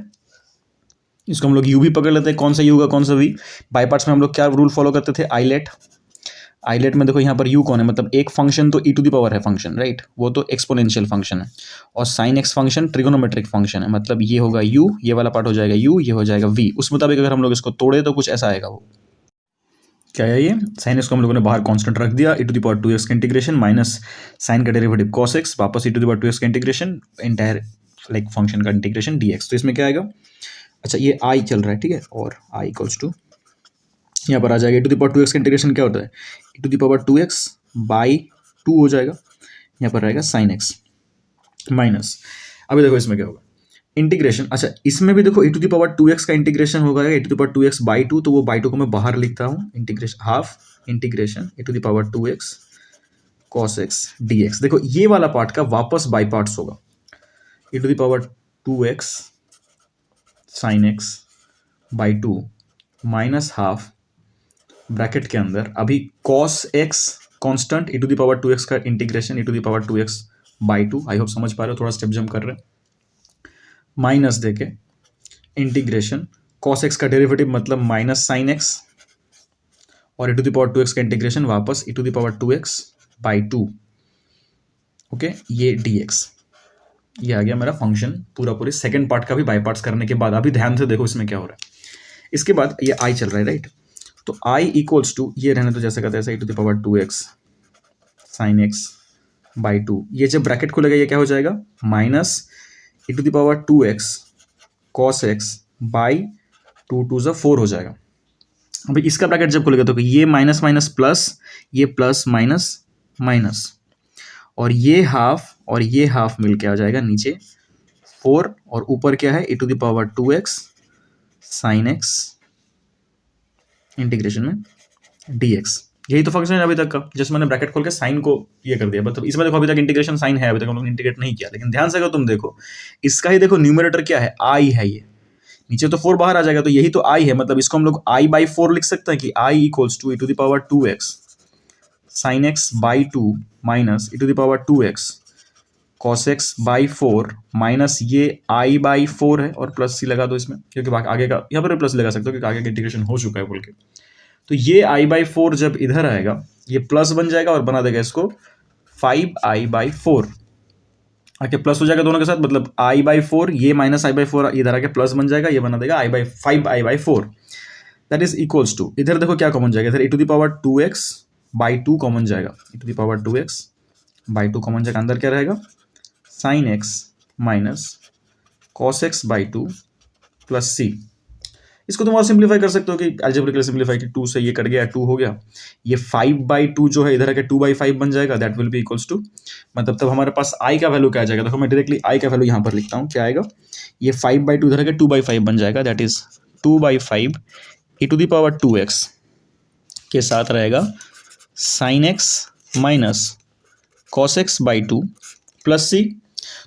इसको हम लोग u भी पकड़ लेते हैं, कौन सा u का कौन सा v। बाई पार्ट्स में हम लोग क्या रूल फॉलो करते थे, आईलेट में देखो यहाँ पर u कौन है, मतलब एक फंक्शन तो e टू द पावर है फंक्शन, राइट, वो तो एक्सपोनेंशियल फंक्शन है, और sine x function trigonometric function है, मतलब ये होगा u, ये वाला पार्ट हो जाएगा u, ये हो जाएगा v। उस मुताबिक अगर हम लोग इसको तोड़े तो कुछ ऐसा आएगा। वो क्या है, ये साइन एक्स को हम लोगों ने बाहर कांस्टेंट रख दिया, ई टू द पावर 2x का इंटीग्रेशन माइनस साइन का डेरिवेटिव cos x, वापस E to the power 2x का इंटीग्रेशन, एंटायर लाइक फंक्शन का इंटीग्रेशन dx। तो इसमें क्या आएगा, अच्छा ये i चल रहा है, ठीक है, और i इक्वल्स टू यहाँ पर आ जाएगा E to the power 2x का इंटीग्रेशन क्या होता है, E to the power 2x by 2 हो जाएगा, यहाँ पर रहेगा साइन एक्स माइनस, अभी देखो इसमें क्या होगा इंटीग्रेशन, अच्छा इसमें भी देखो ई टू द पावर 2x का इंटीग्रेशन होगा E to the power 2x by 2, तो वो बाई 2 को मैं बाहर लिखता हूँ, integration half integration E to the power 2x cos x dx। देखो ये वाला पार्ट का वापस बाई पार्ट्स होगा, E to the power 2x sine x by 2 minus half bracket के अंदर अभी cos x constant E to the power 2x का integration E to the power 2x by 2। I hope समझ पा रहे हो, थोड़ा स्टेप जंप कर रहे हैं, माइनस देके इंटीग्रेशन cos x का डेरिवेटिव मतलब माइनस साइन एक्स, और E to the power 2x का इंटीग्रेशन वापस E to the power 2x by 2, okay, ये dx। ये आ गया मेरा फंक्शन पूरा पूरे सेकंड पार्ट का भी बाई पार्ट्स करने के बाद। अभी ध्यान से देखो इसमें क्या हो रहा है, इसके बाद ये i चल रहा है, राइट, तो i इक्वल्स टू ये रहने तो जैसे कहते हैं E to the power 2x sine x by 2, ये जब ब्रैकेट खुलेगा ये क्या हो जाएगा, minus E to the power 2x cos x by 2 2 ज़ा 4 हो जाएगा। अभी इसका ब्रैकेट जब खुलेगा तो ये माइनस माइनस प्लस, ये प्लस माइनस माइनस, और ये हाफ मिल के आ जाएगा नीचे 4, और ऊपर क्या है E to the power 2x sine X integration में dx। यही तो फंक्शन है अभी तक का, जैसे मैंने ब्रैकेट खोल के साइन को ये कर दिया, मतलब इसमें देखो अभी तक इंटीग्रेशन साइन है, अभी तक हम लोग इंटीग्रेट नहीं किया, लेकिन ध्यान से अगर तुम देखो इसका ही देखो न्यूमरेटर क्या है, i है, ये नीचे तो 4 बाहर आ जाएगा, तो यही तो i है, मतलब इसको हम लोग i बाई 4 लिख सकते हैं कि i equals to E to the power 2x sine x by 2 minus E to the power 2x cos x by 4 minus ये i बाई 4 है, और प्लस सी लगा दो इसमें, क्योंकि आगे का यहाँ पर प्लस लगा सकते हो क्योंकि आगे का इंटीग्रेशन हो चुका है बोल के। तो ये i बाई 4 जब इधर आएगा ये प्लस बन जाएगा और बना देगा इसको 5i बाई 4, आके प्लस हो जाएगा दोनों के साथ, मतलब i बाई 4 ये माइनस i बाई 4 इधर आके प्लस बन जाएगा, ये बना देगा 5i by 4, that is equals to, इधर देखो क्या कॉमन जाएगा, इधर E to the power 2x by 2 common जाएगा, E to the power 2x by 2 common जाएगा, अंदर क्या रहेगा sine X minus cos x by 2 plus C. इसको तुम और सिंप्लीफाई कर सकते हो कि अलजेब्रिकली सिंप्लीफाई कि 2 से ये कट गया 2 हो गया, ये 5 बाई 2 जो है इधर आके 2 बाई 5 बन जाएगा, that will be equals to, मतलब तब हमारे पास i का वैल्यू क्या आ जाएगा, देखो मैं डायरेक्टली i का वैल्यू यहाँ पर लिखता हूँ, क्या आएगा, ये 5 बाई 2 इधर आके 2 बाई 5 बन जाएगा, that is 2 by 5 E to the power 2x के साथ रहेगा sine X minus cos x by 2 plus सी।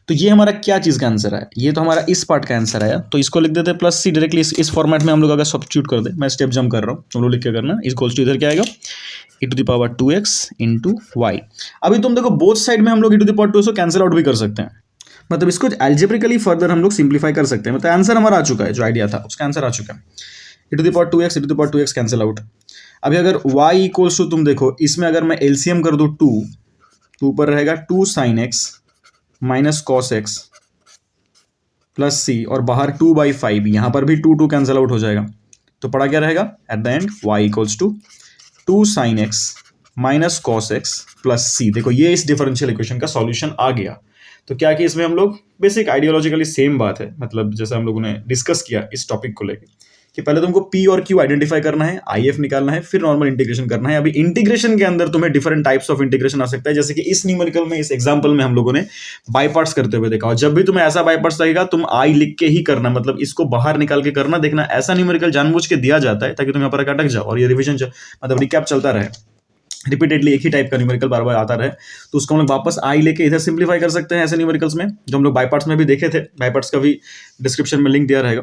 तो ये हमारा क्या चीज़ का आंसर है, ये तो हमारा इस पार्ट का आंसर आया, तो इसको लिख देते हैं प्लस सी डायरेक्टली इस फॉर्मेट में हम लोग अगर सब्स्टिट्यूट कर दे, मैं स्टेप जंप कर रहा हूँ, तुम लोग लिख के करना, इक्वल्स टू इधर क्या आएगा E to the power 2x into Y. अभी तुम देखो बोथ साइड में हम लोग ई टू द पावर 2 को कैंसिल आउट भी कर सकते हैं, मतलब इसको एल्जेब्रिकली फर्दर हम लोग सिंप्लीफाई कर सकते हैं, मतलब आंसर हमारा आ चुका है, जो आइडिया था उसका आंसर आ चुका है, E to the power 2x E to the power 2x cancel out. अभी अगर y इक्वल्स टू तुम देखो इसमें अगर मैं एलसीएम कर दूँ 2, तो ऊपर रहेगा 2 sine X minus cos x plus C, और बाहर 2 बाई 5, यहाँ पर भी 2 2 कैंसिल आउट हो जाएगा, तो पड़ा क्या रहेगा at the end y equals to 2 sine X minus cos x plus C. देखो ये इस डिफरेंशियल इक्वेशन का सॉल्यूशन आ गया। तो क्या कि इसमें हम लोग बेसिक आइडियोलॉजिकली सेम बात है, मतलब जैसे हम लोगों ने डिस्कस किया इस टॉपिक को लेकर कि पहले तुमको पी और क्यू आइडेंटिफाई करना है, आईएफ निकालना है, फिर नॉर्मल इंटीग्रेशन करना है। अभी इंटीग्रेशन के अंदर तुम्हें डिफरेंट टाइप्स ऑफ इंटीग्रेशन आ सकता है, जैसे कि इस न्यूमेरिकल में, इस एग्जांपल में हम लोगों ने बाय पार्ट्स करते हुए देखा। और जब भी तुम्हें ऐसा बाय पार्ट्स लगेगा तुम आई लिख के ही करना, मतलब इसको बाहर निकाल के करना। देखना ऐसा न्यूमेरिकल जानबूझ के दिया जाता है ताकि तुम यहाँ पर अटक जाओ और ये रिविजन मतलब रिकैप चलता रहे, रिपीटेडली एक ही टाइप का न्यूमेरिकल बार बार आता रहे, तो उसको हम लोग वापस आई लेके इधर सिंप्लीफाई कर सकते हैं ऐसे न्यूमेरिकल्स में, जो हम लोग बाय पार्ट्स में भी देखे थे। बाय पार्ट्स का भी डिस्क्रिप्शन में लिंक दिया रहेगा।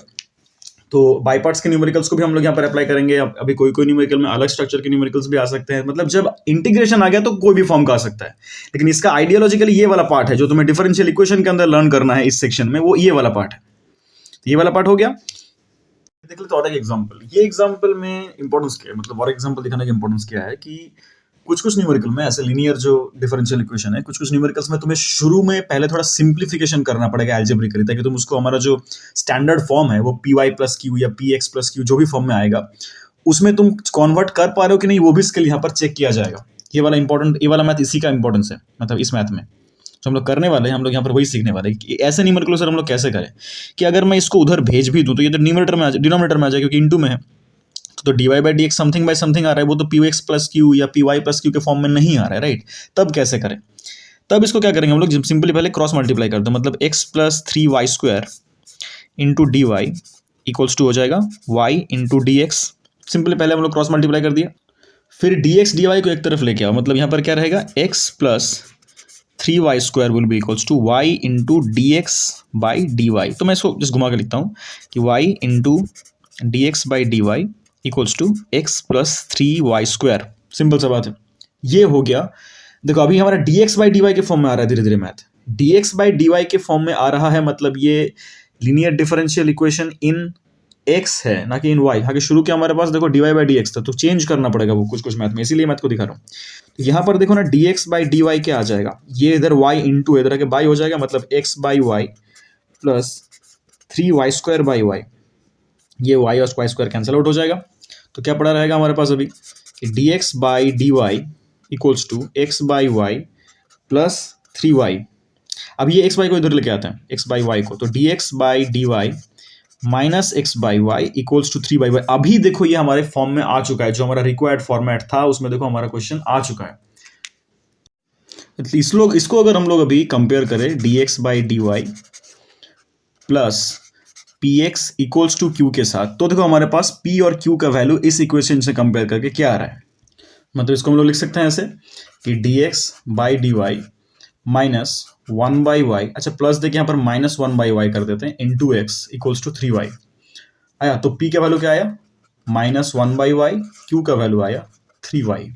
तो बाय पार्ट्स के न्यूमेरिकल्स को भी हम लोग यहाँ पर अप्लाई करेंगे। अभी कोई कोई न्यूमेरिकल में अलग स्ट्रक्चर के न्यूमेरिकल्स भी आ सकते हैं। मतलब जब इंटीग्रेशन आ गया तो कोई भी फॉर्म का आ सकता है, लेकिन इसका आइडियोलॉजिकली ये वाला पार्ट है जो तुम्हें डिफरेंशियल इक्वेशन के अंदर लर्न करना है इस सेक्शन में, वो ये वाला पार्ट है। तो ये वाला पार्ट हो गया। देख लेते और एक एग्जांपल। ये एग्जांपल में इंपॉर्टेंस क्या है, मतलब और एग्जांपल दिखाने की इंपॉर्टेंस क्या है कि कुछ कुछ न्यूमेरिकल में ऐसे लीनियर जो डिफरेंशियल इक्वेशन है, कुछ कुछ न्यूमेरिकल्स में तुम्हें शुरू में पहले थोड़ा सिंप्लीफिकेशन करना पड़ेगा एल्जेब्रिकली, ताकि तुम उसको, हमारा जो स्टैंडर्ड फॉर्म है वो पी वाई प्लस क्यू या पी एक्स प्लस क्यू जो भी फॉर्म में आएगा उसमें तुम कन्वर्ट कर पा रहे हो कि नहीं, वो भी स्किल यहाँ पर चेक किया जाएगा। ये वाला इंपॉर्टेंट, ये वाला मैथ इसी का इंपॉर्टेंस है। मतलब इस मैथ में जो हम लोग करने वाले हैं, हम लोग यहाँ पर वही सीखने वाले हैं कि ऐसे न्यूमेरिकल सर हम लोग कैसे करें कि अगर मैं इसको उधर भेज भी दूँ तो ये तो डिनोमिनेटर में आ जाए, क्योंकि इंटू में है तो D Y by D X something by something आ रहा है, वो तो पी एक्स प्लस क्यू या पी वाई प्लस क्यू के फॉर्म में नहीं आ रहा है, राइट। तब कैसे करें? तब इसको क्या करेंगे हम लोग, सिंपली पहले क्रॉस मल्टीप्लाई कर दो, मतलब x plus 3y square into d Y equals to हो जाएगा y into d x. Simply पहले हम लोग क्रॉस मल्टीप्लाई कर दिया, फिर डी एक्स डी वाई को एक तरफ लेके आओ, मतलब यहाँ पर क्या रहेगा, x plus 3y square will be equals to y into d x by D y. तो मैं इसको जस्ट घुमा के लिखता हूँ कि y into d x by D Y equals to x plus 3y square. Simple सा बात है, ये हो गया। देखो अभी हमारा dx बाई डी वाई के फॉर्म में आ रहा है धीरे धीरे math, dx by D y के फॉर्म में आ रहा है, मतलब ये linear differential equation in x है ना कि इन y। आगे शुरू के हमारे पास देखो dy बाई डी एक्स था, तो चेंज करना पड़ेगा वो कुछ कुछ मैथ में, इसीलिए मैथ को दिखा रहा हूँ। तो यहाँ पर देखो ना dx बाई डी वाई क्या आ जाएगा, ये इधर y इंटू इधर आके बाई हो जाएगा, मतलब x by y plus 3y square by y, ये y और y स्क्वायर कैंसिल आउट हो जाएगा। तो क्या पड़ा रहेगा हमारे पास अभी कि dx by D Y equals to x by y plus 3y। अब ये एक्स वाई को इधर लेके आते हैं, एक्स बाई वाई को, तो dx by D y minus x by y equals to 3y। अभी देखो ये हमारे फॉर्म में आ चुका है, जो हमारा रिक्वायर्ड फॉर्मेट था उसमें देखो हमारा क्वेश्चन आ चुका है। इसको अगर हम लोग अभी कंपेयर करें dx by D Y plus p x equals to q के साथ, तो देखो हमारे पास p और q का वैल्यू इस इक्वेशन से कंपेयर करके क्या आ रहा है। मतलब इसको हम लोग लिख सकते हैं ऐसे कि dx by D y minus 1 by y, अच्छा प्लस देखिए यहाँ पर माइनस 1 बाई वाई कर देते हैं, into x equals to 3y आया। तो p का वैल्यू क्या आया, माइनस 1 बाई वाई, q का वैल्यू आया 3y।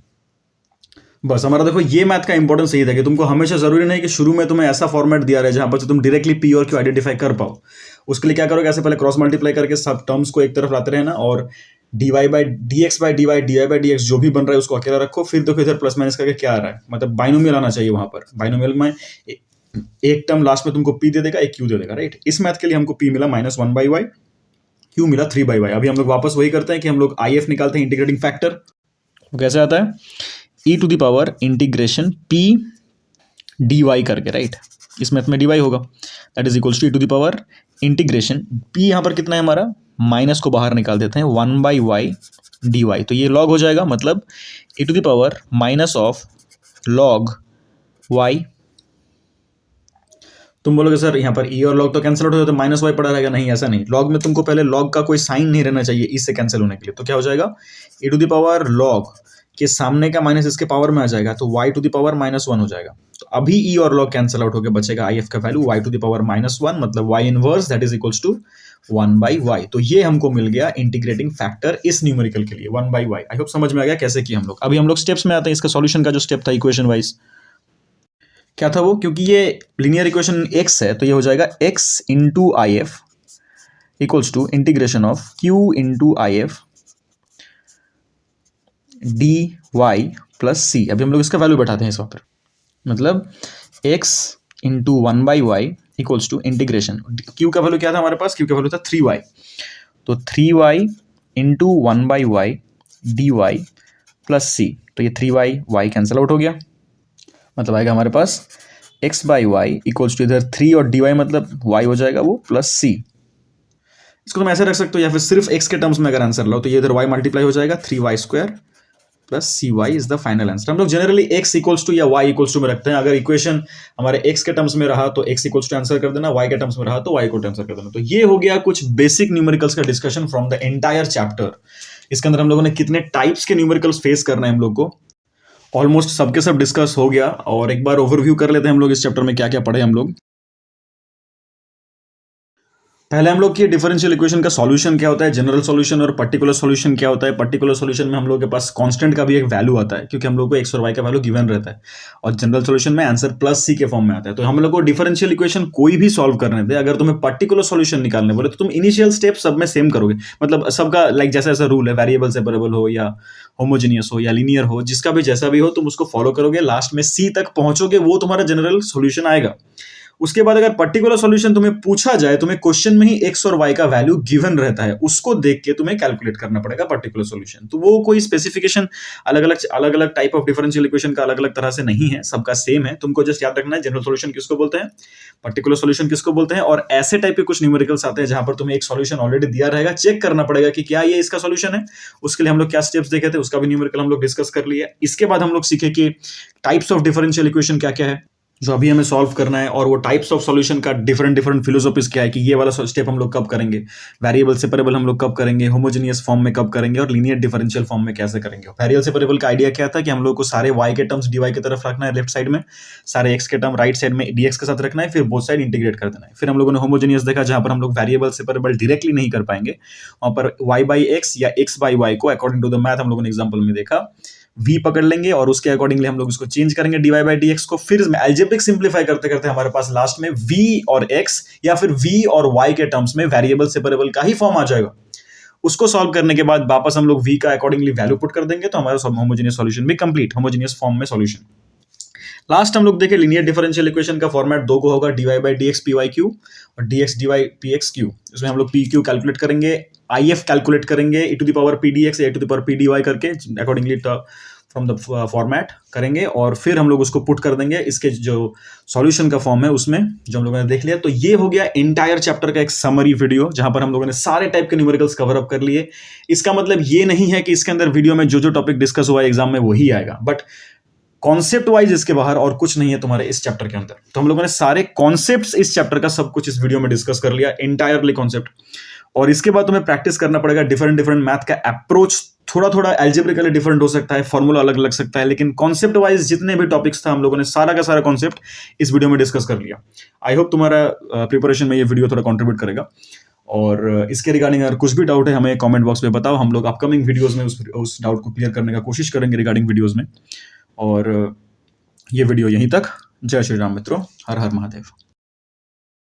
बस हमारा देखो ये मैथ का इंपॉर्टेंस यही था कि तुमको हमेशा जरूरी नहीं कि शुरू में तुम्हें ऐसा फॉर्मेट दिया रहे जहां पर तुम डायरेक्टली पी और क्यू आइडेंटिफाई कर पाओ। उसके लिए क्या करोगे, ऐसे पहले क्रॉस मल्टीप्लाई करके सब टर्म्स को एक तरफ लाते रहना, और d Y by D x by D y D Y by D x जो भी बन रहा है उसको अकेला रखो। फिर देखो इधर प्लस माइनस करके क्या आ रहा है, मतलब बाइनोमियल आना चाहिए वहां पर। बाइनोमियल में एक टर्म लास्ट में तुमको पी दे देगा, एक क्यू दे देगा, राइट। इस मैथ के लिए हमको पी मिला माइनस 1 बाई वाई, क्यू मिला 3 बाई वाई। अभी हम लोग वापस वही करते हैं कि हम लोग आई एफ निकालते हैं, इंटीग्रेटिंग फैक्टर। कैसे आता है, e to the power integration p dy करके, राइट। इस मैथ में dy होगा, that is equals to e to the power integration p, यहाँ पर कितना है हमारा, माइनस को बाहर निकाल देते हैं 1 बाई वाई डी वाई, तो ये लॉग हो जाएगा, मतलब e to the power minus of log y। तुम बोलोगे सर यहाँ पर e और log तो कैंसिल आउट हो जाता है, माइनस वाई पड़ा रहेगा। नहीं, ऐसा नहीं, लॉग में तुमको पहले लॉग का कोई साइन नहीं रहना चाहिए इससे कैंसिल होने के लिए। तो क्या हो जाएगा, e to the power log के सामने का माइनस इसके पावर में आ जाएगा, तो y to the power minus 1 हो जाएगा। तो अभी e और log कैंसिल आउट होकर बचेगा आई एफ का value y to the power minus 1, मतलब y inverse that is equals to 1 by y. तो ये हमको मिल गया इंटीग्रेटिंग फैक्टर इस न्यूमेरिकल के लिए 1 बाई वाई। आई होप समझ में आ गया कैसे किया हम लोग। अभी हम लोग स्टेप्स में आते हैं, इसका सॉल्यूशन का जो स्टेप था इक्वेशन वाइज क्या था वो, क्योंकि ये लीनियर इक्वेशन x है तो ये हो जाएगा x into I F equals to integration of q into I F D Y plus C. अभी हम लोग इसका वैल्यू बैठाते हैं इस वक्त पर, मतलब x into 1 by y equals to integration, q का वैल्यू क्या था हमारे पास, q का वैल्यू था 3y, तो 3y into 1 by y D Y plus सी। तो ये 3y y कैंसिल आउट हो गया, मतलब आएगा हमारे पास x by y equals to इधर 3 और dy मतलब y हो जाएगा वो प्लस c। इसको तुम ऐसे रख सकते हो, या फिर सिर्फ x के टर्म्स में अगर आंसर लो तो ये इधर y मल्टीप्लाई हो जाएगा 3y² plus cy is the final answer. हम लोग जनरली x इक्वल्स टू या y इक्वल्स टू में रखते हैं। अगर इक्वेशन हमारे x के टर्म्स में रहा तो x इक्वल्स टू आंसर कर देना, y के टर्म्स में रहा तो y इक्वल टू आंसर कर देना। तो ये हो गया कुछ बेसिक न्यूमेरिकल्स का discussion from the entire chapter. इसके अंदर हम लोगों ने कितने टाइप्स के न्यूमेरिकल्स फेस करना है हम लोग को, ऑलमोस्ट सबके सब डिस्कस हो गया। और एक बार ओवरव्यू कर लेते हैं हम लोग इस चैप्टर में क्या क्या पढ़े हम लोग। पहले हम लोग की डिफरेंशियल इक्वेशन का सॉल्यूशन क्या होता है, जनरल सॉल्यूशन और पर्टिकुलर सॉल्यूशन क्या होता है। पर्टिकुलर सॉल्यूशन में हम लोग के पास कांस्टेंट का भी एक वैल्यू आता है, क्योंकि हम लोग को x और y का वैल्यू गिवन रहता है, और जनरल सॉल्यूशन में आंसर प्लस c के फॉर्म में आता है। तो हम लोग को डिफरेंशियल इक्वेशन कोई भी सॉल्व करने दे, अगर तुम्हें पर्टिकुलर सॉल्यूशन निकालने बोले तो तुम इनिशियल स्टेप सब में सेम करोगे, मतलब सबका लाइक जैसा ऐसा रूल है, वेरिएबल सेपरेबल हो या होमोजेनियस हो या लीनियर हो, जिसका भी जैसा भी हो तुम उसको फॉलो करोगे, लास्ट में c तक पहुंचोगे, वो तुम्हारा जनरल सॉल्यूशन आएगा। उसके बाद अगर पर्टिकुलर सॉल्यूशन तुम्हें पूछा जाए, तुम्हें क्वेश्चन में ही x और y का वैल्यू गिवन रहता है, उसको देख के तुम्हें कैलकुलेट करना पड़ेगा पर्टिकुलर सॉल्यूशन। तो वो कोई स्पेसिफिकेशन अलग अलग टाइप ऑफ डिफरेंशियल इक्वेशन का अलग अलग तरह से नहीं है, सबका सेम है। तुमको जस्ट याद रखना है जनरल सॉल्यूशन किसको बोलते हैं, पर्टिकुलर सॉल्यूशन किसको बोलते हैं। और ऐसे टाइप के कुछ न्यूमेरिकल्स आते हैं जहां पर तुम्हें एक सॉल्यूशन ऑलरेडी दिया रहेगा, चेक करना पड़ेगा कि क्या ये इसका सॉल्यूशन है। उसके लिए हम लोग क्या स्टेप्स देखे थे, उसका भी न्यूमेरिकल हम लोग डिस्कस कर लिए। इसके बाद हम लोग सीखे कि टाइप्स ऑफ डिफरेंशियल इक्वेशन क्या क्या है जो अभी हमें सॉल्व करना है, और वो टाइप्स ऑफ सॉल्यूशन का डिफरेंट फिलोसॉफीज क्या है, कि ये वाला स्टेप हम लोग कब करेंगे, वेरिएबल सेपरेबल हम लोग कब करेंगे, होमोजेनियस फॉर्म में कब करेंगे, और लीनियर डिफरेंशियल फॉर्म में कैसे करेंगे। वेरिएबल सेपरेबल का आइडिया क्या था कि हम लोग को सारे y के टर्म्स dy की तरफ रखना है लेफ्ट साइड में, सारे x के टर्म राइट साइड में dx के साथ रखना है, फिर बोथ साइड इंटीग्रेट कर देना है। फिर हम लोगों ने होमोजेनियस देखा, जहां पर हम लोग वेरिएबल सेपरेबल डायरेक्टली नहीं कर पाएंगे, वहां पर y/x या x/y को अकॉर्डिंग टू द मैथ हम लोगों ने एग्जांपल में देखा v पकड़ लेंगे, और उसके अकॉर्डिंगली हम लोग उसको चेंज करेंगे dy/dx को। फिर अलजेब्रिक सिंप्लीफाई करते करते हमारे पास लास्ट में v और x या फिर v और y के टर्म्स में वेरिएबल सेपरेबल का ही फॉर्म आ जाएगा। उसको सॉल्व करने के बाद वापस हम लोग v का अकॉर्डिंगली वैल्यू पुट कर देंगे, तो हमारा होमोजेनियस सॉल्यूशन भी कंप्लीट, होमोजेनियस फॉर्म में सॉल्यूशन। लास्ट हम लोग देखे लीनियर डिफरेंशियल इक्वेशन का फॉर्मेट दो को होगा, dy/dx py/q और dx dy px/q। इसमें हम लोग pq कैलकुलेट करेंगे, if कैलकुलेट करेंगे, e to the power pdx या e to the power pdy करके अकॉर्डिंगली फ्रॉम द फॉर्मेट करेंगे, और फिर हम लोग उसको पुट कर देंगे इसके जो सॉल्यूशन का फॉर्म है उसमें, जो हम लोगों ने देख लिया। तो ये हो गया एंटायर चैप्टर का एक समरी वीडियो, जहां पर हम लोगों ने सारे टाइप के न्यूमेरिकल्स कवर अप कर लिए। इसका मतलब ये नहीं है कि इसके अंदर वीडियो में जो जो टॉपिक डिस्कस हुआ एग्जाम में वही आएगा, बट कॉन्सेप्ट वाइज इसके बाहर और कुछ नहीं है तुम्हारे इस चैप्टर के अंदर। तो हम लोगों ने सारे कॉन्सेप्ट्स इस चैप्टर का सब कुछ इस वीडियो में डिस्कस कर लिया, एंटायरली कॉन्सेप्ट। और इसके बाद तुम्हें प्रैक्टिस करना पड़ेगा डिफरेंट मैथ का अप्रोच, थोड़ा एल्जेब्रिकली डिफरेंट हो सकता है, फॉर्मूला अलग लग सकता है, लेकिन कॉन्सेप्ट वाइज जितने भी टॉपिक्स था हम लोगों ने सारा का सारा कॉन्सेप्ट इस वीडियो में डिस्कस कर लिया। आई होप तुम्हारा प्रिपरेशन में ये वीडियो थोड़ा कॉन्ट्रीब्यूट करेगा। और इसके रिगार्डिंग अगर कुछ भी डाउट है हमें कमेंट बॉक्स में बताओ, हम लोग अपकमिंग वीडियोस में उस डाउट को क्लियर करने का कोशिश करेंगे रिगार्डिंग वीडियोस में। और ये वीडियो यहीं तक। जय श्री राम मित्रों, हर हर महादेव।